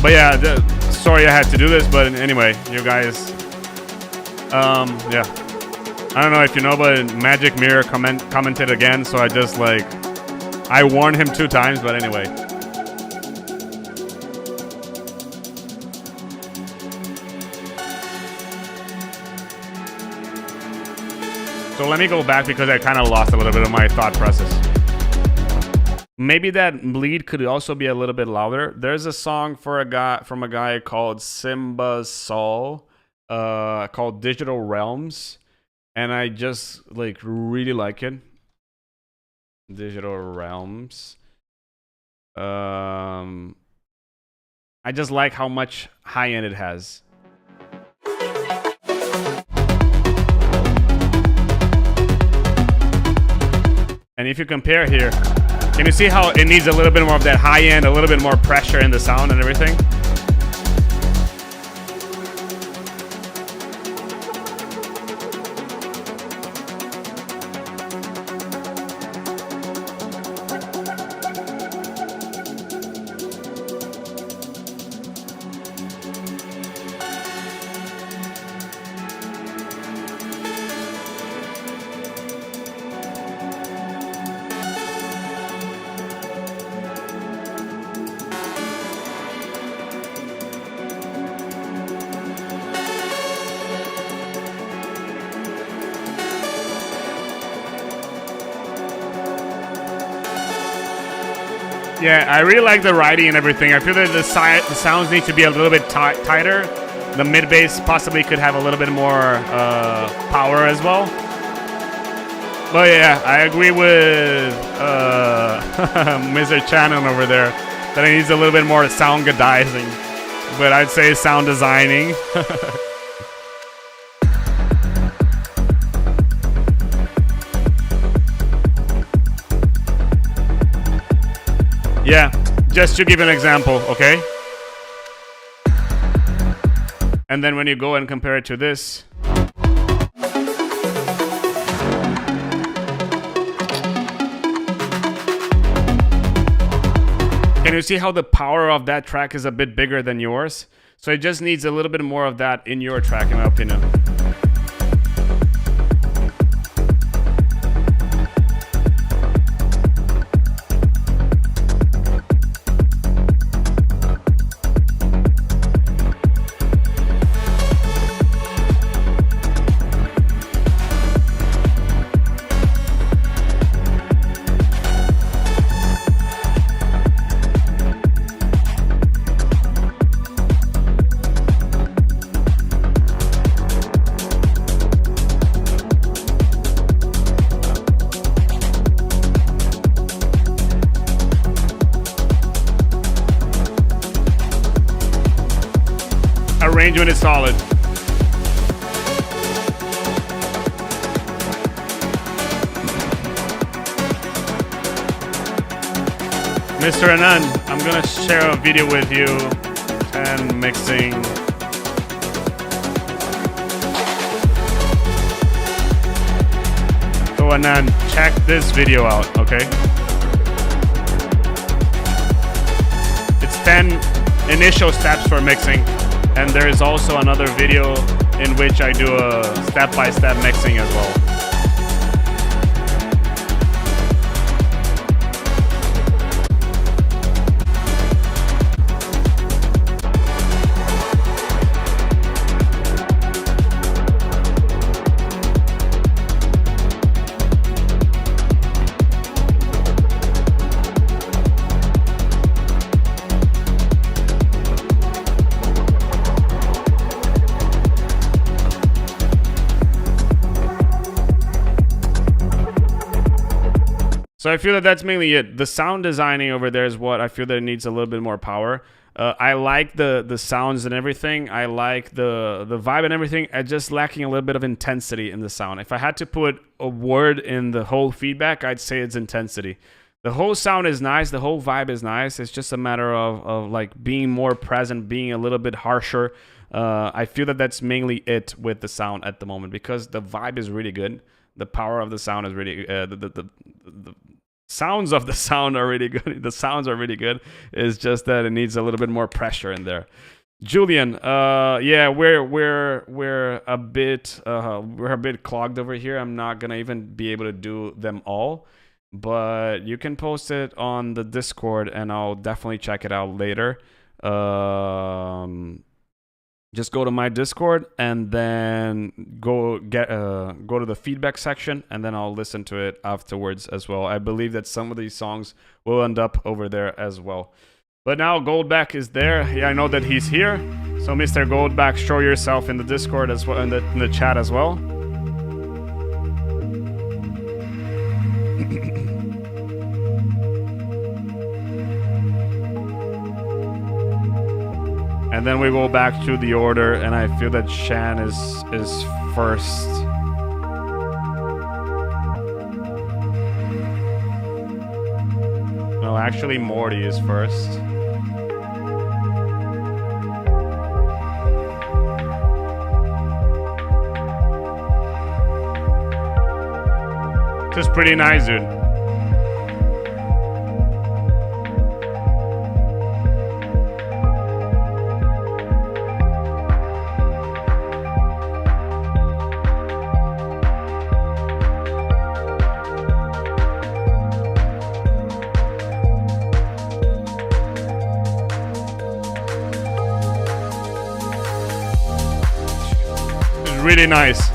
but yeah, sorry I had to do this, but anyway, you guys, yeah, I don't know if you know, but Magic Mirror commented again, so I just like, I warned him 2 times, but anyway. So let me go back because I kind of lost a little bit of my thought process. Maybe that lead could also be a little bit louder. There's a song for a guy called Simba Soul, called Digital Realms, and I just like really like it. Digital Realms. I just like how much high end it has. And if you compare here, can you see how it needs a little bit more of that high end, a little bit more pressure in the sound and everything? Yeah, I really like the writing and everything. I feel that the sounds need to be a little bit tighter. The mid bass possibly could have a little bit more power as well. But yeah, I agree with Mr. Shannon over there that it needs a little bit more sound godizing. But I'd say sound designing. Yeah, just to give an example, okay? And then when you go and compare it to this, can you see how the power of that track is a bit bigger than yours? So it just needs a little bit more of that in your track, in my opinion. Arrangement is solid. Mr. Anand, I'm gonna share a video with you and mixing. So Anand, check this video out, okay? It's 10 initial steps for mixing. And there is also another video in which I do a step-by-step mixing as well. So I feel that that's mainly it. The sound designing over there is what I feel that it needs a little bit more power. I like the sounds and everything. I like the vibe and everything. I'm just lacking a little bit of intensity in the sound. If I had to put a word in the whole feedback, I'd say it's intensity. The whole sound is nice. The whole vibe is nice. It's just a matter of like being more present, being a little bit harsher. I feel that that's mainly it with the sound at the moment because the vibe is really good. The power of the sound is really the sounds of the sound are really good. The sounds are really good. It's just that it needs a little bit more pressure in there. Julian, yeah, we're a bit clogged over here. I'm not gonna even be able to do them all, but you can post it on the Discord, and I'll definitely check it out later. Just go to my Discord and then go to the feedback section, and then I'll listen to it afterwards as well. I believe that some of these songs will end up over there as well. But now Goldback is there. Yeah, I know that he's here. So Mr. Goldback, show yourself in the Discord as well, in the chat as well. And then we go back to the order, and I feel that Shan is first. No, actually Morty is first. This is pretty nice, dude. Really nice.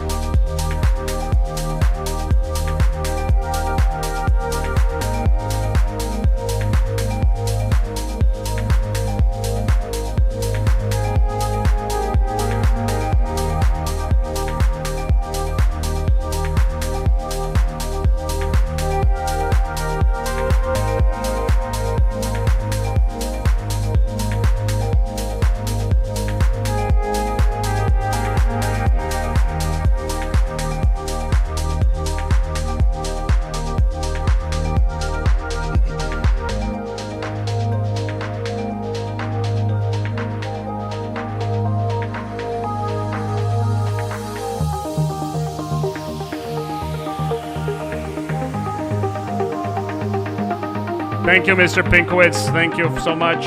Thank you, Mr. Pinkowitz. Thank you so much.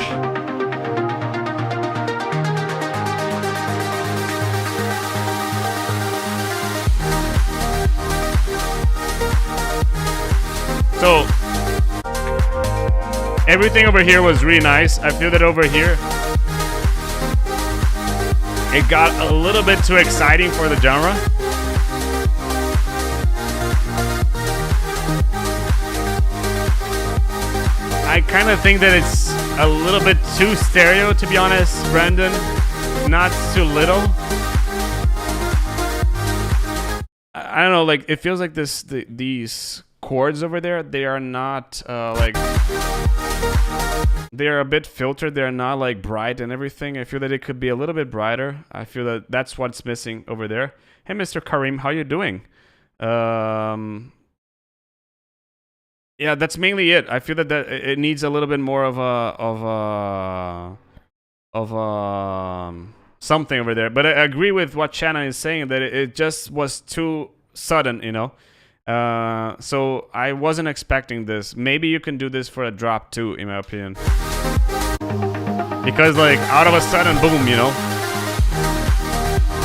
So, everything over here was really nice. I feel that over here, it got a little bit too exciting for the genre. I kind of think that it's a little bit too stereo, to be honest, Brandon. Not too little. I don't know, like, it feels like these chords over there, they are not like, they're a bit filtered. They're not like bright and everything. I feel that it could be a little bit brighter. I feel that that's what's missing over there. Hey, Mr. Karim, how you doing? Yeah, that's mainly it. I feel that it needs a little bit more of something over there. But I agree with what Shannon is saying, that it just was too sudden, you know. So I wasn't expecting this. Maybe you can do this for a drop too, in my opinion. Because like out of a sudden, boom, you know.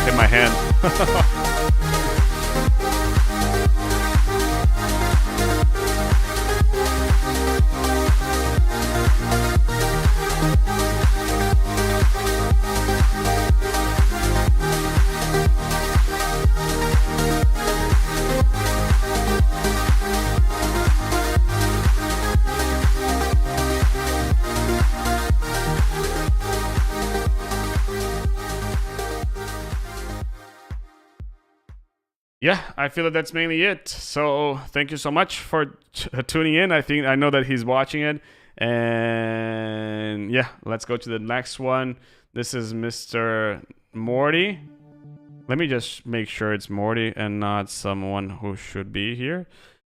Hit my hand. Yeah, I feel that that's mainly it. So thank you so much for tuning in. I know that he's watching it. And yeah, let's go to the next one. This is Mr. Morty. Let me just make sure it's Morty and not someone who should be here.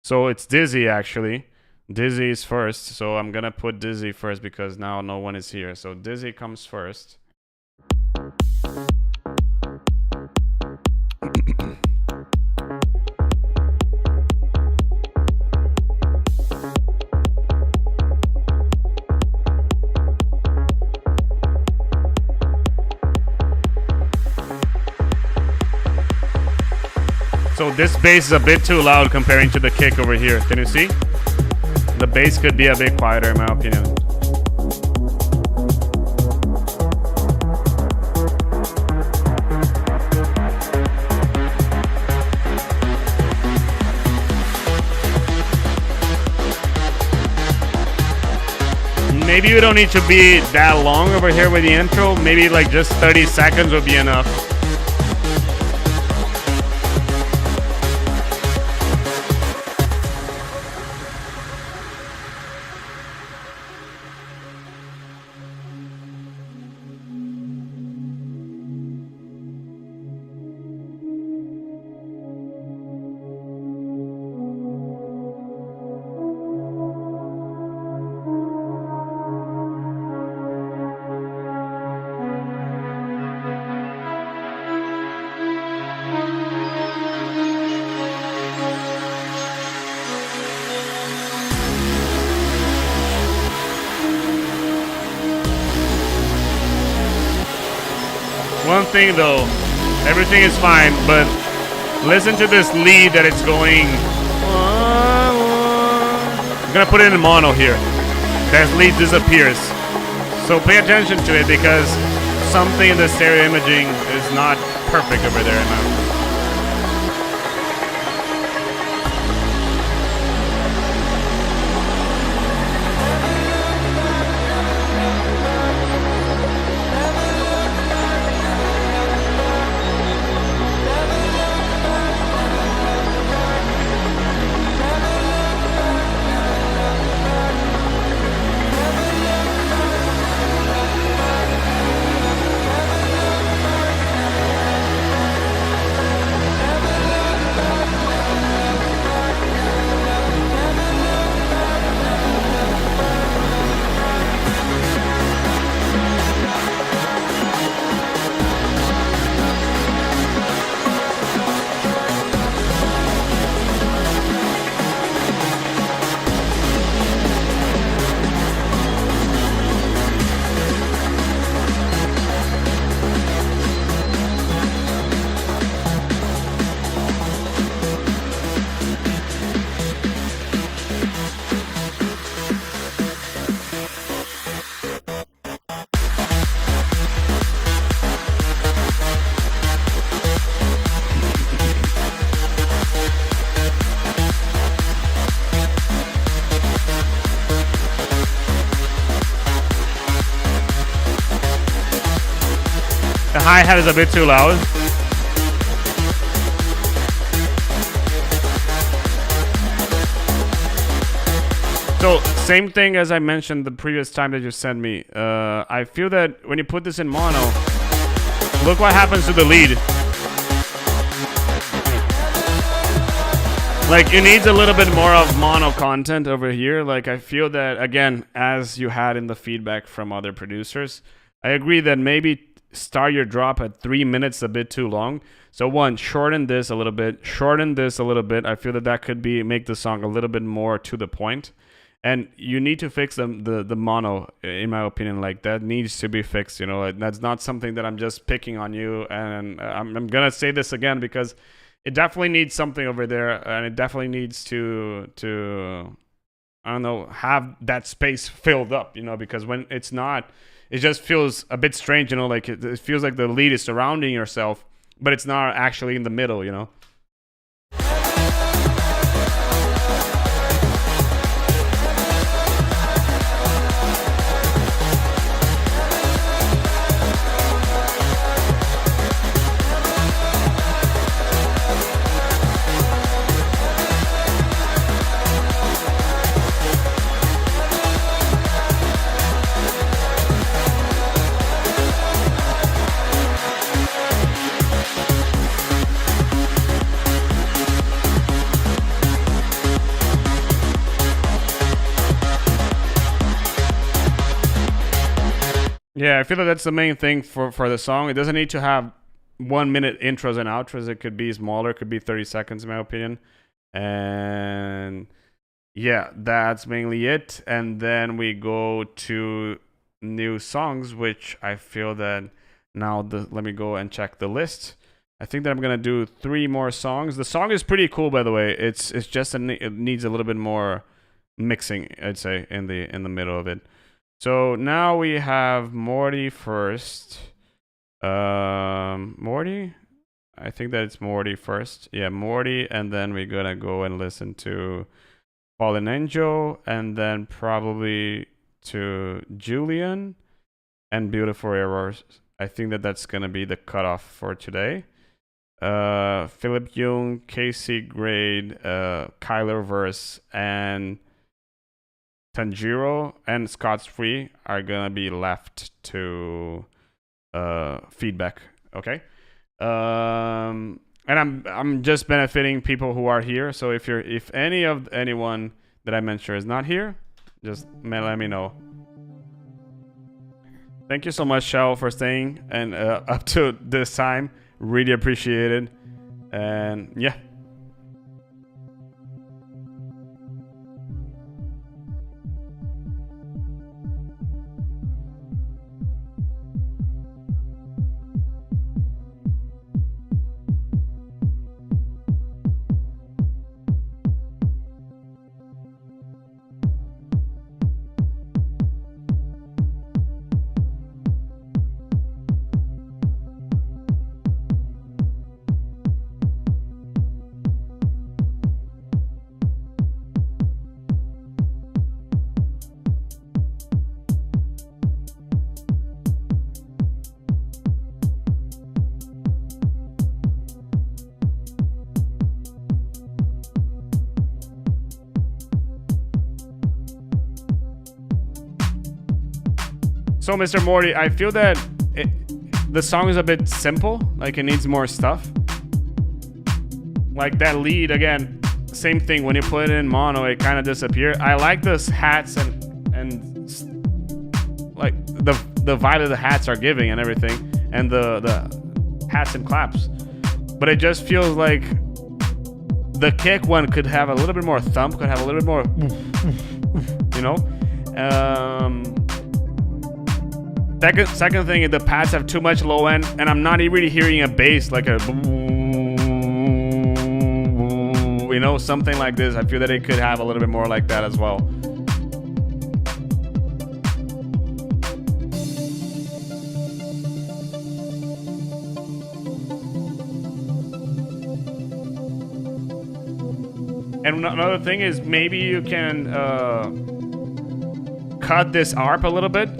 So it's Dizzy, actually. Dizzy is first. So I'm going to put Dizzy first because now no one is here. So Dizzy comes first. So this bass is a bit too loud comparing to the kick over here. Can you see? The bass could be a bit quieter in my opinion. Maybe you don't need to be that long over here with the intro. Maybe like just 30 seconds would be enough. One thing though, everything is fine, but listen to this lead that it's going. I'm gonna put it in mono here. That lead disappears. So pay attention to it because something in the stereo imaging is not perfect over there now. The hi-hat is a bit too loud. So, same thing as I mentioned the previous time that you sent me. I feel that when you put this in mono, look what happens to the lead. Like, it needs a little bit more of mono content over here. Like, I feel that, again, as you had in the feedback from other producers, I agree that maybe start your drop at 3 minutes a bit too long. So one, shorten this a little bit, shorten this a little bit. I feel that that could be make the song a little bit more to the point. And you need to fix the mono, in my opinion. Like, that needs to be fixed, you know. Like, that's not something that I'm just picking on you. And I'm gonna say this again because it definitely needs something over there, and it definitely needs to I don't know, have that space filled up, you know, because when it's not, it just feels a bit strange, you know. Like, it feels like the lead is surrounding yourself, but it's not actually in the middle, you know. Yeah, I feel like that's the main thing for the song. It doesn't need to have 1 minute intros and outros. It could be smaller. It could be 30 seconds, in my opinion. And yeah, that's mainly it. And then we go to new songs, which I feel that now, let me go and check the list. I think that I'm going to do 3 more songs. The song is pretty cool, by the way. It's just, it needs a little bit more mixing, I'd say, in the middle of it. So now we have Morty first. Morty? I think that it's Morty first. Yeah, Morty, and then we're gonna go and listen to Fallen Angel, and then probably to Julian and Beautiful Errors. I think that that's gonna be the cutoff for today. Philip Young, Casey Grade, Kyler Verse, and Tanjiro and Scott's Free are gonna be left to feedback. Okay, and I'm just benefiting people who are here. So if anyone that I mentioned is not here, just let me know. Thank you so much, Shell, for staying and up to this time. Really appreciate it. And yeah. So, Mr. Morty, I feel that the song is a bit simple. Like, it needs more stuff. Like, that lead, again, same thing. When you put it in mono, it kind of disappears. I like those hats and like the vibe that the hats are giving and everything, and the hats and claps. But it just feels like the kick one could have a little bit more thump, could have a little bit more, you know. Second thing, the pads have too much low end, and I'm not really hearing a bass like a, you know, something like this. I feel that it could have a little bit more like that as well. And another thing is maybe you can cut this ARP a little bit.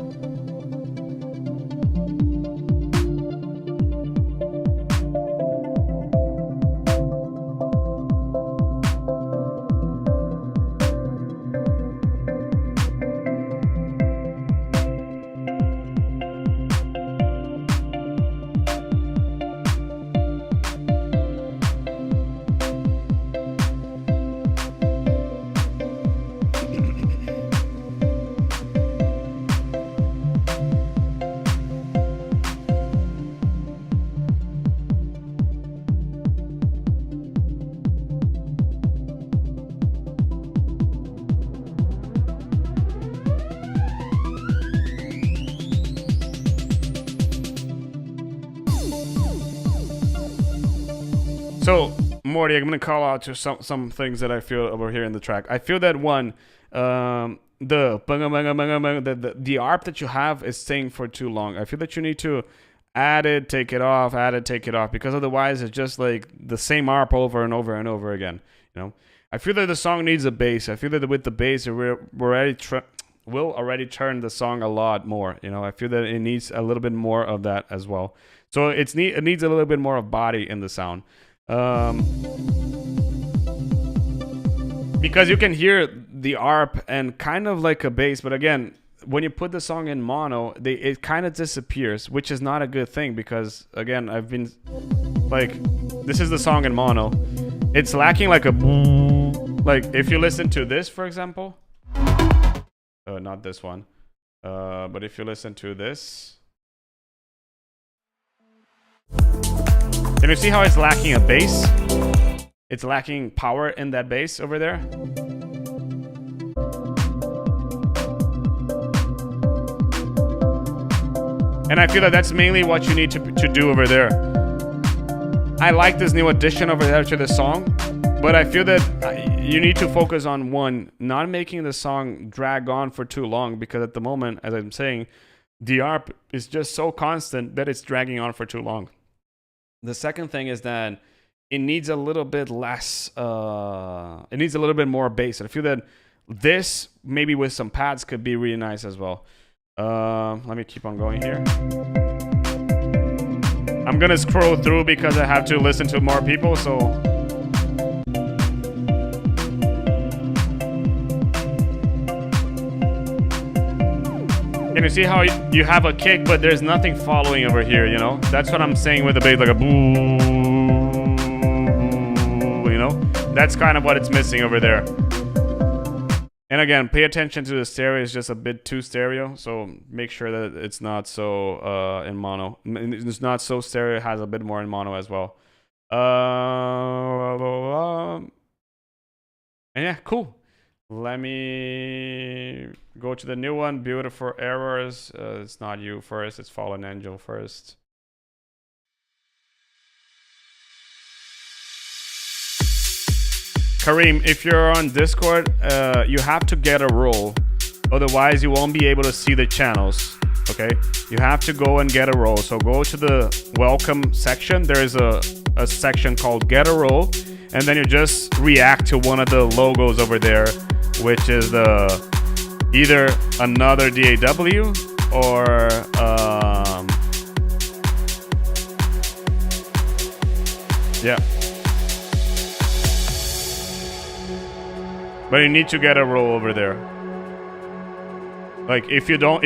So Morty, I'm gonna call out to some things that I feel over here in the track. I feel that one, the ARP that you have is staying for too long. I feel that you need to add it, take it off, add it, take it off, because otherwise it's just like the same ARP over and over and over again. You know, I feel that the song needs a bass. I feel that with the bass, we'll already turn the song a lot more. You know, I feel that it needs a little bit more of that as well. So it needs a little bit more of body in the sound. Because you can hear the ARP and kind of like a bass, but again, when you put the song in mono, it kind of disappears, which is not a good thing, because again, I've been like, this is the song in mono. It's lacking like a, like if you listen to this, for example, not this one, but if you listen to this, can you see how it's lacking a bass? It's lacking power in that bass over there. And I feel that that's mainly what you need to do over there. I like this new addition over there to the song, but I feel that you need to focus on one, not making the song drag on for too long, because at the moment, as I'm saying, the ARP is just so constant that it's dragging on for too long. The second thing is that it needs a little bit less, it needs a little bit more bass. And I feel that this, maybe with some pads, could be really nice as well. Let me keep on going here. I'm gonna scroll through because I have to listen to more people, so. Can you see how you have a kick, but there's nothing following over here, you know? That's what I'm saying with the bass, like a boo, you know? That's kind of what it's missing over there. And again, pay attention to the stereo. It's just a bit too stereo, so make sure that it's not so in mono. It's not so stereo, it has a bit more in mono as well. And yeah, cool. Let me go to the new one. Beautiful errors. It's not you first, it's Fallen Angel first. Kareem, if you're on Discord, you have to get a role. Otherwise, you won't be able to see the channels. Okay? You have to go and get a role. So go to the welcome section. There is a section called get a role. And then you just react to one of the logos over there, which is either another DAW or yeah. But you need to get a role over there. Like if you don't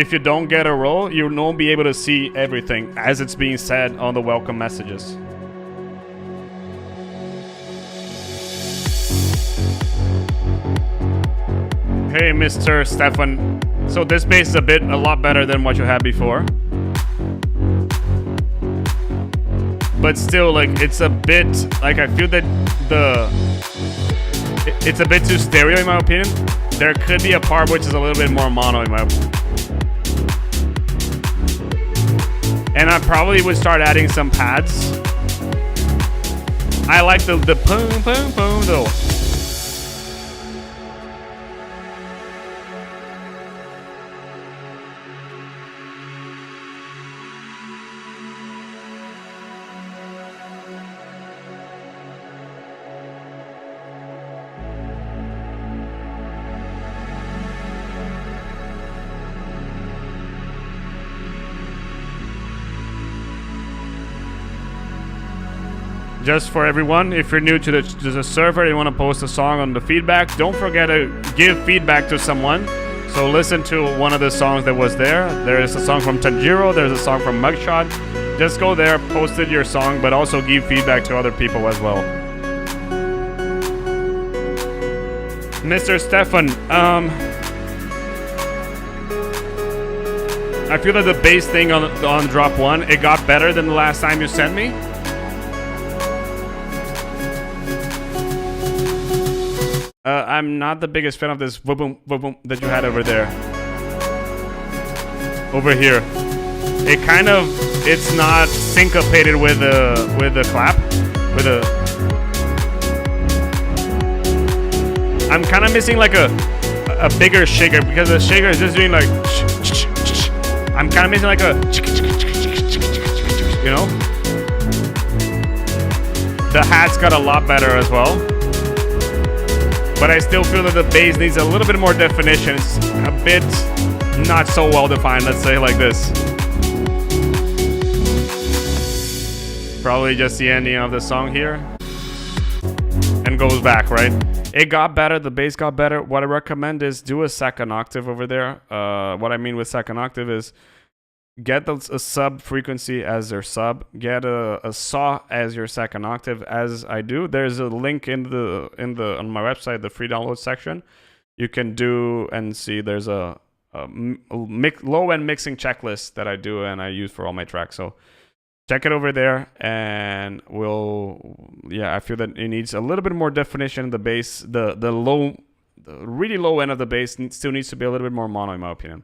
get a role, you won't be able to see everything as it's being said on the welcome messages. Hey, Mr. Stefan. So this bass is a lot better than what you had before. But still, like, it's a bit, like, I feel that it's a bit too stereo in my opinion. There could be a part which is a little bit more mono in my opinion. And I probably would start adding some pads. I like the boom, boom, boom though. Just for everyone, if you're new to the server, you want to post a song on the feedback, don't forget to give feedback to someone. So listen to one of the songs that was there. There is a song from Tanjiro, there's a song from Mugshot. Just go there, post your song, but also give feedback to other people as well. Mr. Stefan, I feel that the bass thing on drop 1, it got better than the last time you sent me. I'm not the biggest fan of this boom boom that you had over there. Over here. It's not syncopated with the clap. I'm kind of missing like a bigger shaker, because the shaker is just doing like. I'm kind of missing like a. You know. The hat's got a lot better as well, but I still feel that the bass needs a little bit more definition. It's a bit not so well defined, let's say like this. Probably just the ending of the song here. And goes back, right? It got better, the bass got better. What I recommend is do a second octave over there. What I mean with second octave is get a sub frequency as their sub, get a saw as your second octave, as I do. There's a link on my website, the free download section. You can do and see there's a low-end mixing checklist that I do and I use for all my tracks. So check it over there, and I feel that it needs a little bit more definition. The bass, the really low end of the bass still needs to be a little bit more mono, in my opinion.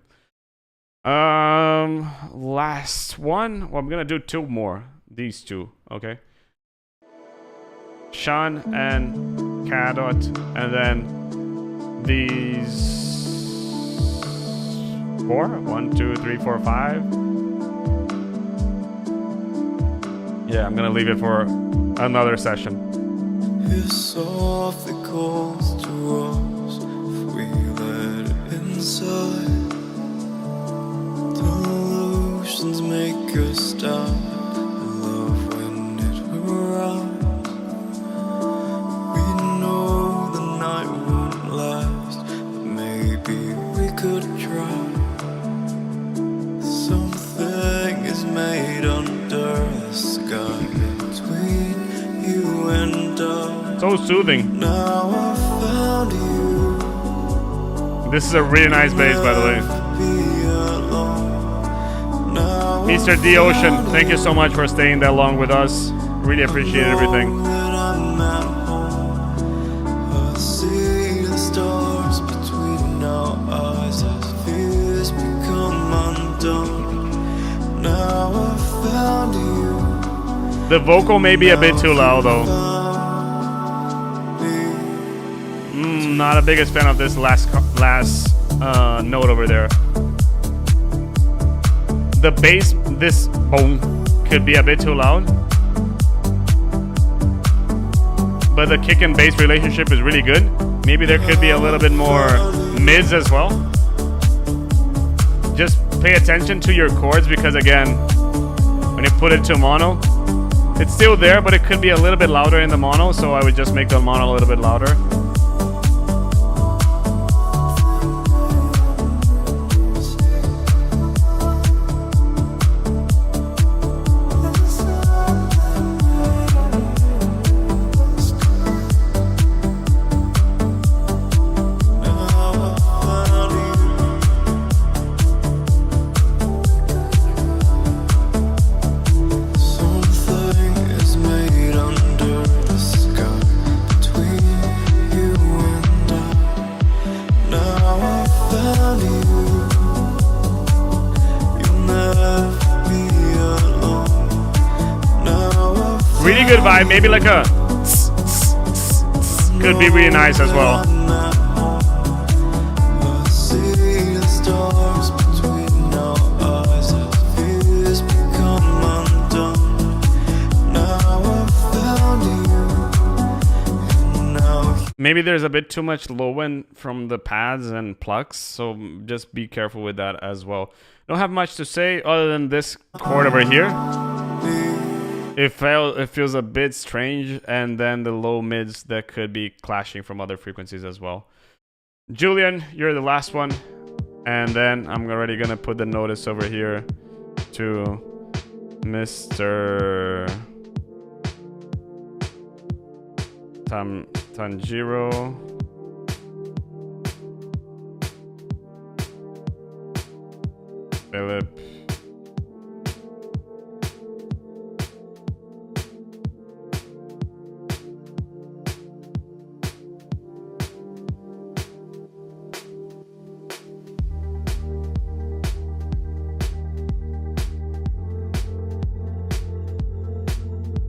Last one. Well, I'm gonna do two more. These two, okay. Sean and Cadot, and then these 4. 1, 2, 3, 4, 5. Yeah, I'm gonna leave it for another session. It softly calls to us if we let it inside. Delusions make us stop. Love when it arrives. We know the night won't last, but maybe we could try. Something is made under the sky between you and I. So soothing. Now I found you. This is a really nice bass, by the way. Mr. D Ocean, thank you so much for staying that long with us. Really appreciate everything. I see the stars between our eyes as fears become undone. Now I found you. The vocal may be a bit too loud though. Not the biggest fan of this last note over there. The bass, this boom, could be a bit too loud. But the kick and bass relationship is really good. Maybe there could be a little bit more mids as well. Just pay attention to your chords, because again, when you put it to mono, it's still there, but it could be a little bit louder in the mono, so I would just make the mono a little bit louder. Really good vibe, maybe like a could be really nice as well. Maybe there's a bit too much low end from the pads and plucks, so just be careful with that as well. Don't have much to say other than this chord over here. It feels a bit strange, and then the low mids that could be clashing from other frequencies as well. Julian, you're the last one, and then I'm already gonna put the notice over here to Mr. Tanjiro. Philip.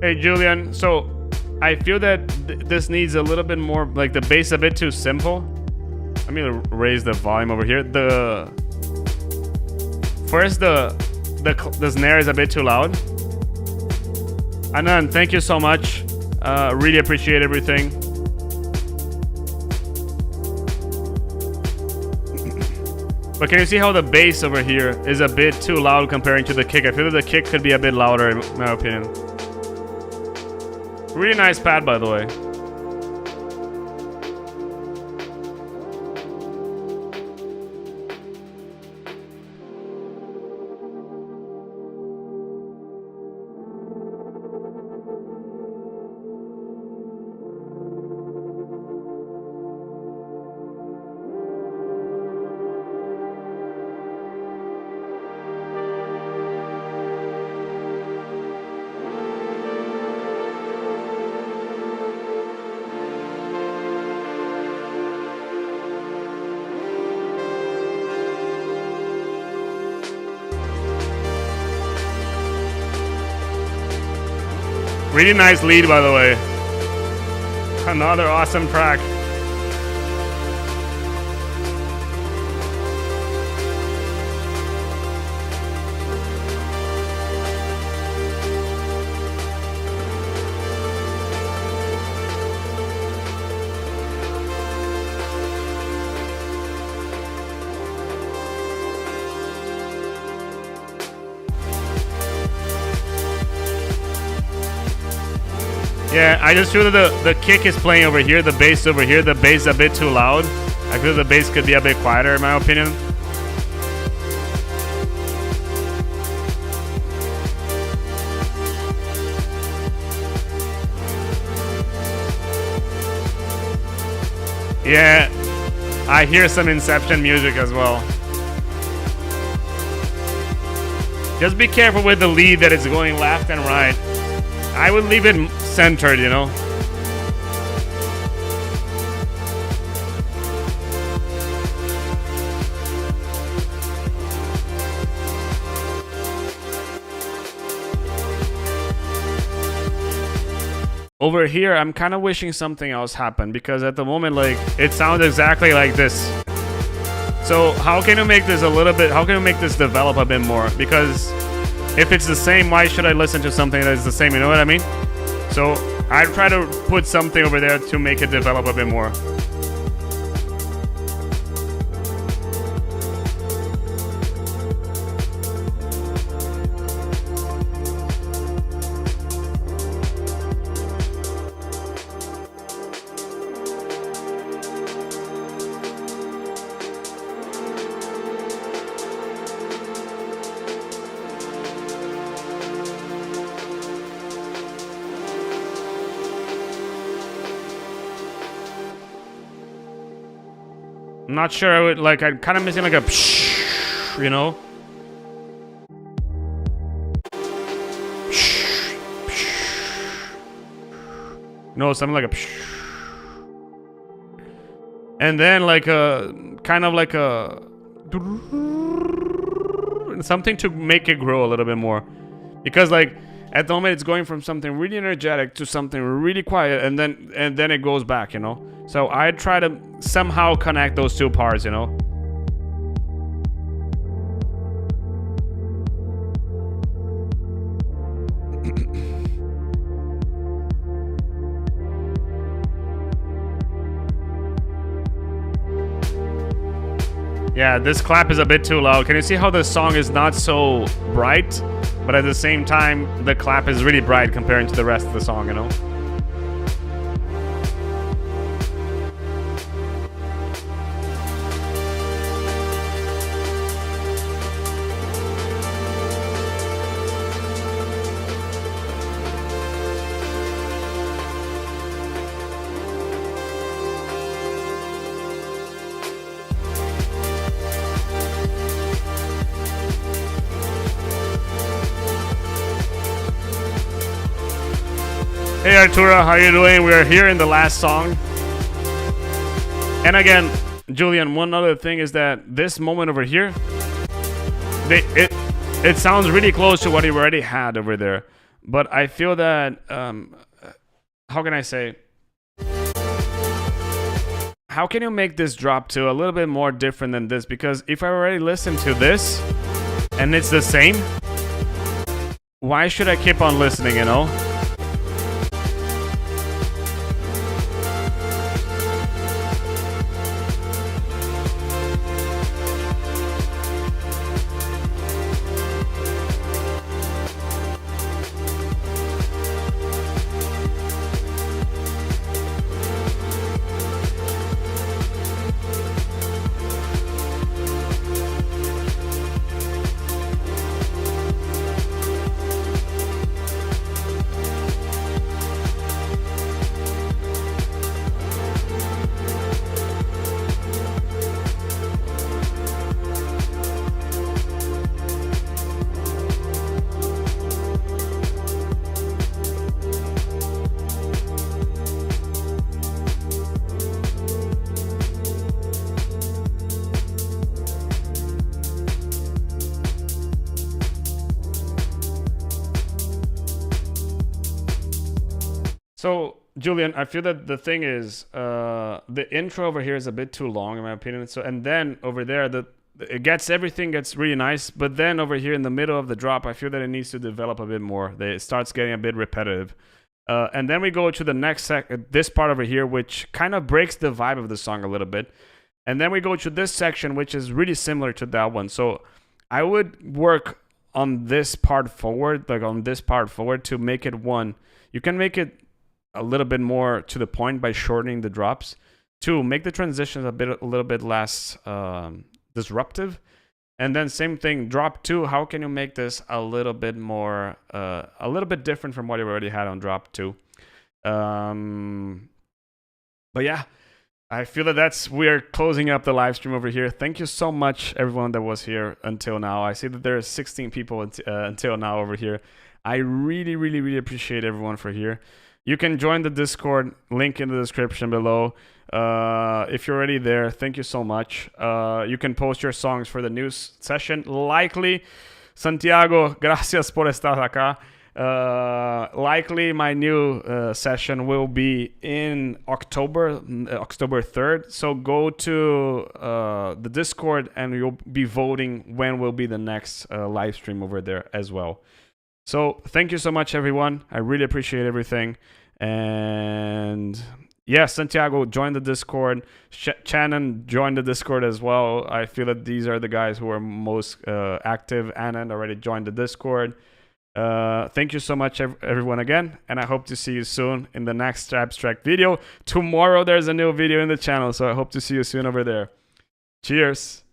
Hey Julian, so I feel that this needs a little bit more, like the bass a bit too simple. Let me raise the volume over here. First the snare is a bit too loud. Anand, thank you so much. Really appreciate everything. But can you see how the bass over here is a bit too loud comparing to the kick? I feel that the kick could be a bit louder in my opinion. Really nice pad, by the way. Really nice lead, by the way. Another awesome track. Yeah, I just feel that the kick is playing over here, the bass over here, the bass is a bit too loud. I feel the bass could be a bit quieter in my opinion. Yeah, I hear some Inception music as well. Just be careful with the lead that is going left and right. I would leave it centered, you know. Over here, I'm kind of wishing something else happened because at the moment, like, it sounds exactly like this. So how can you make this a little bit, how can you make this develop a bit more? Because if it's the same, why should I listen to something that is the same? You know what I mean? So I try to put something over there to make it develop a bit more. I'm not sure I would, like, I'm kind of missing like a psh, you know? No, something like a psh. And then like a, kind of like a, something to make it grow a little bit more. Because like, at the moment it's going from something really energetic to something really quiet, and then it goes back, you know? So I try to somehow connect those two parts, you know? Yeah, this clap is a bit too loud. Can you see how the song is not so bright? But at the same time, the clap is really bright comparing to the rest of the song, you know? Hey Artura, how you doing? We are here in the last song. And again, Julian, one other thing is that this moment over here, it sounds really close to what you already had over there. But I feel that, how can I say? how can you make this drop to a little bit more different than this? Because if I already listened to this and it's the same, why should I keep on listening, you know? So, Julian, I feel that the thing is, the intro over here is a bit too long, in my opinion. So, and then over there, everything gets really nice. But then over here in the middle of the drop, I feel that it needs to develop a bit more. It starts getting a bit repetitive. And then we go to the next this part over here, which kind of breaks the vibe of the song a little bit. And then we go to this section, which is really similar to that one. So I would work on this part forward, to make it one. You can make it a little bit more to the point by shortening the drops. 2, make the transitions a little bit less disruptive. And then same thing, drop 2, how can you make this a little bit more, a little bit different from what you already had on drop 2. But yeah, I feel that we're closing up the live stream over here. Thank you so much, everyone that was here until now. I see that there are 16 people until now over here. I really, really, really appreciate everyone for here. You can join the Discord, link in the description below. If you're already there, thank you so much. You can post your songs for the news session. Likely, Santiago, gracias por estar acá. Likely, my new session will be in October 3rd. So go to the Discord and you'll be voting when will be the next live stream over there as well. So thank you so much, everyone. I really appreciate everything. And yeah, Santiago, join the Discord. Shannon, join the Discord as well. I feel that these are the guys who are most active. Anand already joined the Discord. Thank you so much, everyone, again. And I hope to see you soon in the next Abstrakt video. Tomorrow, there's a new video in the channel. So I hope to see you soon over there. Cheers.